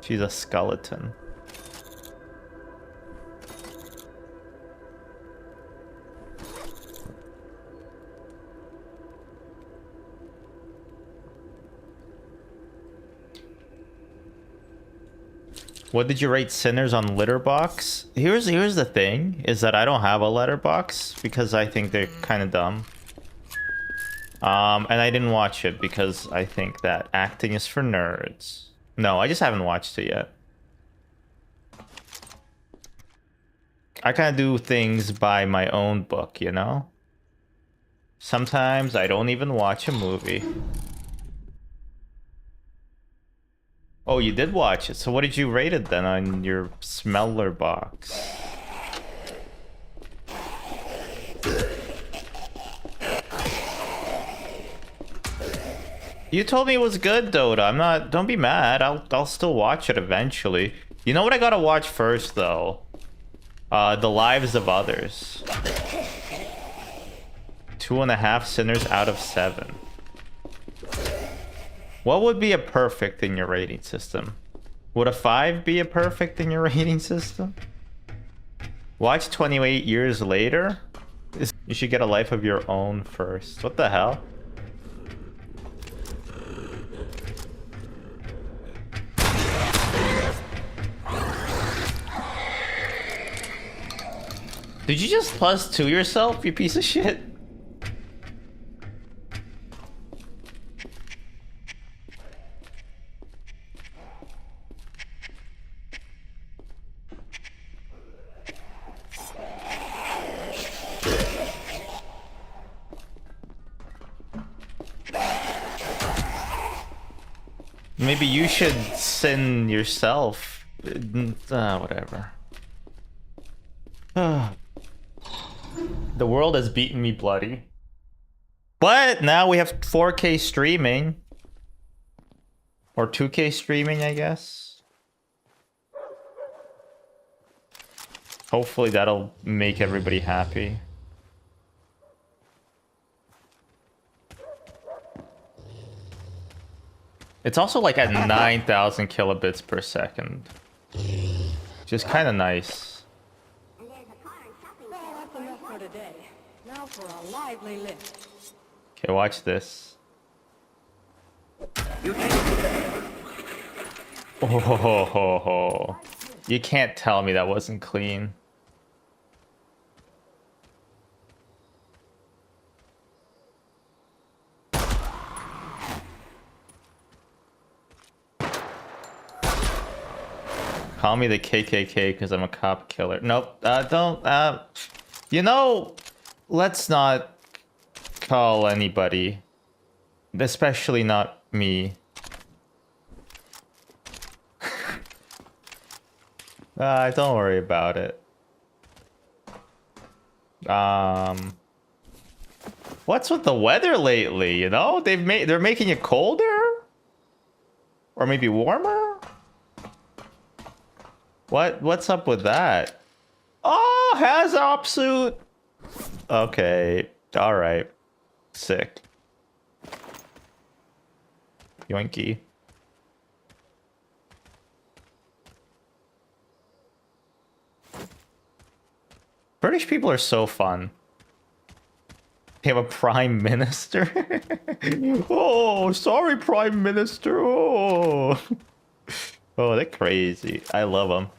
She's a skeleton. What did you rate Sinners on Letterbox? Here's the thing, is that I don't have a letterbox because I think they're kind of dumb. And I didn't watch it because I think that acting is for nerds. No, I just haven't watched it yet. I kind of do things by my own book, you know? Sometimes I don't even watch a movie. Oh, you did watch it. So what did you rate it then on your smeller box? You told me it was good, Dota. I'm not. Don't be mad. I'll still watch it eventually. You know what I gotta watch first, though? The Lives of Others. 2.5 Sinners out of 7. What would be a perfect in your rating system? Would a 5 be a perfect in your rating system? Watch 28 years later? You should get a life of your own first. What the hell? Did you just +2 yourself, you piece of shit? maybe you should sin yourself. Whatever. The world has beaten me bloody. But now we have 4K streaming. Or 2K streaming, I guess. Hopefully that'll make everybody happy. It's also like at 9,000 kilobits per second. Just kind of nice. Well, that's enough for today. Now for a lively lift. Okay, watch this. Oh, you can't tell me that wasn't clean. Call me the KKK because I'm a cop killer. Nope, don't. You know, let's not call anybody, especially not me. Don't worry about it. What's with the weather lately? You know, they're making it colder, or maybe warmer. What's up with that? Oh, has opsuit. Okay, all right, sick. Yoinky. British people are so fun. They have a prime minister. Oh, sorry, prime minister. Oh, oh, they're crazy. I love them.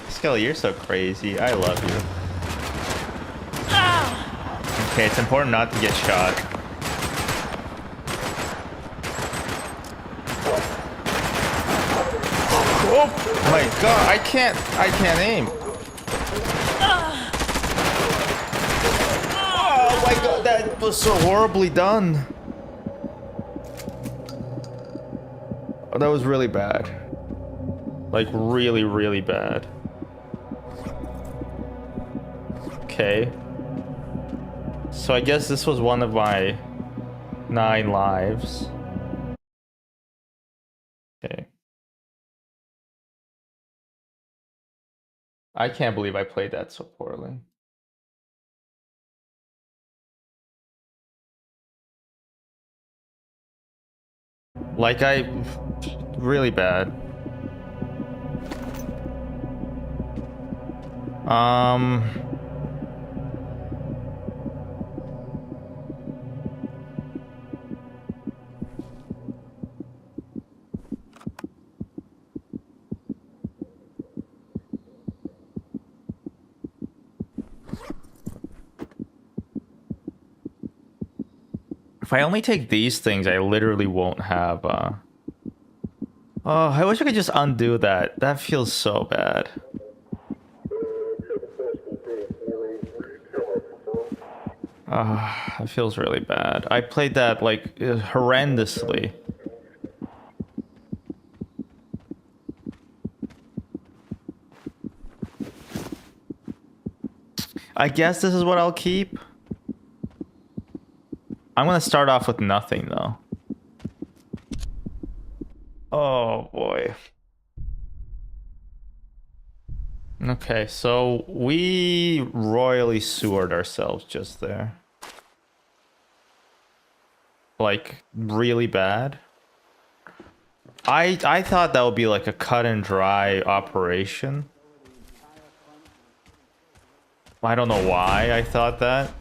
Skelly, you're so crazy. I love you. Okay, it's important not to get shot. Oh my god, I can't aim. Oh my god, that was so horribly done. Oh, that was really bad. Like really, really bad. Okay. So I guess this was one of my 9 lives. Okay. I can't believe I played that so poorly. Like really bad. If I only take these things, I literally won't have, Oh, I wish I could just undo that. That feels so bad. That feels really bad. I played that, like, horrendously. I guess this is what I'll keep. I'm gonna start off with nothing, though. Oh, boy. Okay, so we royally sewered ourselves just there. Like, really bad. I thought that would be like a cut and dry operation. I don't know why I thought that.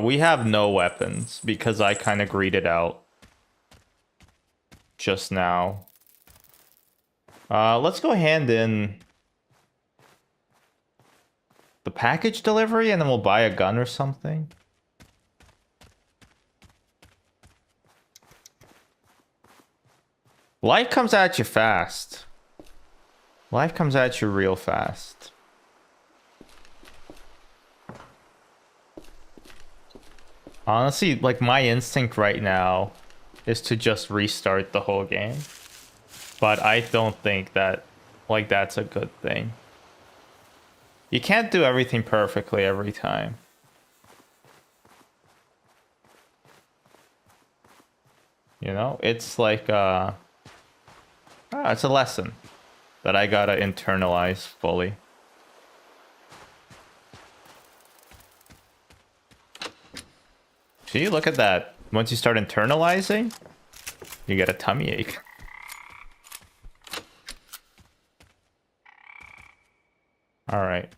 We have no weapons because I kind of greeded out just now. Let's go hand in the package delivery and then we'll buy a gun or something. Life comes at you fast. Life comes at you real fast. Honestly, like my instinct right now is to just restart the whole game. But I don't think that like that's a good thing. You can't do everything perfectly every time. You know, it's like it's a lesson that I gotta internalize fully. See, look at that. Once you start internalizing, you get a tummy ache. All right.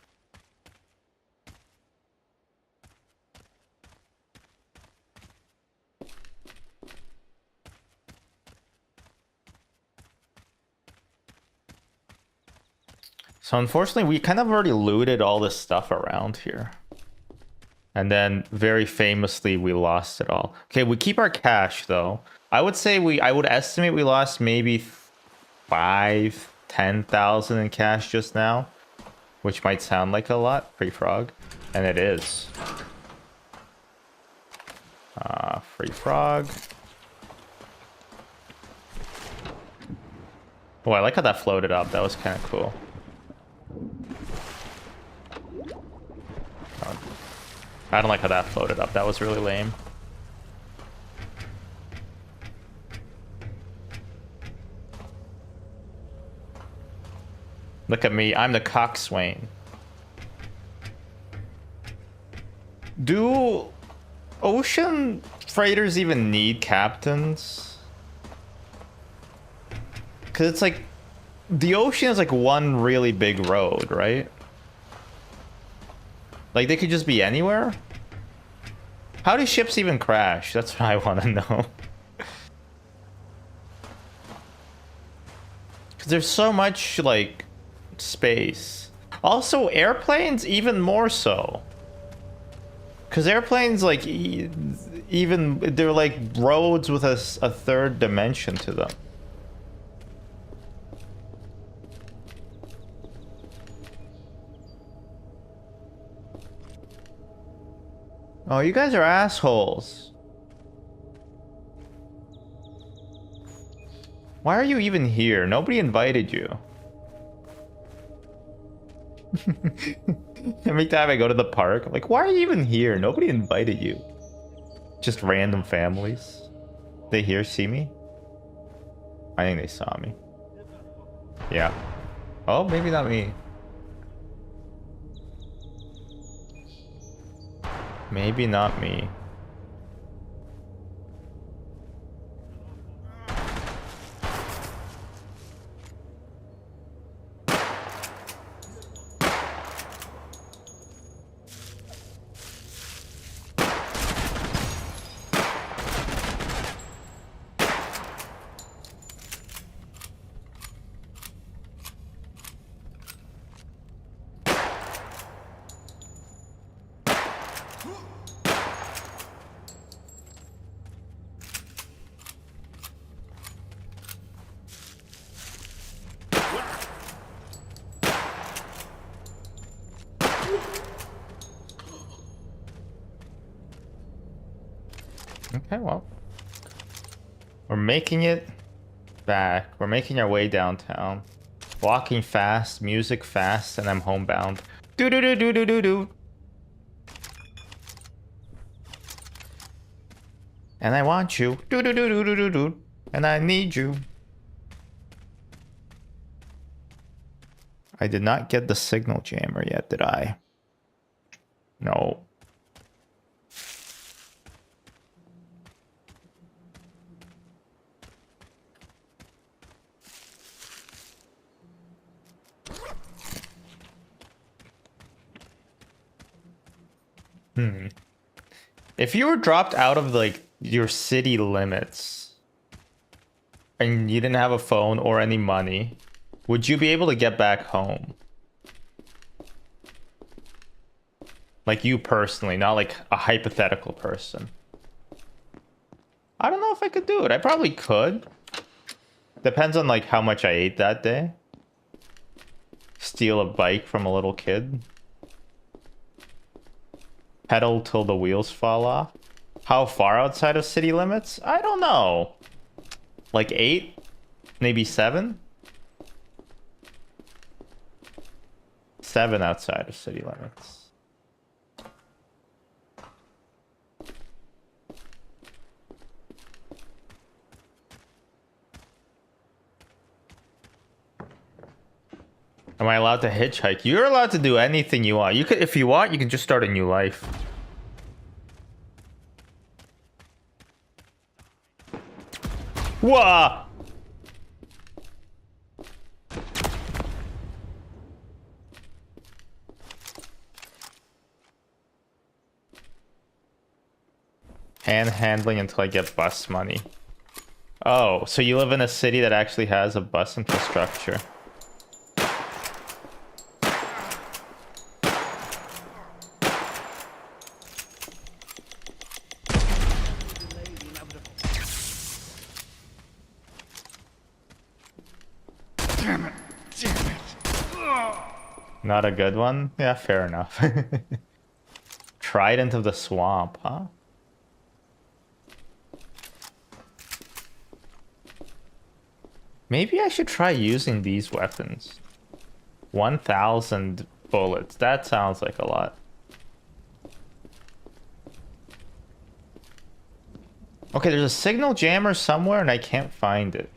So unfortunately, we kind of already looted all this stuff around here. And then very famously, we lost it all. Okay, we keep our cash though. I would say I would estimate we lost maybe 10,000 in cash just now, which might sound like a lot, free frog, and it is. Free frog. Oh, I like how that floated up. That was kind of cool. I don't like how that floated up. That was really lame. Look at me. I'm the coxswain. Do ocean freighters even need captains? Because it's like the ocean is like one really big road, right? Like, they could just be anywhere? How do ships even crash? That's what I want to know. Because there's so much, like, space. Also, airplanes, even more so. Because airplanes, like, even... They're like roads with a third dimension to them. Oh, you guys are assholes. Why are you even here? Nobody invited you. Every time I go to the park, I'm like, why are you even here? Nobody invited you. Just random families. They here see me? I think they saw me. Yeah. Oh, maybe not me. Maybe not me. Okay, well. We're making it back. We're making our way downtown. Walking fast, music fast, and I'm homebound. Do do do do do do do. And I want you. Do do do do do do do. And I need you. I did not get the signal jammer yet, did I? No. If you were dropped out of like your city limits and you didn't have a phone or any money, would you be able to get back home? Like you personally, not like a hypothetical person. I don't know if I could do it. I probably could. Depends on like how much I ate that day. Steal a bike from a little kid. Pedal till the wheels fall off. How far outside of city limits? I don't know. Like 8? Maybe 7? 7 outside of city limits. Am I allowed to hitchhike? You're allowed to do anything you want. You could, if you want, you can just start a new life. Whoa! Handling until I get bus money. Oh, so you live in a city that actually has a bus infrastructure. Not a good one? Yeah, fair enough. Trident of the Swamp, huh? Maybe I should try using these weapons. 1,000 bullets. That sounds like a lot. Okay, there's a signal jammer somewhere and I can't find it.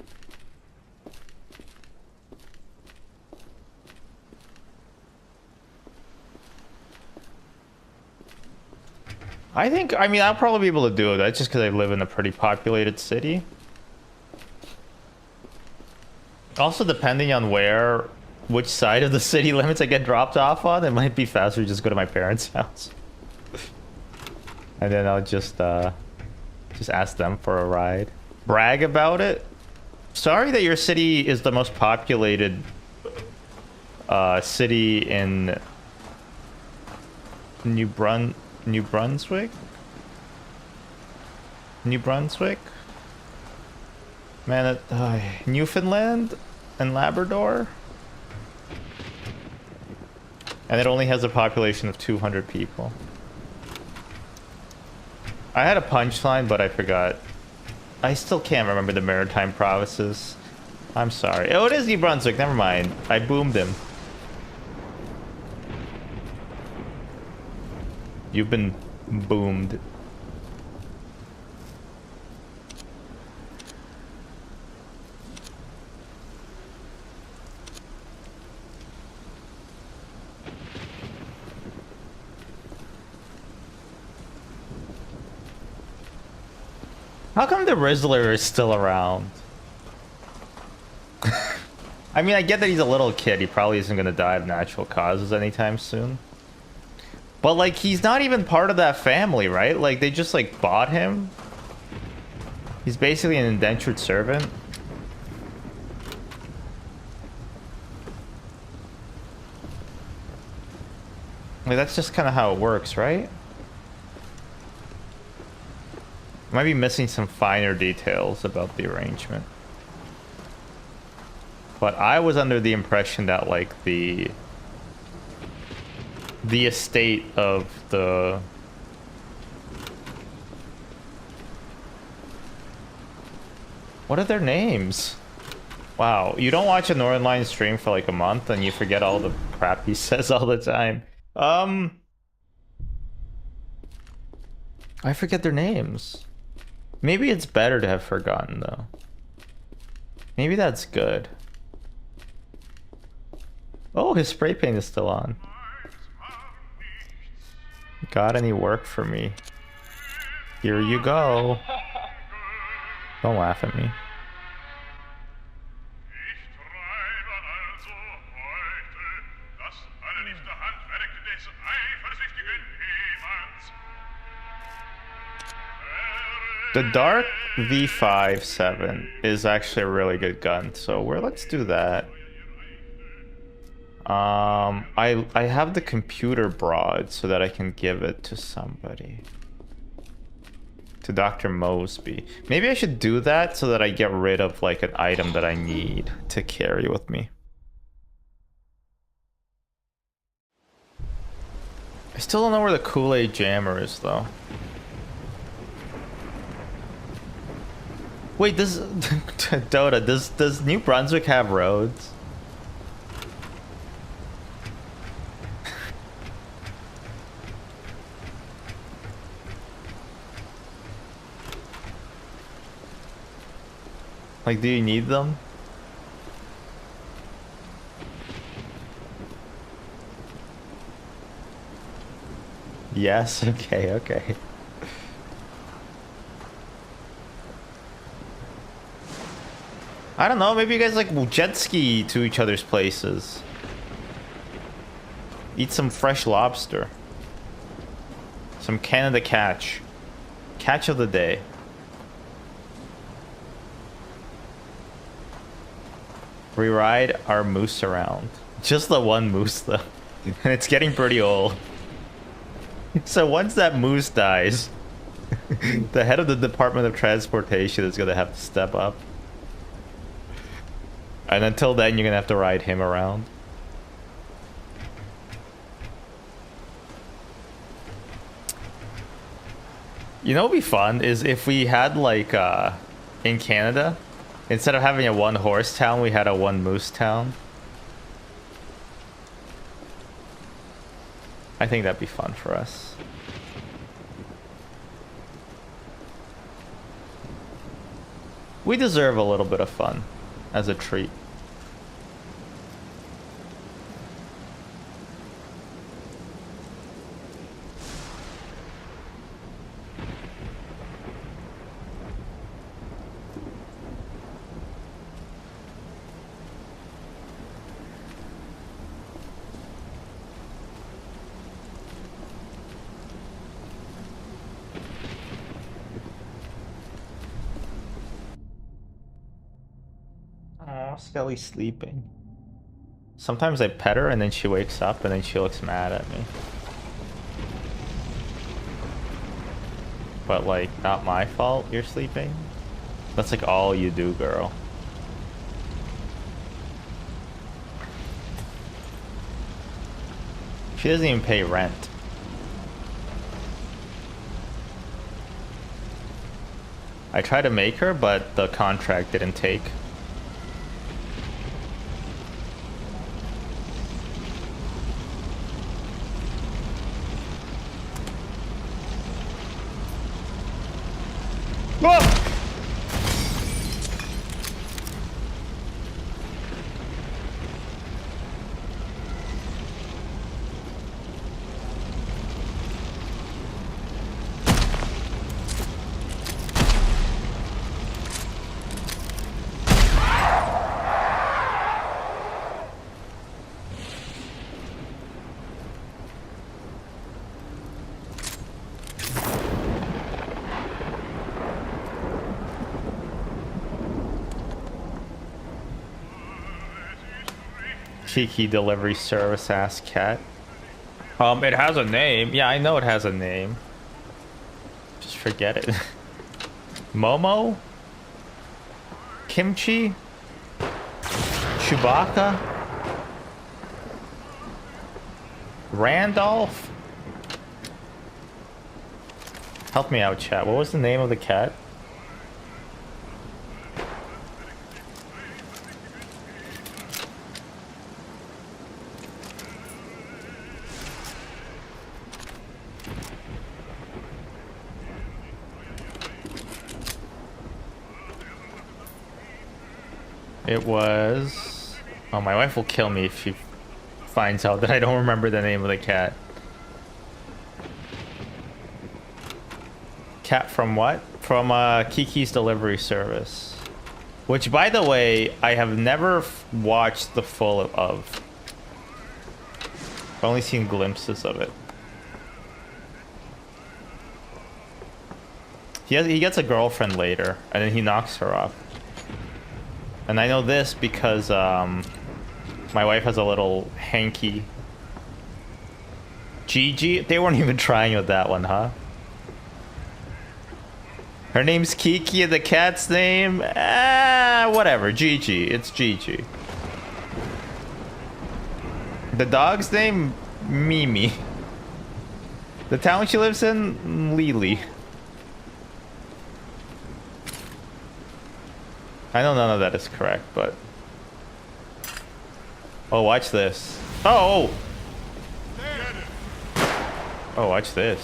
I mean, I'll probably be able to do it. That's just because I live in a pretty populated city. Also, depending on which side of the city limits I get dropped off on, it might be faster to just go to my parents' house. And then I'll just ask them for a ride. Brag about it. Sorry that your city is the most populated city in New Brunswick? New Brunswick? Man, Newfoundland and Labrador? And it only has a population of 200 people. I had a punchline, but I forgot. I still can't remember the maritime provinces. I'm sorry. Oh, it is New Brunswick. Never mind. I boomed him. You've been boomed. How come the Rizzler is still around? I mean, I get that he's a little kid. He probably isn't going to die of natural causes anytime soon. But, like, he's not even part of that family, right? Like, they just, like, bought him. He's basically an indentured servant. Like, that's just kind of how it works, right? Might be missing some finer details about the arrangement. But I was under the impression that, like, the estate of the... What are their names? Wow, you don't watch a Northern Lion stream for like a month and you forget all the crap he says all the time. I forget their names. Maybe it's better to have forgotten, though. Maybe that's good. Oh, his spray paint is still on. Got any work for me? Here you go. Don't laugh at me. The Dark V57 is actually a really good gun, so let's do that. I have the computer broad so that I can give it to somebody. To Dr. Mosby. Maybe I should do that so that I get rid of like an item that I need to carry with me. I still don't know where the Kool-Aid Jammer is though. Wait, does Dota, does New Brunswick have roads? Like, do you need them? Yes, okay, okay. I don't know, maybe you guys like will jet ski to each other's places. Eat some fresh lobster. Some Canada catch. Catch of the day. We ride our moose around. Just the one moose though. And it's getting pretty old. So once that moose dies, the head of the Department of Transportation is gonna have to step up. And until then, you're gonna have to ride him around. You know what'd be fun is if we had like in Canada, instead of having a one horse town, we had a one moose town. I think that'd be fun for us. We deserve a little bit of fun as a treat. Oh, Skelly's sleeping. Sometimes I pet her and then she wakes up and then she looks mad at me. But like, not my fault you're sleeping. That's like all you do, girl. She doesn't even pay rent. I tried to make her, but the contract didn't take. Cheeky delivery service ass cat. It has a name. Yeah, I know it has a name. Just forget it. Momo? Kimchi? Chewbacca? Randolph? Help me out, chat. What was the name of the cat? It was... Oh, my wife will kill me if she finds out that I don't remember the name of the cat. Cat from what? From Kiki's Delivery Service. Which, by the way, I have never watched the full of. I've only seen glimpses of it. He gets a girlfriend later, and then he knocks her up. And I know this because my wife has a little hanky. Gigi? They weren't even trying with that one, huh? Her name's Kiki and the cat's name? Whatever. Gigi. It's Gigi. The dog's name? Mimi. The town she lives in? Lily. I know none of that is correct, but... Oh, watch this. Oh! Oh, watch this.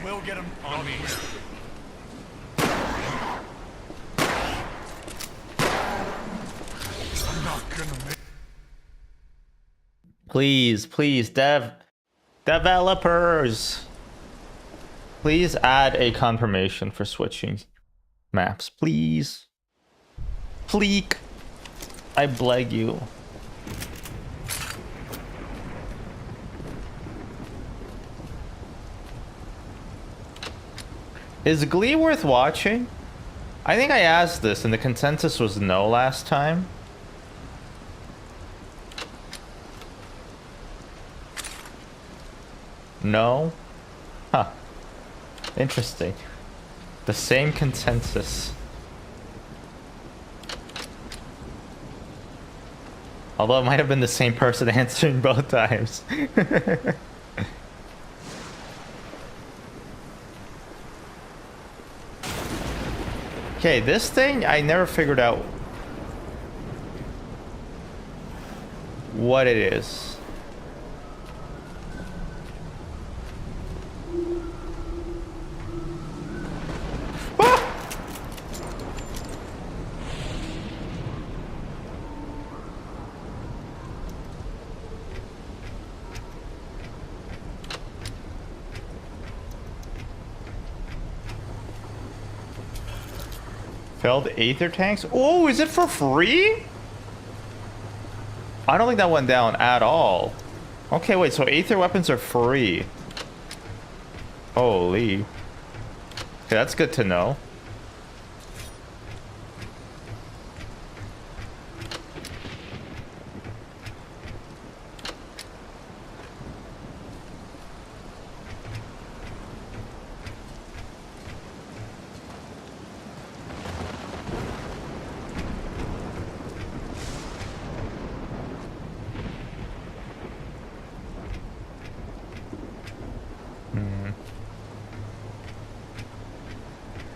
We'll get him on me. I'm not gonna make. Please, please, developers, please add a confirmation for switching maps, please. Pleek. I beg you. Is Glee worth watching? I think I asked this and the consensus was no last time. No? Huh. Interesting. The same consensus. Although it might have been the same person answering both times. Okay, this thing, I never figured out what it is. Ah! Failed Aether tanks? Oh, is it for free? I don't think that went down at all. Okay, wait, so Aether weapons are free. Holy. Okay, that's good to know.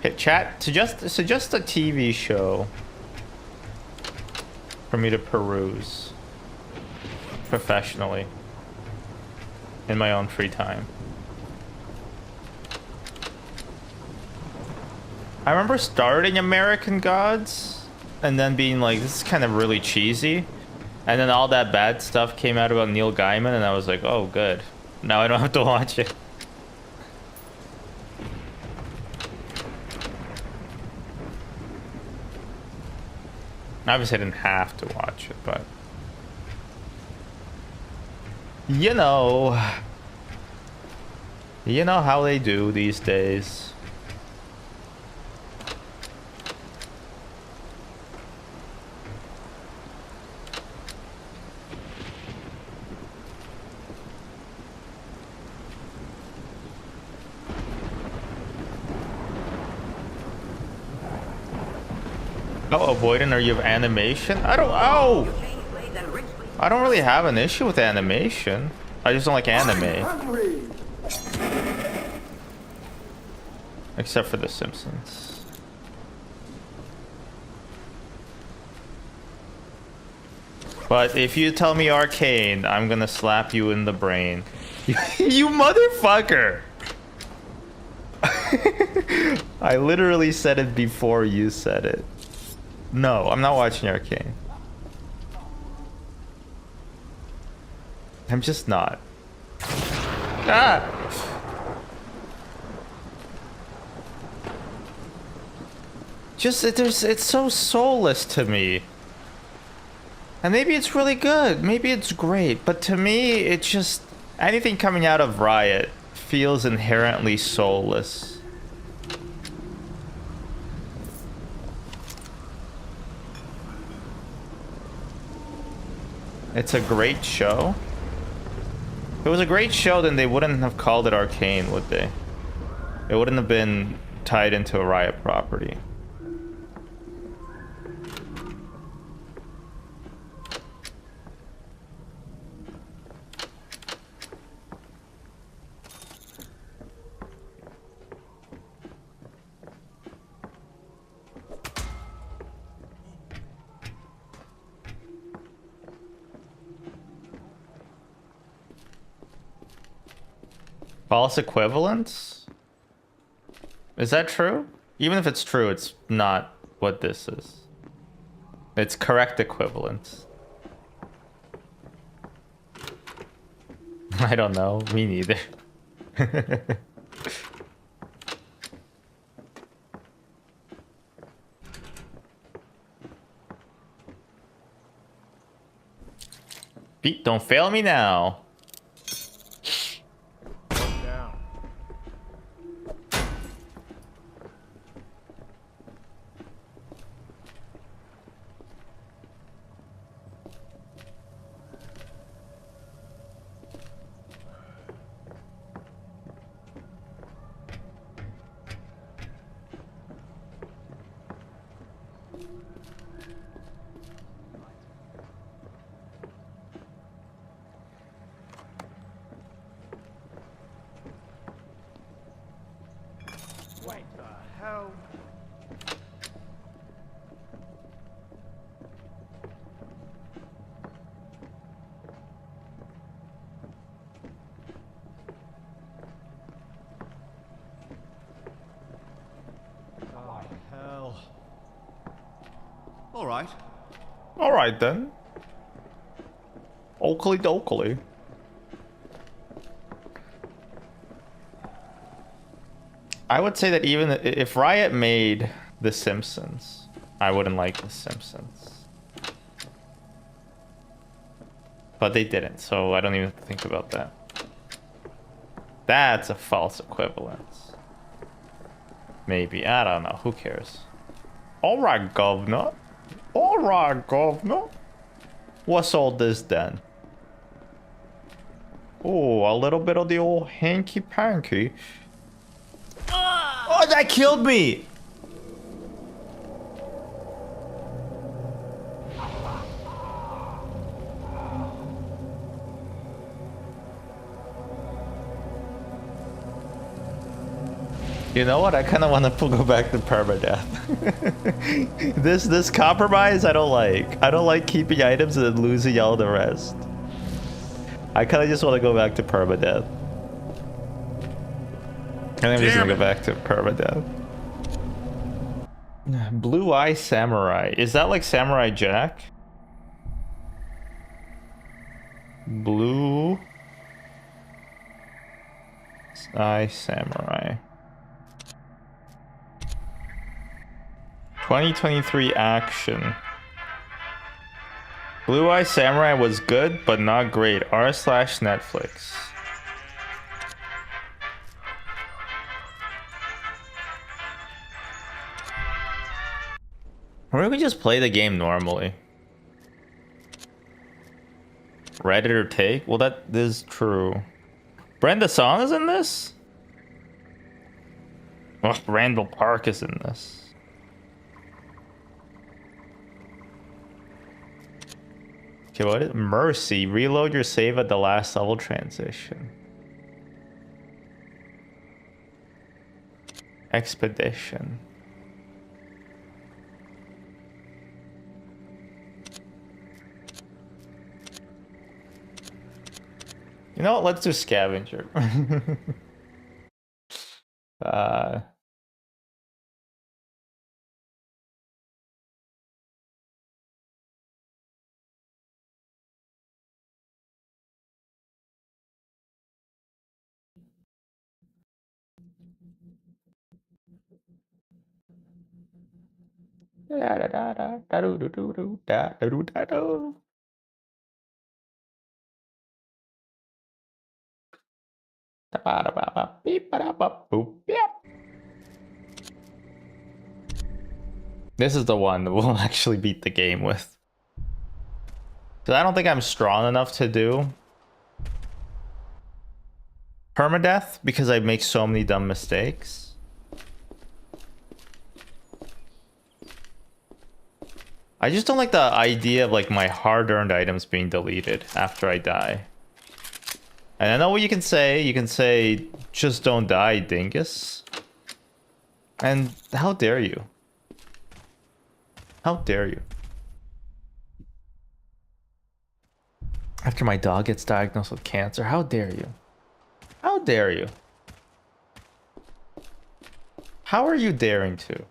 Okay, chat, suggest a TV show for me to peruse professionally in my own free time. I remember starting American Gods and then being like, this is kind of really cheesy. And then all that bad stuff came out about Neil Gaiman and I was like, oh, good. Now I don't have to watch it. Obviously, I didn't have to watch it, but... You know how they do these days. Oh, avoidant, are you of animation? I don't really have an issue with animation. I just don't like anime. Except for The Simpsons. But if you tell me Arcane, I'm gonna slap you in the brain. You motherfucker! I literally said it before you said it. No, I'm not watching Arcane. I'm just not. Ah! It's so soulless to me. And maybe it's really good, maybe it's great, but to me, it's just... Anything coming out of Riot feels inherently soulless. It's a great show. If it was a great show, then they wouldn't have called it Arcane, would they? It wouldn't have been tied into a Riot property. False equivalence? Is that true? Even if it's true, it's not what this is. It's correct equivalence. I don't know. Me neither. Pete, don't fail me now. Down. Wait the hell? Oh, hell. All right. All right then. Oakley dokley. I would say that even if Riot made The Simpsons, I wouldn't like The Simpsons. But they didn't, so I don't even think about that. That's a false equivalence. Maybe, I don't know, who cares? Alright, governor. Alright, governor. What's all this then? Oh, a little bit of the old hanky-panky. Oh, that killed me! You know what? I kind of want to go back to permadeath. This compromise I don't like. I don't like keeping items and then losing all the rest. I kind of just want to go back to permadeath. I think I'm just gonna go back to permadeath. Blue Eye Samurai. Is that like Samurai Jack? Blue Eye Samurai. 2023 action. Blue Eye Samurai was good, but not great. r/Netflix. Or we just play the game normally. Redditor take? Well, that is true. Brenda Song is in this? Oh, Randall Park is in this. Okay, what is Mercy? Reload your save at the last level transition. Expedition. You know what? Let's do scavenger. uh This is the one that we'll actually beat the game with. Because I don't think I'm strong enough to do permadeath because I make so many dumb mistakes. I just don't like the idea of like my hard-earned items being deleted after I die. And I know what you can say. You can say, just don't die, dingus. And how dare you? How dare you? After my dog gets diagnosed with cancer, how dare you? How dare you? How are you daring to?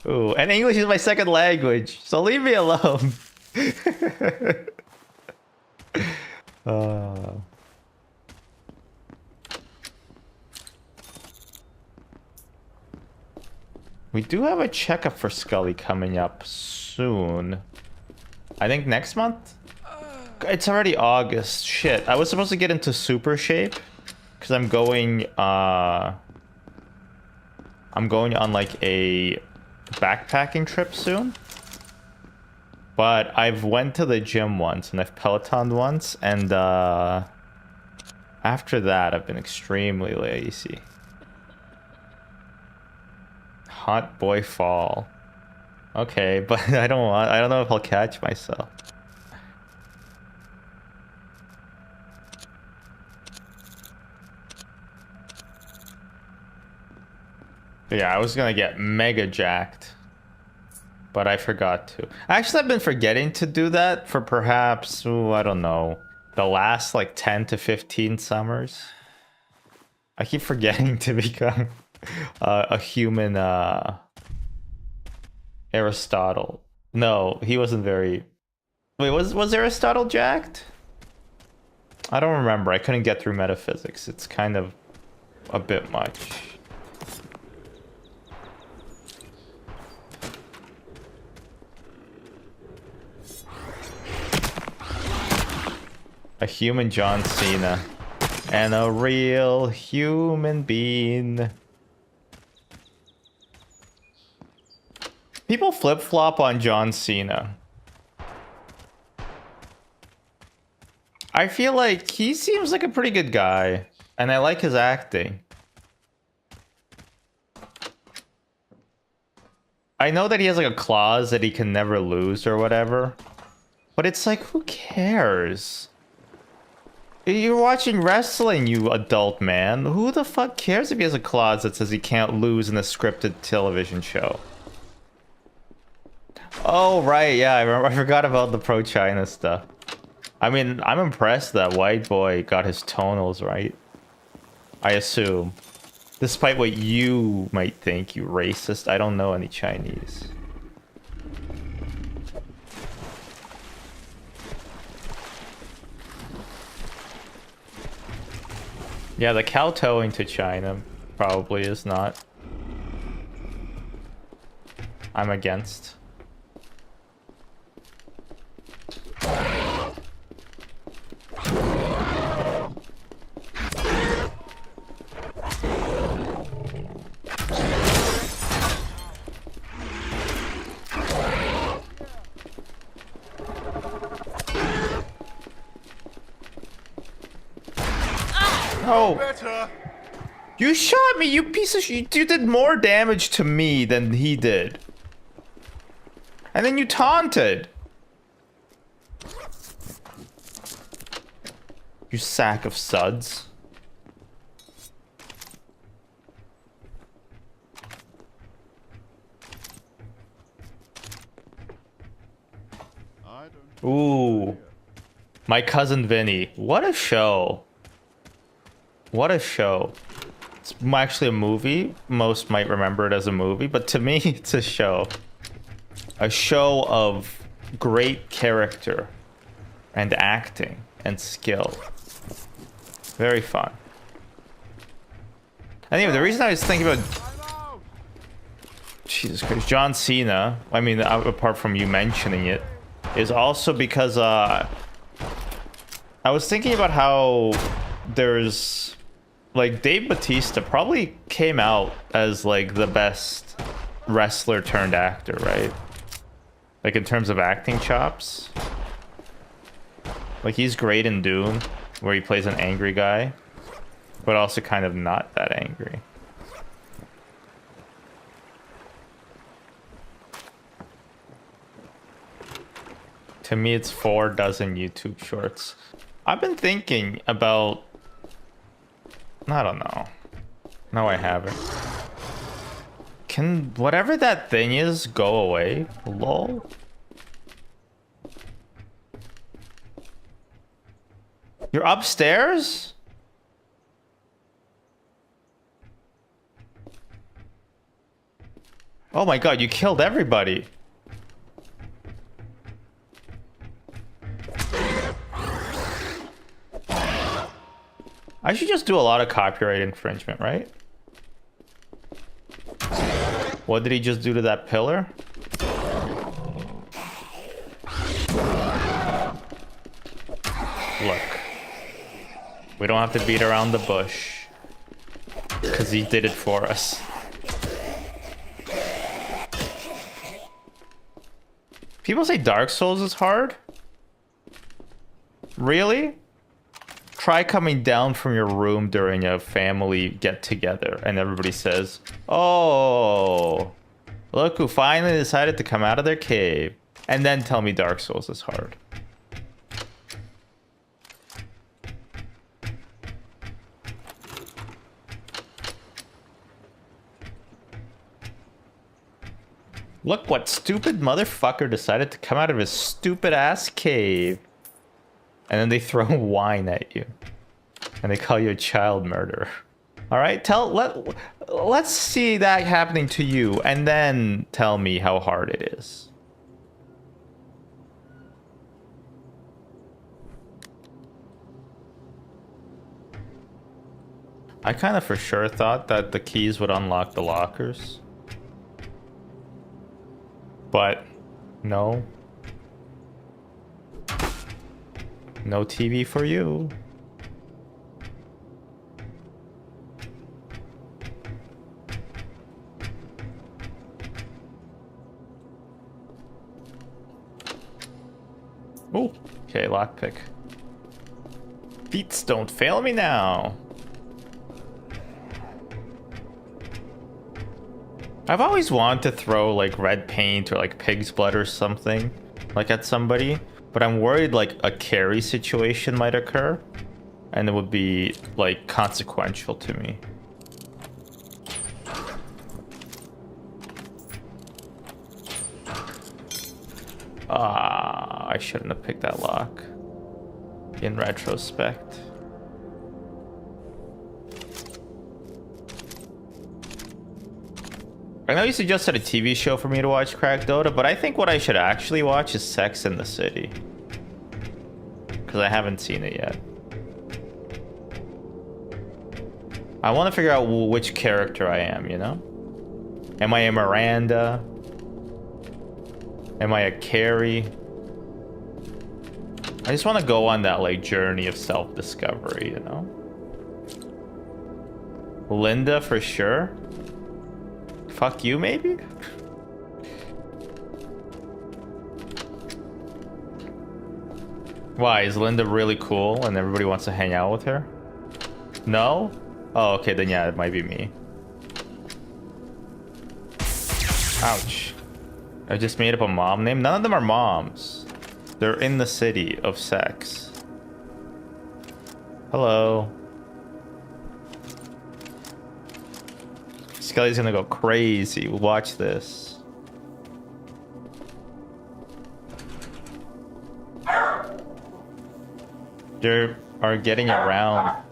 Ooh, and English is my second language, so leave me alone. We do have a checkup for Scully coming up soon. I think next month? It's already August. Shit, I was supposed to get into super shape because I'm going on like a backpacking trip soon. But I've went to the gym once and I've Pelotoned once, and after that I've been extremely lazy. Hot boy fall. Okay, but I don't know if I'll catch myself. Yeah, I was gonna get mega jacked, but I forgot to. Actually, I've been forgetting to do that for perhaps, ooh, I don't know, the last like 10 to 15 summers. I keep forgetting to become a human Aristotle. No, he wasn't very... Wait, was Aristotle jacked? I don't remember. I couldn't get through metaphysics. It's kind of a bit much. A human John Cena. And a real human being. People flip-flop on John Cena. I feel like he seems like a pretty good guy. And I like his acting. I know that he has like a clause that he can never lose or whatever. But it's like, who cares? You're watching wrestling, you adult man. Who the fuck cares if he has a clause that says he can't lose in a scripted television show? Oh, right, yeah, I remember. I forgot about the pro-China stuff. I mean, I'm impressed that white boy got his tonals right. I assume. Despite what you might think, you racist. I don't know any Chinese. Yeah, the kowtowing to China probably is not. I'm against. Oh! Better. You shot me, you piece of shit! You did more damage to me than he did. And then you taunted! You sack of suds. I don't. Ooh. My cousin Vinny. What a show. What a show. It's actually a movie. Most might remember it as a movie, but to me, it's a show. A show of great character and acting and skill. Very fun. Anyway, the reason I was thinking about... Jesus Christ, John Cena, I mean, apart from you mentioning it, is also because I was thinking about how there's... Like, Dave Bautista probably came out as, like, the best wrestler turned actor, right? Like, in terms of acting chops. Like, he's great in Dune, where he plays an angry guy, but also kind of not that angry. To me, it's 4 dozen YouTube shorts. I've been thinking about... I don't know. No, I haven't. Can whatever that thing is go away? Lol. You're upstairs? Oh my god, you killed everybody. I should just do a lot of copyright infringement, right? What did he just do to that pillar? Look. We don't have to beat around the bush. Because he did it for us. People say Dark Souls is hard? Really? Try coming down from your room during a family get-together and everybody says, "Oh, look who finally decided to come out of their cave." And then tell me Dark Souls is hard. Look what stupid motherfucker decided to come out of his stupid ass cave. And then they throw wine at you. And they call you a child murderer. Alright, let's see that happening to you and then tell me how hard it is. I kind of for sure thought that the keys would unlock the lockers. But no. No TV for you. Oh, okay, lockpick. Feats don't fail me now. I've always wanted to throw like red paint or like pig's blood or something like at somebody, but I'm worried like a carry situation might occur and it would be like consequential to me. Ah, I shouldn't have picked that lock in retrospect. I know you suggested a TV show for me to watch, Crack Dota, but I think what I should actually watch is Sex and the City. Because I haven't seen it yet. I want to figure out which character I am, you know? Am I a Miranda? Am I a Carrie? I just want to go on that like journey of self-discovery, you know? Linda for sure. Fuck you, maybe? Why? Is Linda really cool and everybody wants to hang out with her? No? Oh, okay, then yeah, it might be me. Ouch. I just made up a mom name. None of them are moms. They're in the city of sex. Hello. Skelly's gonna go crazy. Watch this. They are getting around.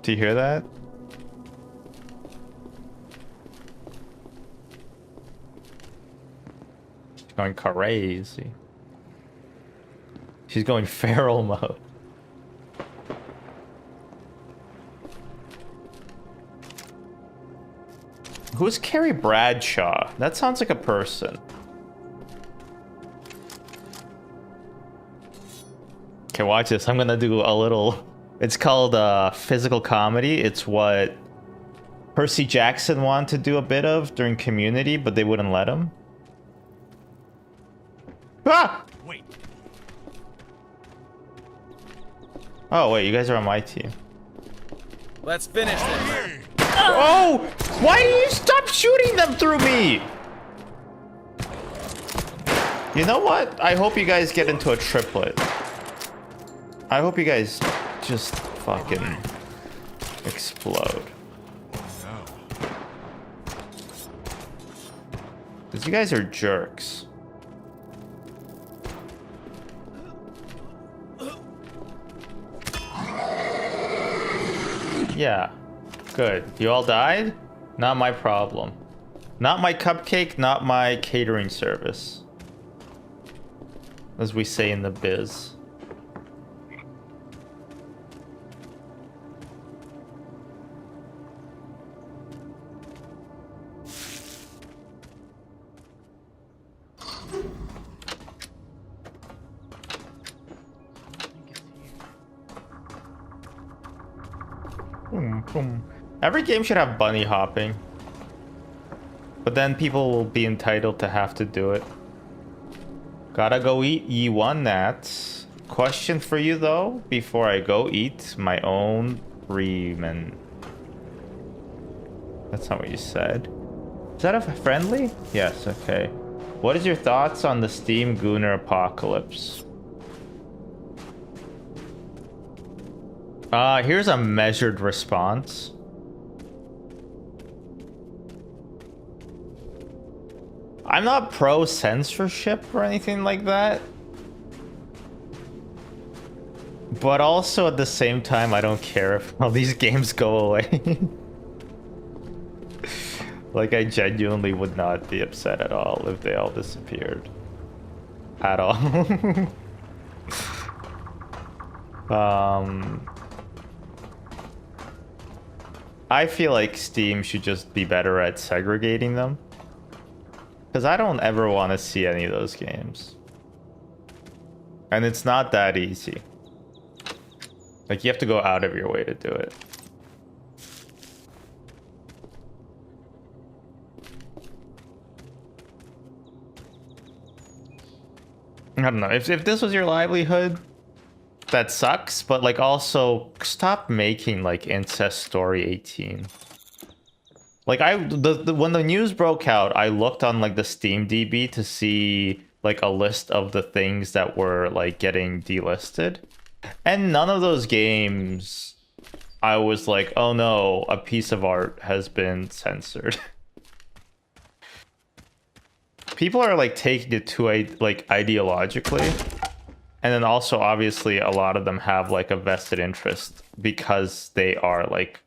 Do you hear that? She's going crazy. She's going feral mode. Who's Carrie Bradshaw? That sounds like a person. Okay, watch this. I'm gonna do a little... It's called physical comedy. It's what Percy Jackson wanted to do a bit of during Community, but they wouldn't let him. Ah! Wait. Oh, wait, you guys are on my team. Let's finish this. Oh! Why do you stop shooting them through me? You know what? I hope you guys get into a triplet. I hope you guys just fucking explode. Because you guys are jerks. Yeah. Good. You all died? Not my problem. Not my cupcake, not my catering service. As we say in the biz. Boom, boom. Every game should have bunny hopping. But then people will be entitled to have to do it. Gotta go eat Yelnats. Question for you though, before I go eat my own Freeman. That's not what you said. Is that a friendly? Yes, okay. What is your thoughts on the Steam Gooner Apocalypse? Here's a measured response. I'm not pro censorship or anything like that. But also at the same time, I don't care if all these games go away. Like, I genuinely would not be upset at all if they all disappeared. At all. I feel like Steam should just be better at segregating them. Because I don't ever want to see any of those games. And it's not that easy. Like, you have to go out of your way to do it. I don't know. If this was your livelihood, that sucks. But, like, also, stop making, like, Incest Story 18. Like, when the news broke out, I looked on, like, the Steam DB to see, like, a list of the things that were, like, getting delisted. And none of those games, I was like, oh no, a piece of art has been censored. People are, like, taking it to like, ideologically. And then also, obviously, a lot of them have, like, a vested interest because they are, like,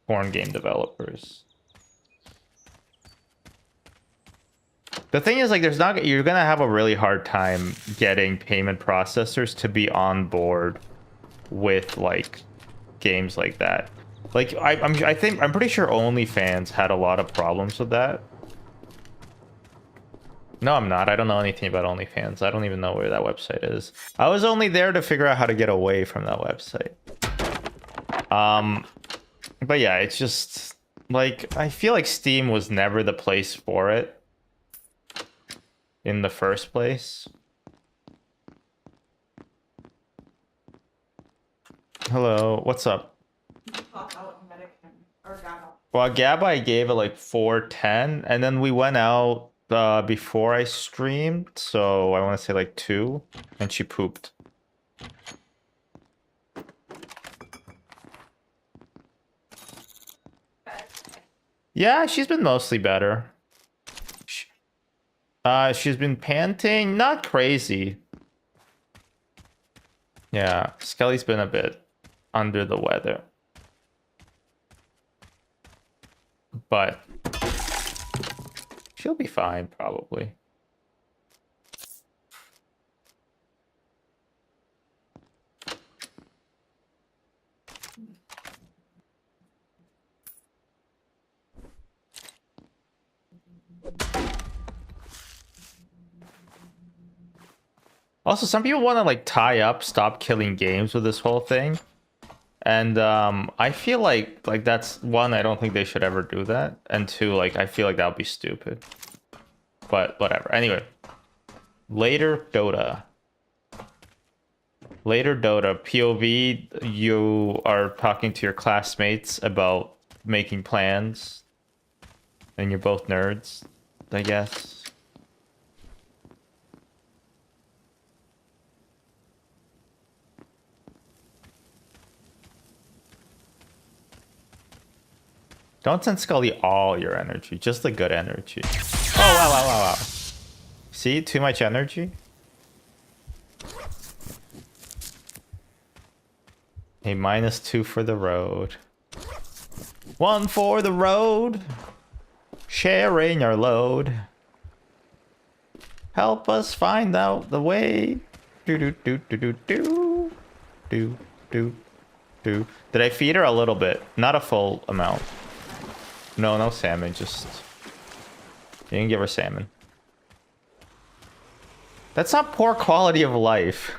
porn game developers. The thing is, like, you're gonna have a really hard time getting payment processors to be on board with, like, games like that. Like, I'm pretty sure OnlyFans had a lot of problems with that. No, I'm not. I don't know anything about OnlyFans. I don't even know where that website is. I was only there to figure out how to get away from that website. But yeah, it's just, like, I feel like Steam was never the place for it in the first place. Hello, what's up? Well, Gab, I gave it like 4.10, and then we went out before I streamed, so I want to say like 2, and she pooped. Yeah, she's been mostly better. She's been panting, not crazy. Yeah, Skelly's been a bit under the weather. But she'll be fine, probably. Also, some people want to, like, tie up stop killing games with this whole thing. And I feel like that's, one, I don't think they should ever do that. And 2, like, I feel like that would be stupid. But whatever. Anyway. Later Dota. Later Dota. POV, you are talking to your classmates about making plans. And you're both nerds, I guess. Don't send Scully all your energy, just the good energy. Oh, wow. See, too much energy? A -2 for the road. 1 for the road. Sharing our load. Help us find out the way. Do do do do do do. Do do do. Did I feed her a little bit? Not a full amount. No salmon, just... You can give her salmon. That's not poor quality of life.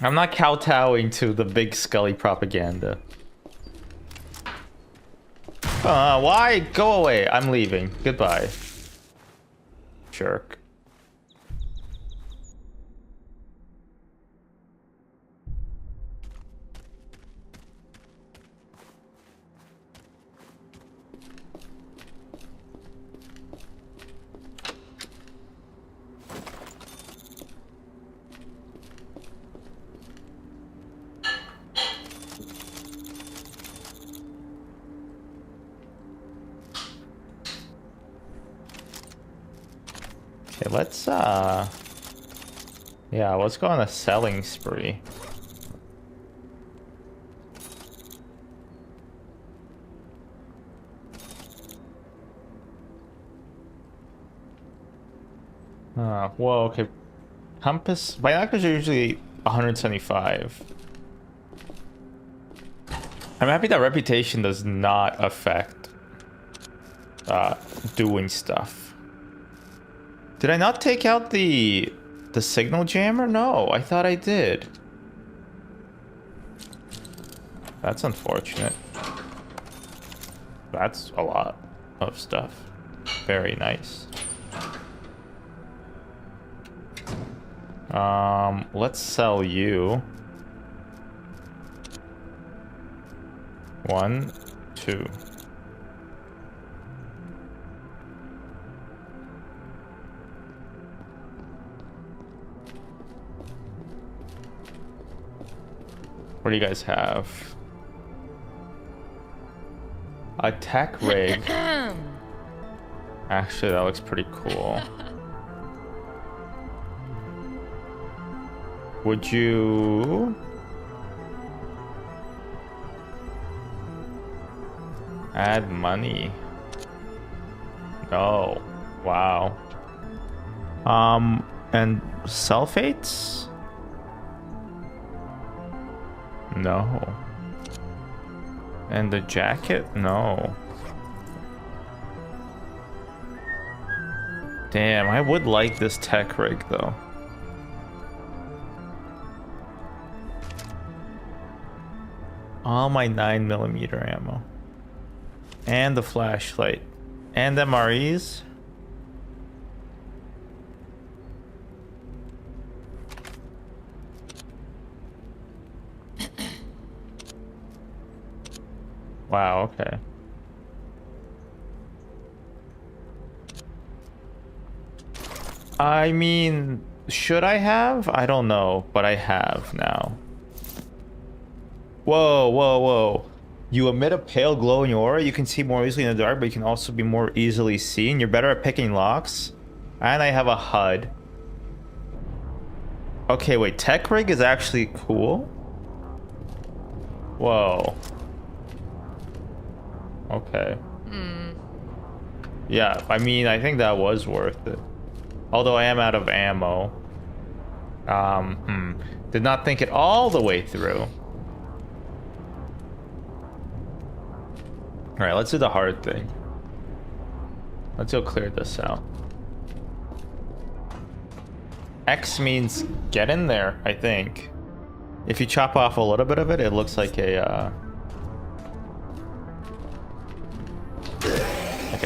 I'm not kowtowing to the big Scully propaganda. Why? Go away. I'm leaving. Goodbye. Jerk. Okay, let's yeah, let's go on a selling spree. Whoa, okay. Compass binoculars are usually 175. I'm happy that reputation does not affect doing stuff. Did I not take out the signal jammer? No, I thought I did. That's unfortunate. That's a lot of stuff. Very nice. Let's sell you. 1, 2. What do you guys have? A tech rig. Actually, that looks pretty cool. Would you... add money? No. Wow. And sulfates? No. And the jacket? No. Damn, I would like this tech rig though. All my 9mm ammo. And the flashlight. And MREs. Wow, okay. I mean, should I have? I don't know, but I have now. Whoa, whoa, whoa. You emit a pale glow in your aura. You can see more easily in the dark, but you can also be more easily seen. You're better at picking locks. And I have a HUD. Okay, wait. Tech rig is actually cool. Whoa. Okay. Yeah, I mean, I think that was worth it. Although I am out of ammo. Did not think it all the way through. Alright, let's do the hard thing. Let's go clear this out. X means get in there, I think. If you chop off a little bit of it, it looks like a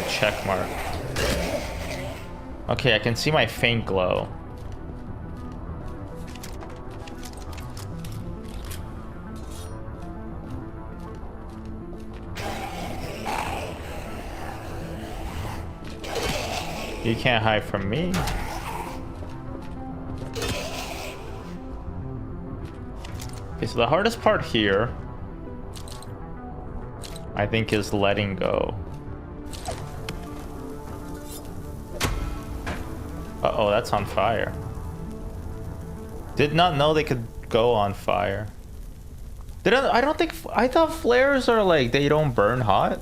check mark. Okay, I can see my faint glow. You can't hide from me. Okay, so the hardest part here, I think, is letting go. Uh-oh, that's on fire. Did not know they could go on fire. I don't think... I thought flares are like, they don't burn hot.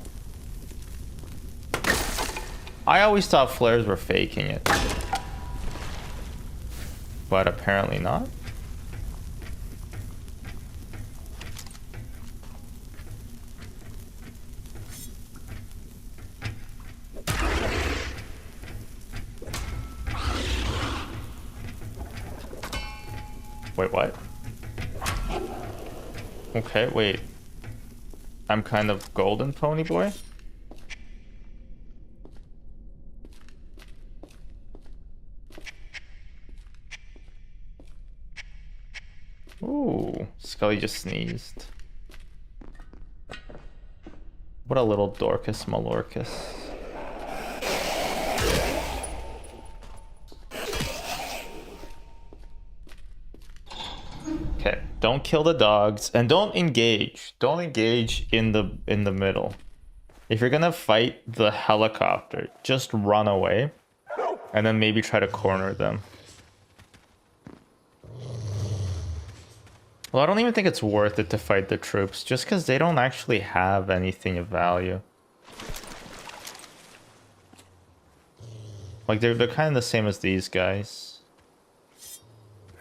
I always thought flares were faking it. But apparently not. Wait, what? Okay, wait. I'm kind of golden, pony boy? Ooh, Scully just sneezed. What a little Dorcas Malorcas. Okay, don't kill the dogs and don't engage. Don't engage in the middle. If you're gonna fight the helicopter, just run away and then maybe try to corner them. Well, I don't even think it's worth it to fight the troops just because they don't actually have anything of value. Like they're kind of the same as these guys.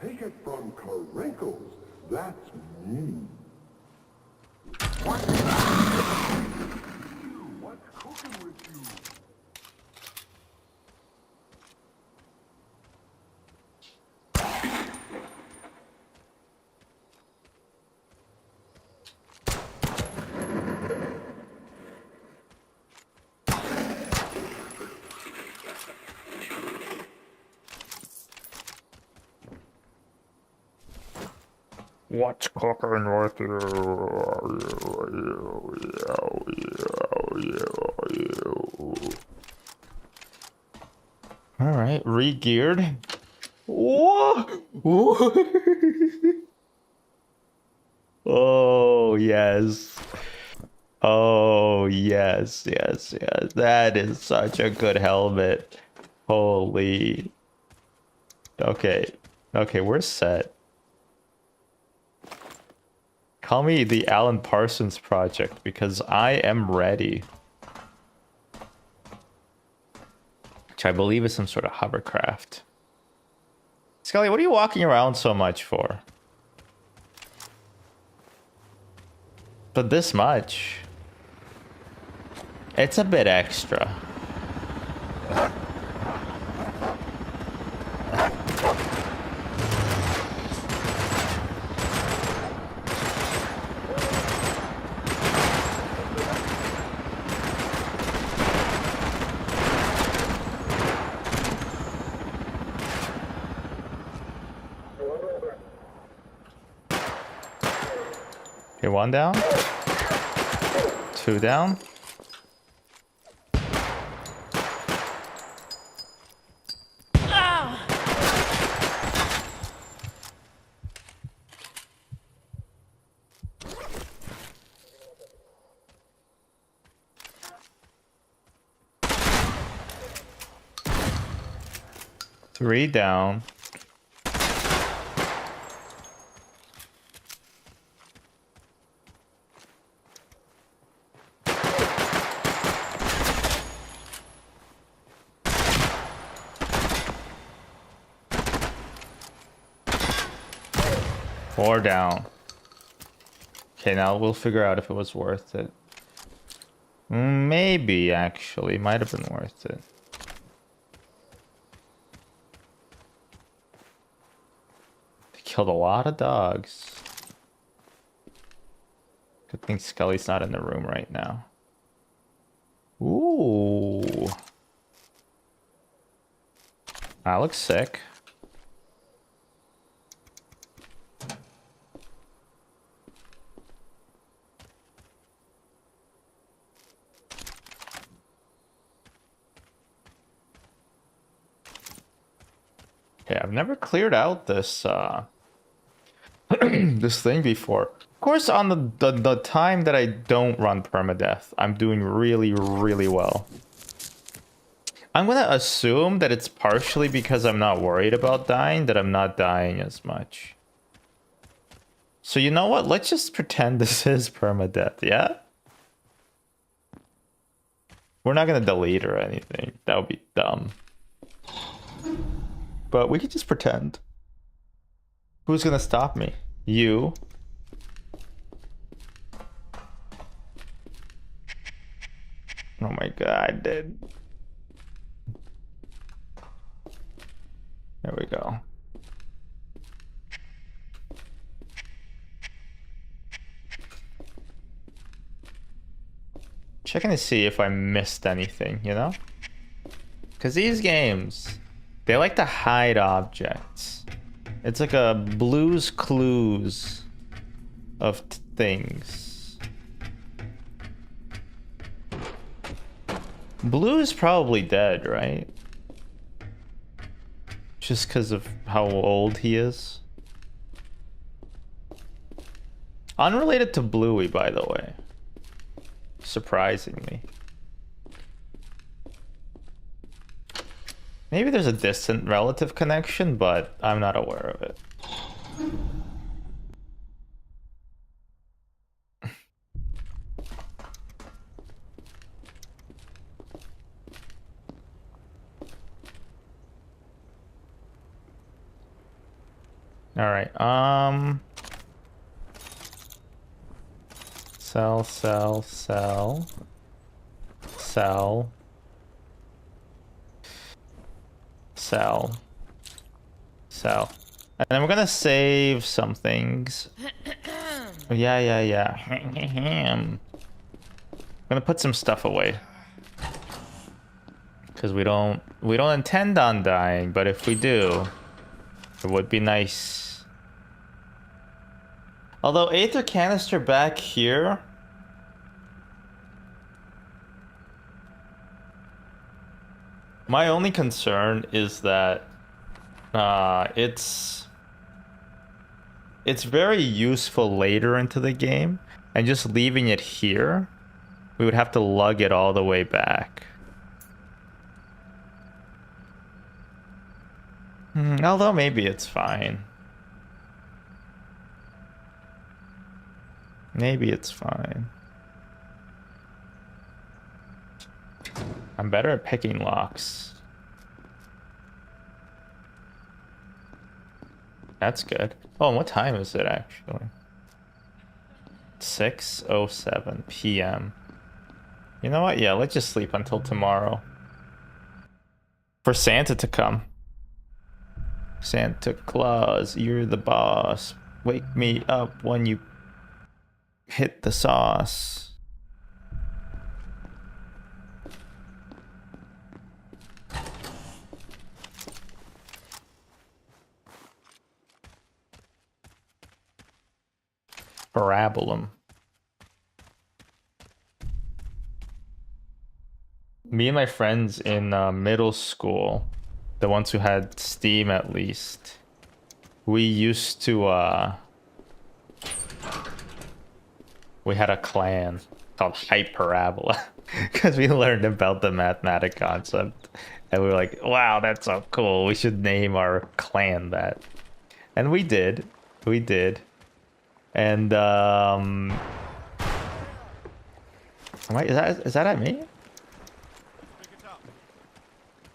Take it from Karinkles. That's mean. What's cooking with you? What's cooking with you? All right, re-geared. Whoa! Oh yes. Oh yes, yes, yes. That is such a good helmet. Holy. Okay. Okay, we're set. Call me the Alan Parsons Project because I am ready. Which I believe is some sort of hovercraft. Scully, what are you walking around so much for? But this much. It's a bit extra. Okay, one down. Two down. Three down. Four down. Okay, now we'll figure out if it was worth it. Maybe, actually. Might have been worth it. They killed a lot of dogs. Good thing Scully's not in the room right now. Ooh. That looks sick. Okay, I've never cleared out this this thing before. Of course, on the time that I don't run permadeath, I'm doing really, really well. I'm gonna assume that it's partially because I'm not worried about dying, that I'm not dying as much. So you know what? Let's just pretend this is permadeath, yeah? We're not gonna delete or anything. That would be dumb. But we could just pretend. Who's gonna stop me? You. Oh my god, dude. There we go. Checking to see if I missed anything, you know? Because these games, they like to hide objects. It's like a Blue's Clues of things. Blue is probably dead, right? Just because of how old he is. Unrelated to Bluey, by the way. Surprisingly. Maybe there's a distant relative connection, but I'm not aware of it. All right. Sell. And then we're gonna save some things. Yeah. I'm gonna put some stuff away. Because we don't intend on dying, but if we do, it would be nice. Although Aether canister back here. My only concern is that it's very useful later into the game, and just leaving it here, we would have to lug it all the way back. Although maybe it's fine. Maybe it's fine. I'm better at picking locks. That's good. Oh, and what time is it actually? 6:07 p.m. You know what? Yeah, let's just sleep until tomorrow. For Santa to come. Santa Claus, you're the boss. Wake me up when you hit the sauce. Parabolum. Me and my friends in middle school, the ones who had Steam at least, we used to we had a clan called Hyperabola because we learned about the mathematic concept, and we were like, wow, that's so cool, we should name our clan that. And we did. And wait, is that at me?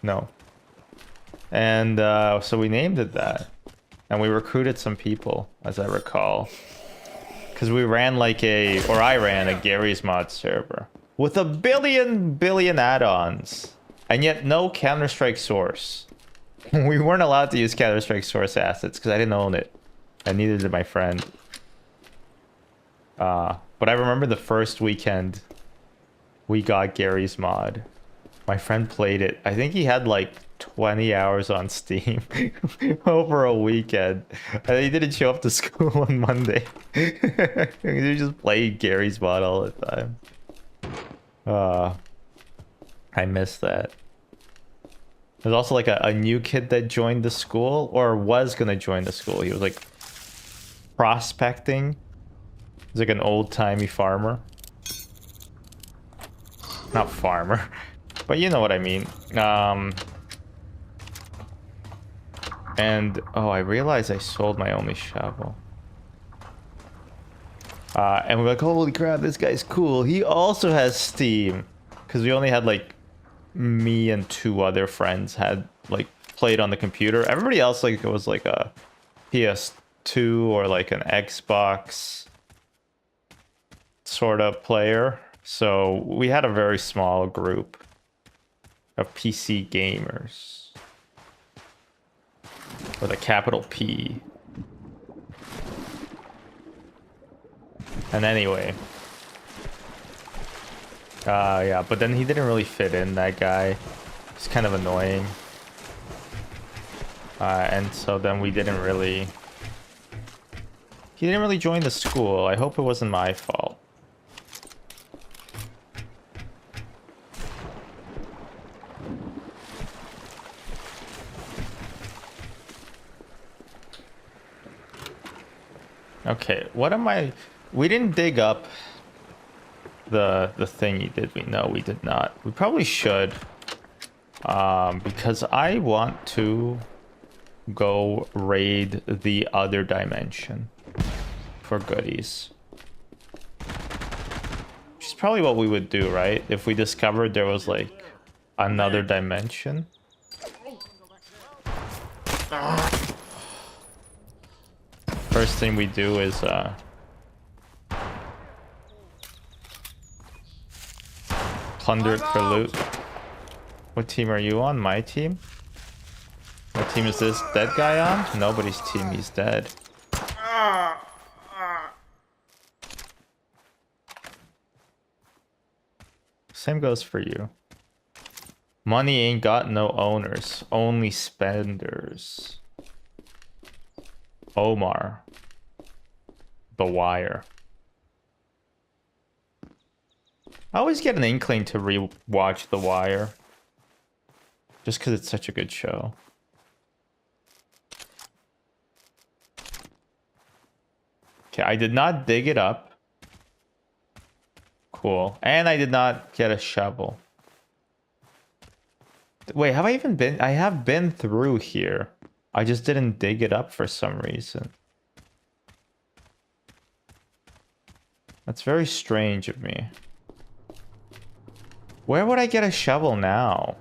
No. And so we named it that, and we recruited some people, as I recall, because we ran I ran a Gary's Mod server with a billion add-ons, and yet no Counter-Strike source. We weren't allowed to use Counter-Strike source assets because I didn't own it, and neither did my friend. But I remember the first weekend we got Gary's Mod. My friend played it. I think he had like 20 hours on Steam over a weekend. And he didn't show up to school on Monday. He just played Gary's Mod all the time. I miss that. There's also like a new kid that joined the school, or was gonna join the school. He was like prospecting. He's like an old-timey farmer. Not farmer, but you know what I mean. And oh, I realized I sold my only shovel. And we're like, holy crap, this guy's cool. He also has Steam. Because we only had like me and 2 other friends had like played on the computer. Everybody else like it was like a PS2 or like an Xbox sort of player. So we had a very small group of PC gamers with a capital P. And anyway, yeah, but then he didn't really fit in, that guy. He's kind of annoying. And so then he didn't really join the school. I hope it wasn't my fault. Okay, what am I... We didn't dig up the thing you did we? No, we did not. We probably should. Because I want to go raid the other dimension for goodies. Which is probably what we would do, right? If we discovered there was like another dimension. First thing we do is plunder it for loot. What team are you on? My team? What team is this dead guy on? Nobody's team, he's dead. Same goes for you. Money ain't got no owners, only spenders. Omar. The Wire. I always get an inkling to re-watch The Wire. Just because it's such a good show. Okay, I did not dig it up. Cool. And I did not get a shovel. Wait, have I even been? I have been through here. I just didn't dig it up for some reason. That's very strange of me. Where would I get a shovel now?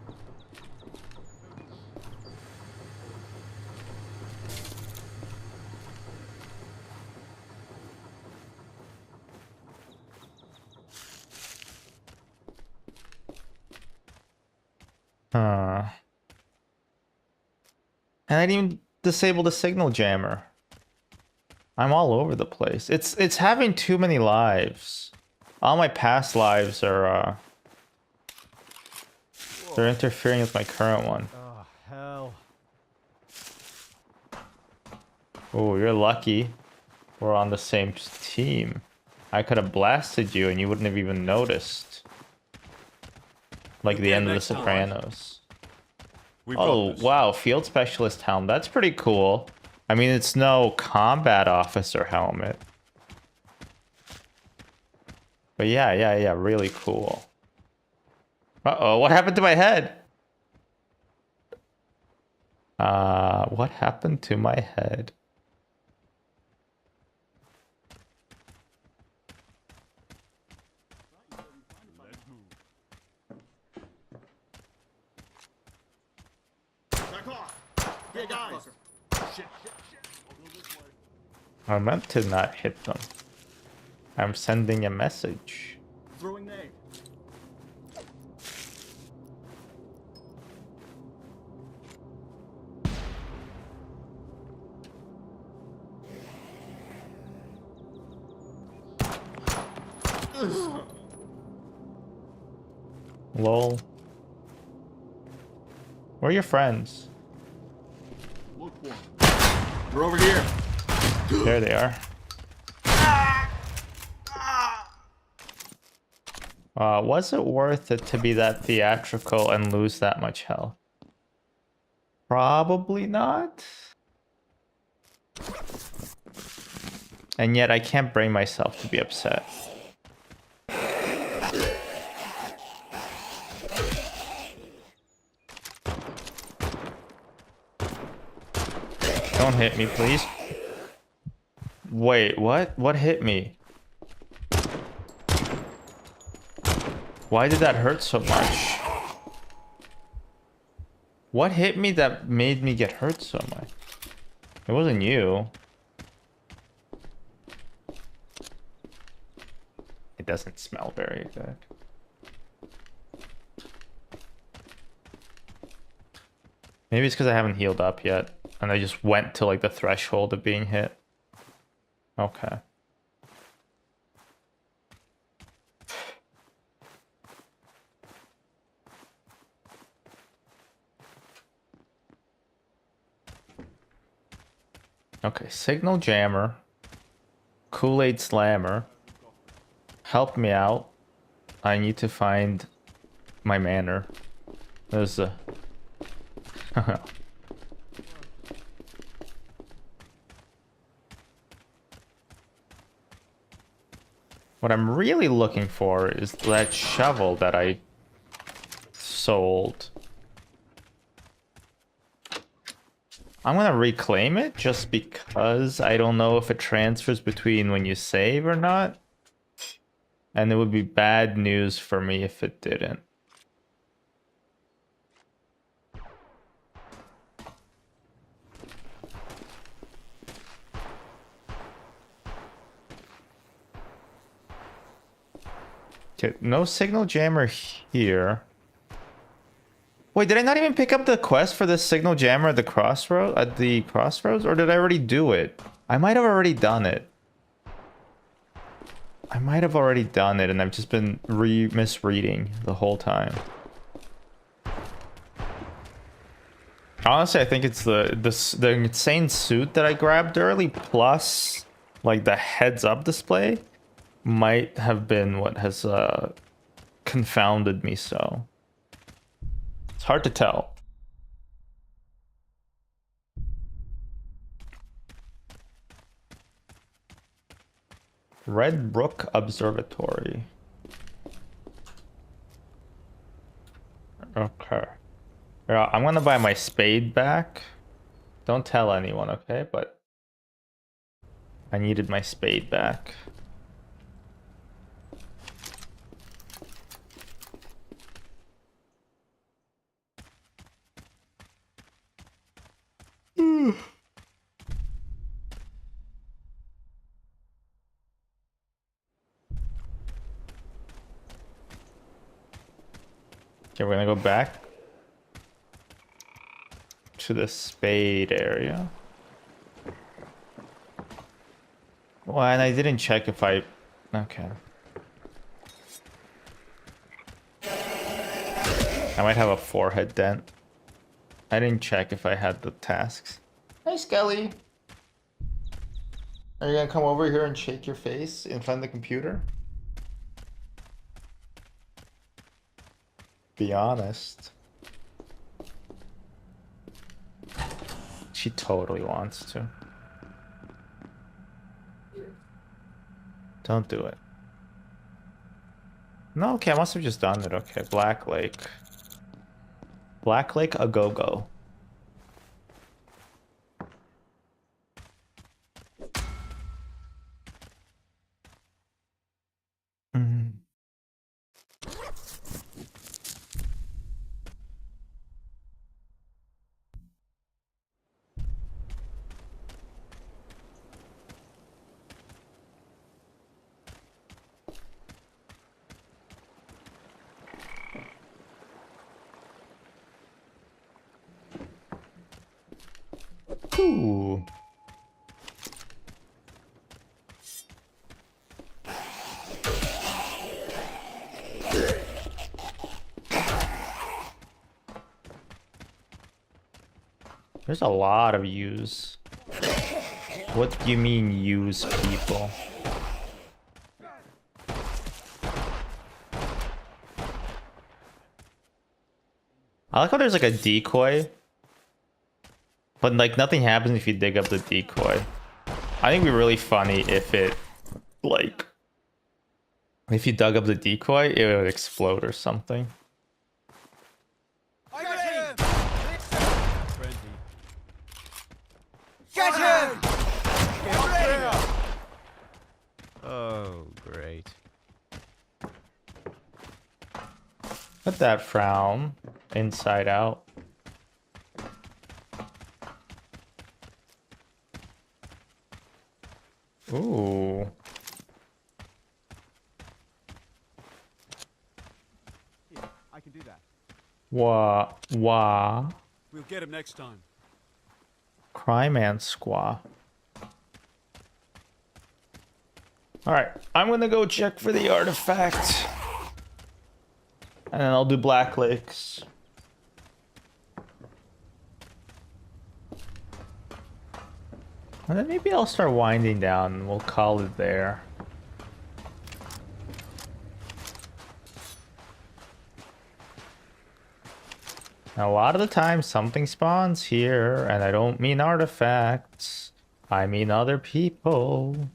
And I didn't even disable the signal jammer. I'm all over the place. It's having too many lives. All my past lives are they're interfering with my current one. Oh, hell. Oh, you're lucky. We're on the same team. I could have blasted you and you wouldn't have even noticed. Like the end of The Sopranos. Oh, wow. Field Specialist helm. That's pretty cool. I mean, it's no combat officer helmet. But yeah. Really cool. Uh-oh. What happened to my head? What happened to my head? I meant to not hit them. I'm sending a message. Throwing nade. Lol. Where are your friends? Look for them. They're over here. There they are. Was it worth it to be that theatrical and lose that much health? Probably not. And yet I can't bring myself to be upset. Don't hit me, please. Wait, what? What hit me? Why did that hurt so much? What hit me that made me get hurt so much? It wasn't you. It doesn't smell very good. Maybe it's because I haven't healed up yet, and I just went to like the threshold of being hit. Okay. Okay, Signal Jammer, Kool-Aid Slammer, help me out. I need to find my manor. There's a... What I'm really looking for is that shovel that I sold. I'm gonna reclaim it just because I don't know if it transfers between when you save or not. And it would be bad news for me if it didn't. Okay, no signal jammer here. Wait, did I not even pick up the quest for the signal jammer at the crossroads, or did I already do it? I might have already done it. I might have already done it, and I've just been misreading the whole time. Honestly, I think it's the insane suit that I grabbed early, plus like the heads-up display, might have been what has confounded me so. It's hard to tell. Red Brook Observatory. Okay. Yeah, I'm gonna buy my spade back. Don't tell anyone, okay? But I needed my spade back. Okay, we're gonna go back to the spade area. Well, and I didn't check if I... Okay. I might have a forehead dent. I didn't check if I had the tasks. Hey, Skelly. Are you gonna come over here and shake your face in front of the computer? Be honest. She totally wants to. Don't do it. No, okay, I must have just done it. Okay, Black Lake. Black Lake a go-go. Ooh. There's a lot of use. What do you mean use people? I like how there's like a decoy. But like nothing happens if you dig up the decoy. I think it'd be really funny if it like if you dug up the decoy, it would explode or something. Get him! Oh, great. Put that frown inside out. Ooh. I can do that. Wah. We'll get him next time. Crime and squaw. Alright, I'm gonna go check for the artifact. And then I'll do Black Lakes. And then maybe I'll start winding down and we'll call it there. Now, a lot of the time something spawns here, and I don't mean artifacts. I mean other people.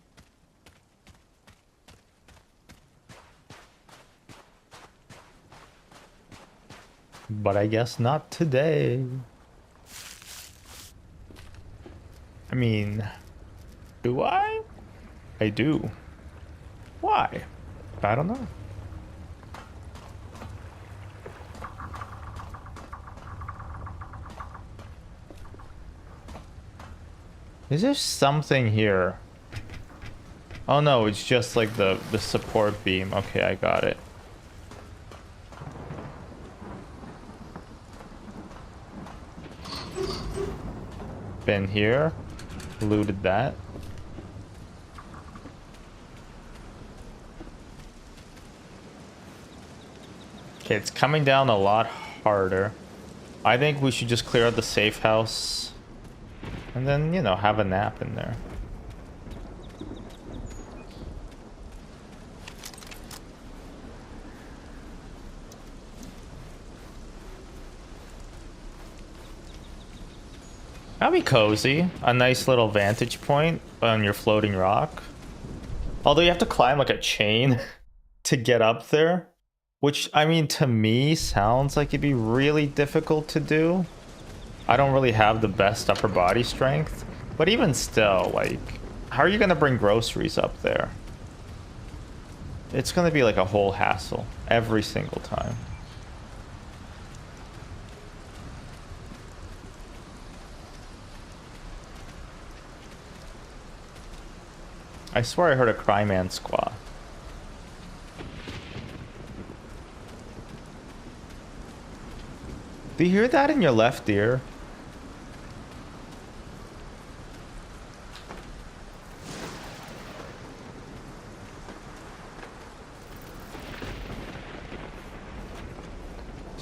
But I guess not today. I mean, do I? I do. Why? I don't know. Is there something here? Oh no, it's just like the support beam. Okay, I got it. Been here. Looted that. Okay, it's coming down a lot harder. I think we should just clear out the safe house. And then, you know, have a nap in there. That'd be cozy. A nice little vantage point on your floating rock. Although you have to climb like a chain to get up there. Which, I mean, to me, sounds like it'd be really difficult to do. I don't really have the best upper body strength. But even still, like, how are you gonna bring groceries up there? It's gonna be like a whole hassle every single time. I swear I heard a Cryman squaw. Do you hear that in your left ear?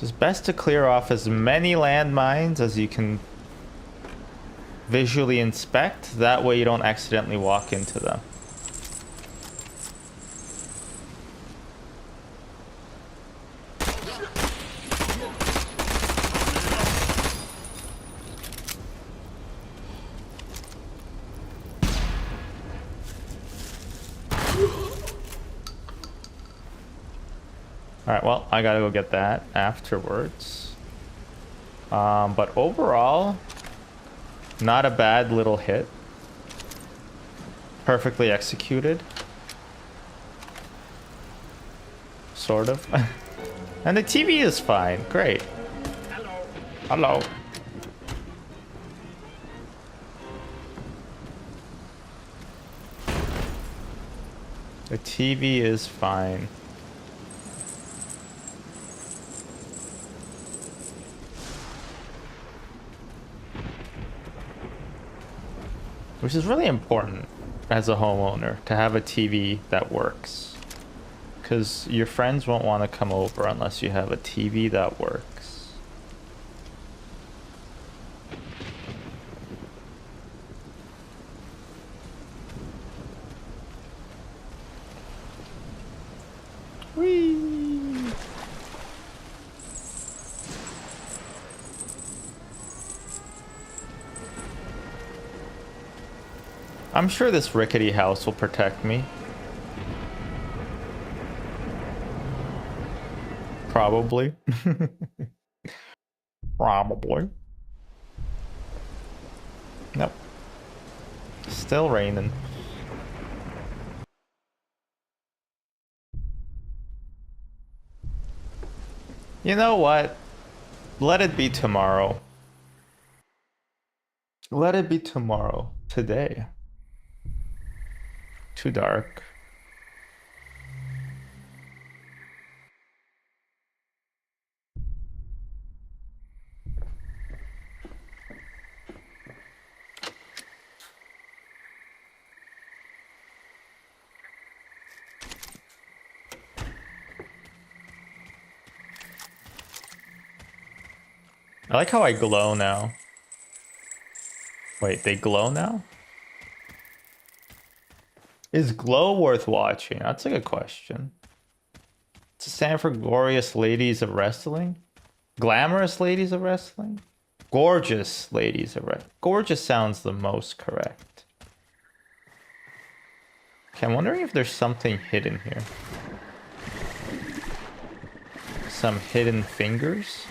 It's best to clear off as many landmines as you can visually inspect. That way you don't accidentally walk into them. Alright, well, I gotta go get that afterwards. But overall, not a bad little hit. Perfectly executed. Sort of. And the TV is fine. Great. Hello. Hello. The TV is fine. Which is really important as a homeowner, to have a TV that works. Because your friends won't want to come over unless you have a TV that works. Whee! I'm sure this rickety house will protect me. Probably. Probably. Nope. Still raining. You know what? Let it be tomorrow. Let it be tomorrow. Today. Too dark. I like how I glow now. Wait, they glow now? Is glow worth watching? That's a good question. Does it stand for glorious ladies of wrestling? Glamorous ladies of wrestling? Gorgeous ladies of wrestling. Gorgeous sounds the most correct. Okay, I'm wondering if there's something hidden here. Some hidden fingers?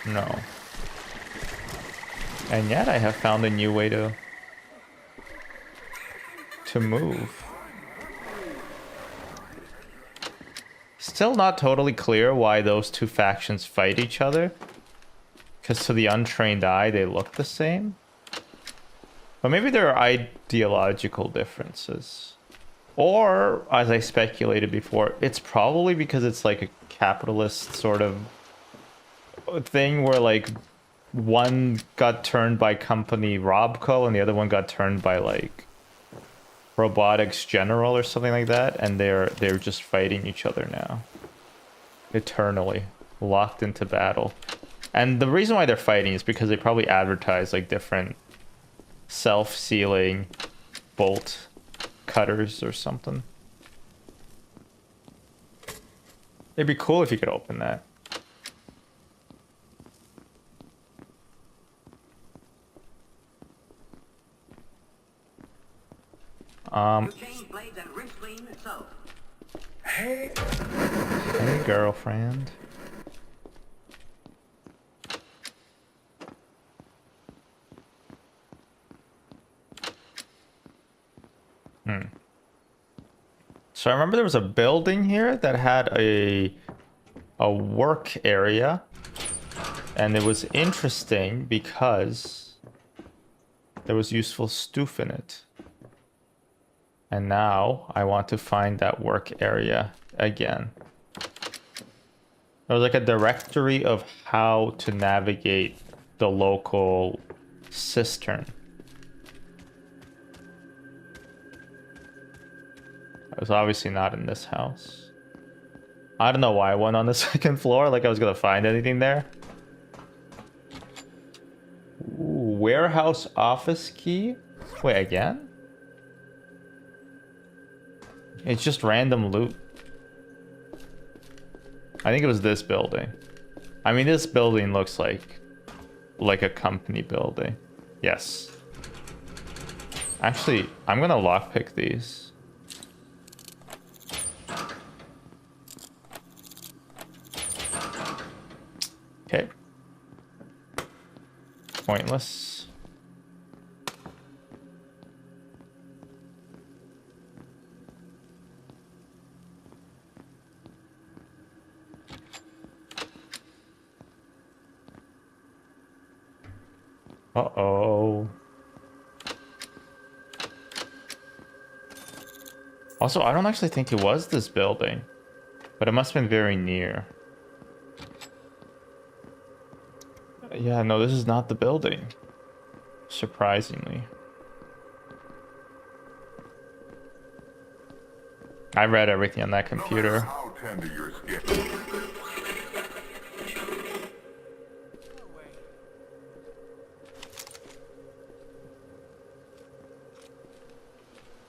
No. And yet I have found a new way to move. Still not totally clear why those two factions fight each other. Because to the untrained eye, they look the same. But maybe there are ideological differences. Or, as I speculated before, it's probably because it's like a capitalist sort of thing where like one got turned by company Robco and the other one got turned by like Robotics General or something like that, and they're just fighting each other now. Eternally. Locked into battle. And the reason why they're fighting is because they probably advertise like different self-sealing bolt cutters or something. It'd be cool if you could open that. Hey, girlfriend. So I remember there was a building here that had a work area, and it was interesting because there was useful stuff in it. And now I want to find that work area again. There was like a directory of how to navigate the local cistern. It was obviously not in this house. I don't know why I went on the second floor, like I was gonna find anything there. Ooh, warehouse office key? Wait, again? It's just random loot. I think it was this building. I mean, this building looks like a company building. Yes. Actually, I'm gonna lockpick these. Okay. Pointless. Uh-oh. Also, I don't actually think it was this building, but it must have been very near. Yeah, no, this is not the building. Surprisingly. I read everything on that computer. How tender your skin.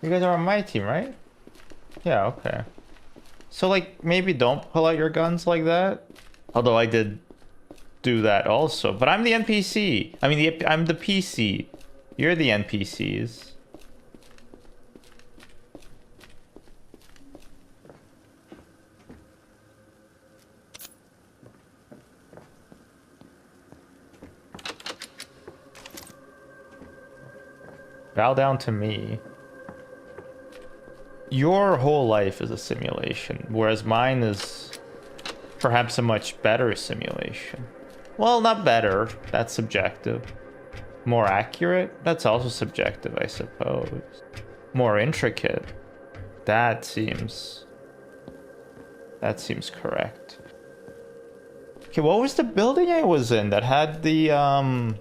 You guys are on my team, right? Yeah, okay. So, like, maybe don't pull out your guns like that. Although I did do that also. But I'm the NPC. I mean, I'm the PC. You're the NPCs. Bow down to me. Your whole life is a simulation, whereas mine is perhaps a much better simulation. Well, not better, that's subjective. More accurate, that's also subjective, I suppose. More intricate, that seems correct. Okay, what was the building I was in that had the all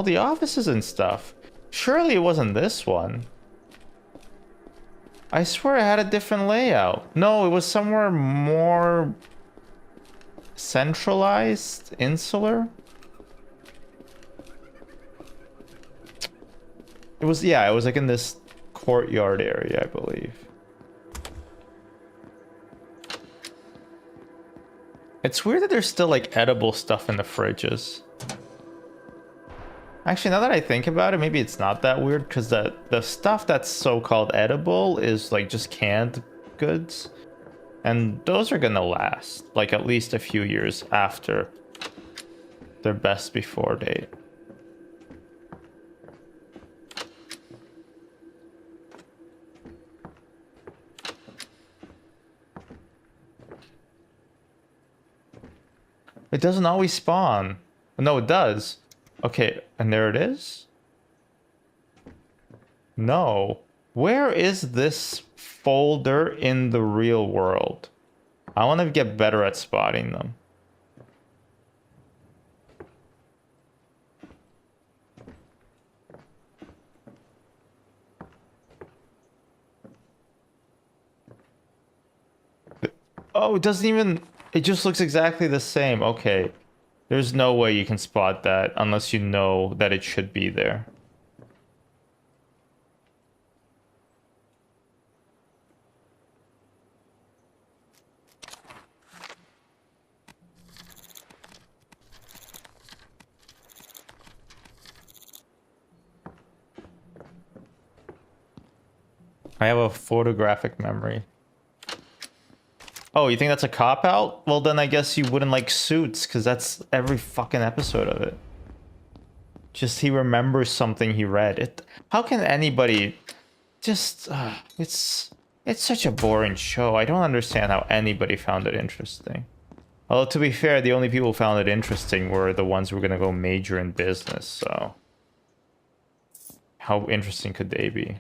the offices and stuff? Surely it wasn't this one. I swear I had a different layout. No, it was somewhere more centralized, insular. It was, yeah, it was like in this courtyard area, I believe. It's weird that there's still like edible stuff in the fridges. Actually, now that I think about it, maybe it's not that weird because the stuff that's so-called edible is like just canned goods. And those are gonna last like at least a few years after their best before date. It doesn't always spawn. No, it does. Okay, and there it is? No. Where is this folder in the real world? I want to get better at spotting them. Oh, it doesn't even... It just looks exactly the same. Okay. There's no way you can spot that unless you know that it should be there. I have a photographic memory. Oh, you think that's a cop-out? Well, then I guess you wouldn't like Suits, because that's every fucking episode of it. Just he remembers something he read. How can anybody just... it's such a boring show. I don't understand how anybody found it interesting. Although, to be fair, the only people who found it interesting were the ones who were going to go major in business, so... How interesting could they be?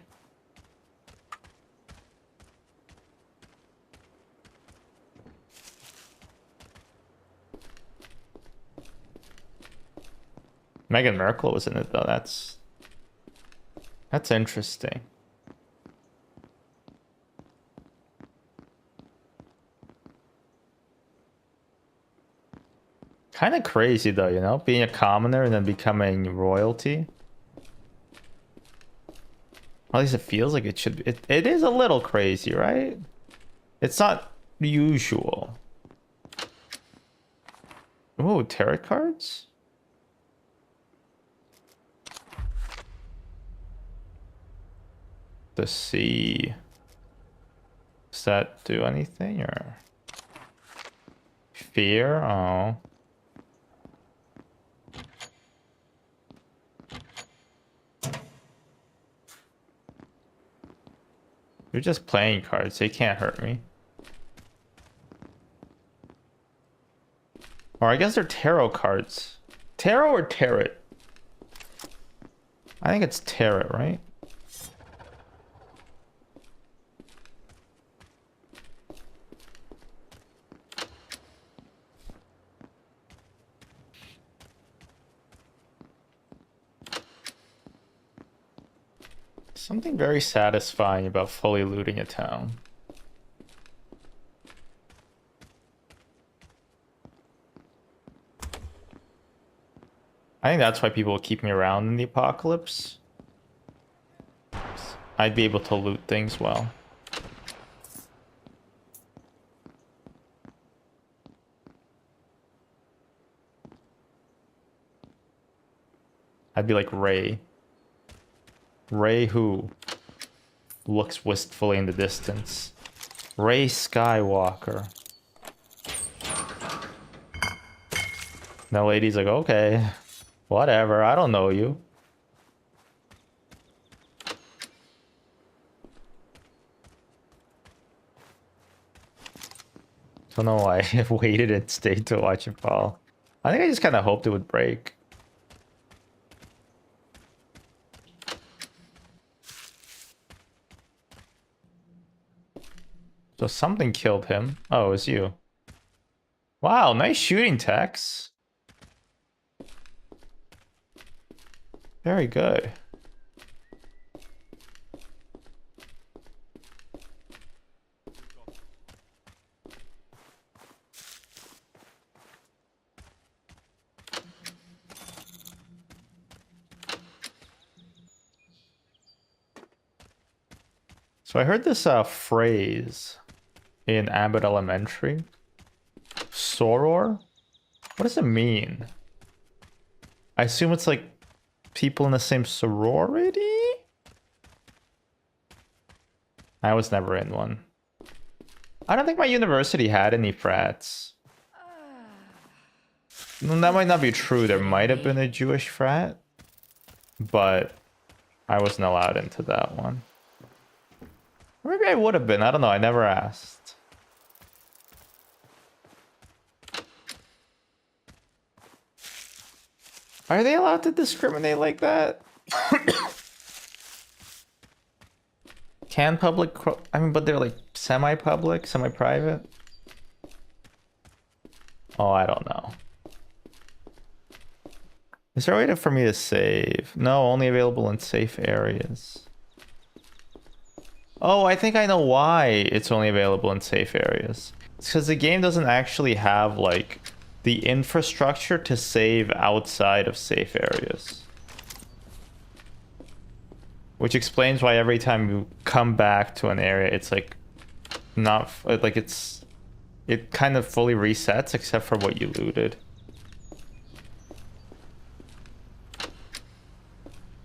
Meghan Markle was in it though. That's interesting. Kind of crazy though, you know, being a commoner and then becoming royalty. At least it feels like it should be. It is a little crazy, right? It's not usual. Oh, tarot cards? The sea. Does that do anything or fear? Oh. You're just playing cards, so you can't hurt me. Or I guess they're tarot cards. Tarot or tarot? I think it's tarot, right? Something very satisfying about fully looting a town. I think that's why people keep me around in the apocalypse. I'd be able to loot things well. I'd be like Ray. Ray who looks wistfully in the distance. Ray Skywalker. The lady's like, okay, whatever, I don't know you. Don't know why I waited and stayed to watch it fall. I think I just kind of hoped it would break. So something killed him. Oh, it was you. Wow, nice shooting, Tex. Very good. So I heard this phrase in Abbott Elementary. Soror? What does it mean? I assume it's like people in the same sorority? I was never in one. I don't think my university had any frats. That might not be true. There might have been a Jewish frat, but I wasn't allowed into that one. Or maybe I would have been. I don't know. I never asked. Are they allowed to discriminate like that? Can public... I mean, but they're like semi-public, semi-private? Oh, I don't know. Is there a way for me to save? No, only available in safe areas. Oh, I think I know why it's only available in safe areas. It's because the game doesn't actually have, like, the infrastructure to save outside of safe areas. Which explains why every time you come back to an area, it's, like, not... Like, it's... It kind of fully resets, except for what you looted.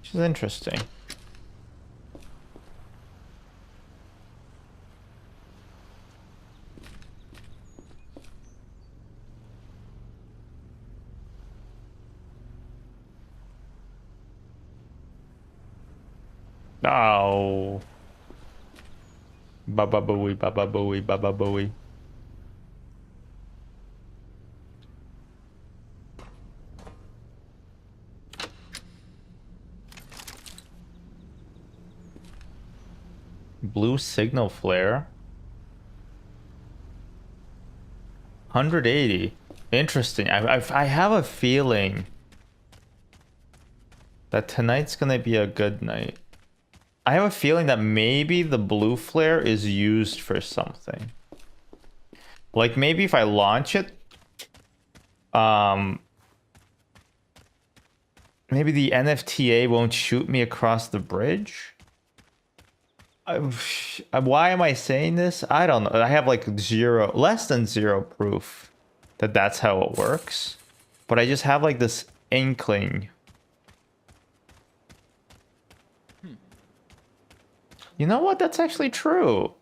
Which is interesting. Oh. Baba booey, baba booey, baba booey. Blue signal flare. 180. Interesting. I have a feeling that tonight's gonna be a good night. I have a feeling that maybe the blue flare is used for something. Like maybe if I launch it, maybe the NFTA won't shoot me across the bridge. Why am I saying this? I don't know. I have like less than zero proof that that's how it works. But I just have like this inkling. You know what? That's actually true.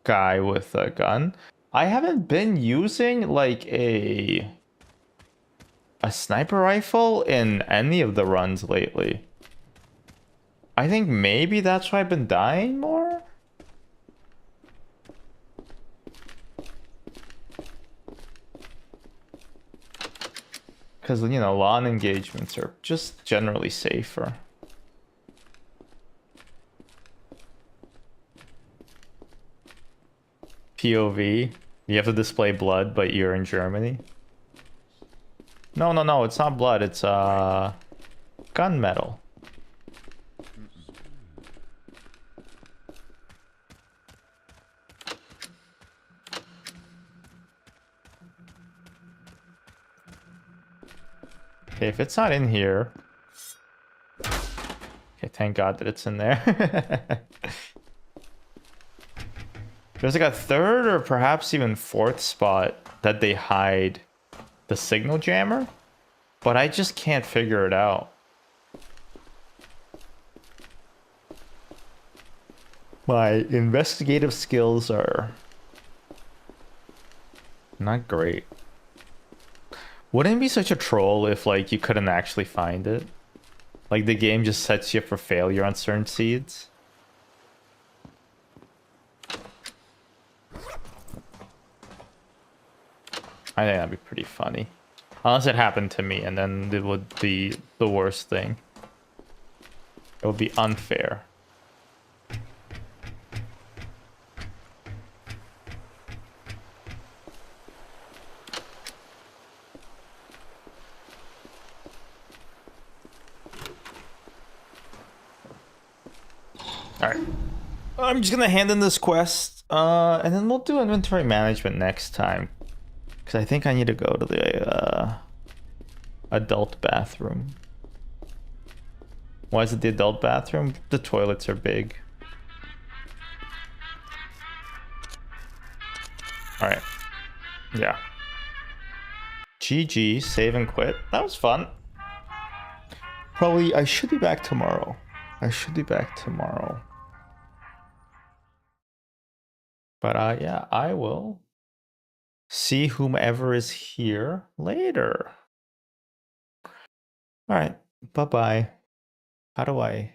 Guy with a gun. I haven't been using like a sniper rifle in any of the runs lately. I think maybe that's why I've been dying more. Because, you know, lawn engagements are just generally safer. POV, you have to display blood, but you're in Germany. No, it's not blood, it's gunmetal. Okay, if it's not in here. Okay, thank God that it's in there. There's like a third or perhaps even fourth spot that they hide the signal jammer, but I just can't figure it out. My investigative skills are not great. Wouldn't it be such a troll if like you couldn't actually find it? Like the game just sets you up for failure on certain seeds? I think that'd be pretty funny. Unless it happened to me, and then it would be the worst thing. It would be unfair. Alright. I'm just gonna hand in this quest, and then we'll do inventory management next time. Because I think I need to go to the adult bathroom. Why is it the adult bathroom? The toilets are big. Alright. Yeah. GG, save and quit. That was fun. Probably, I should be back tomorrow. But yeah, I will see whomever is here later. All right, bye-bye. How do I...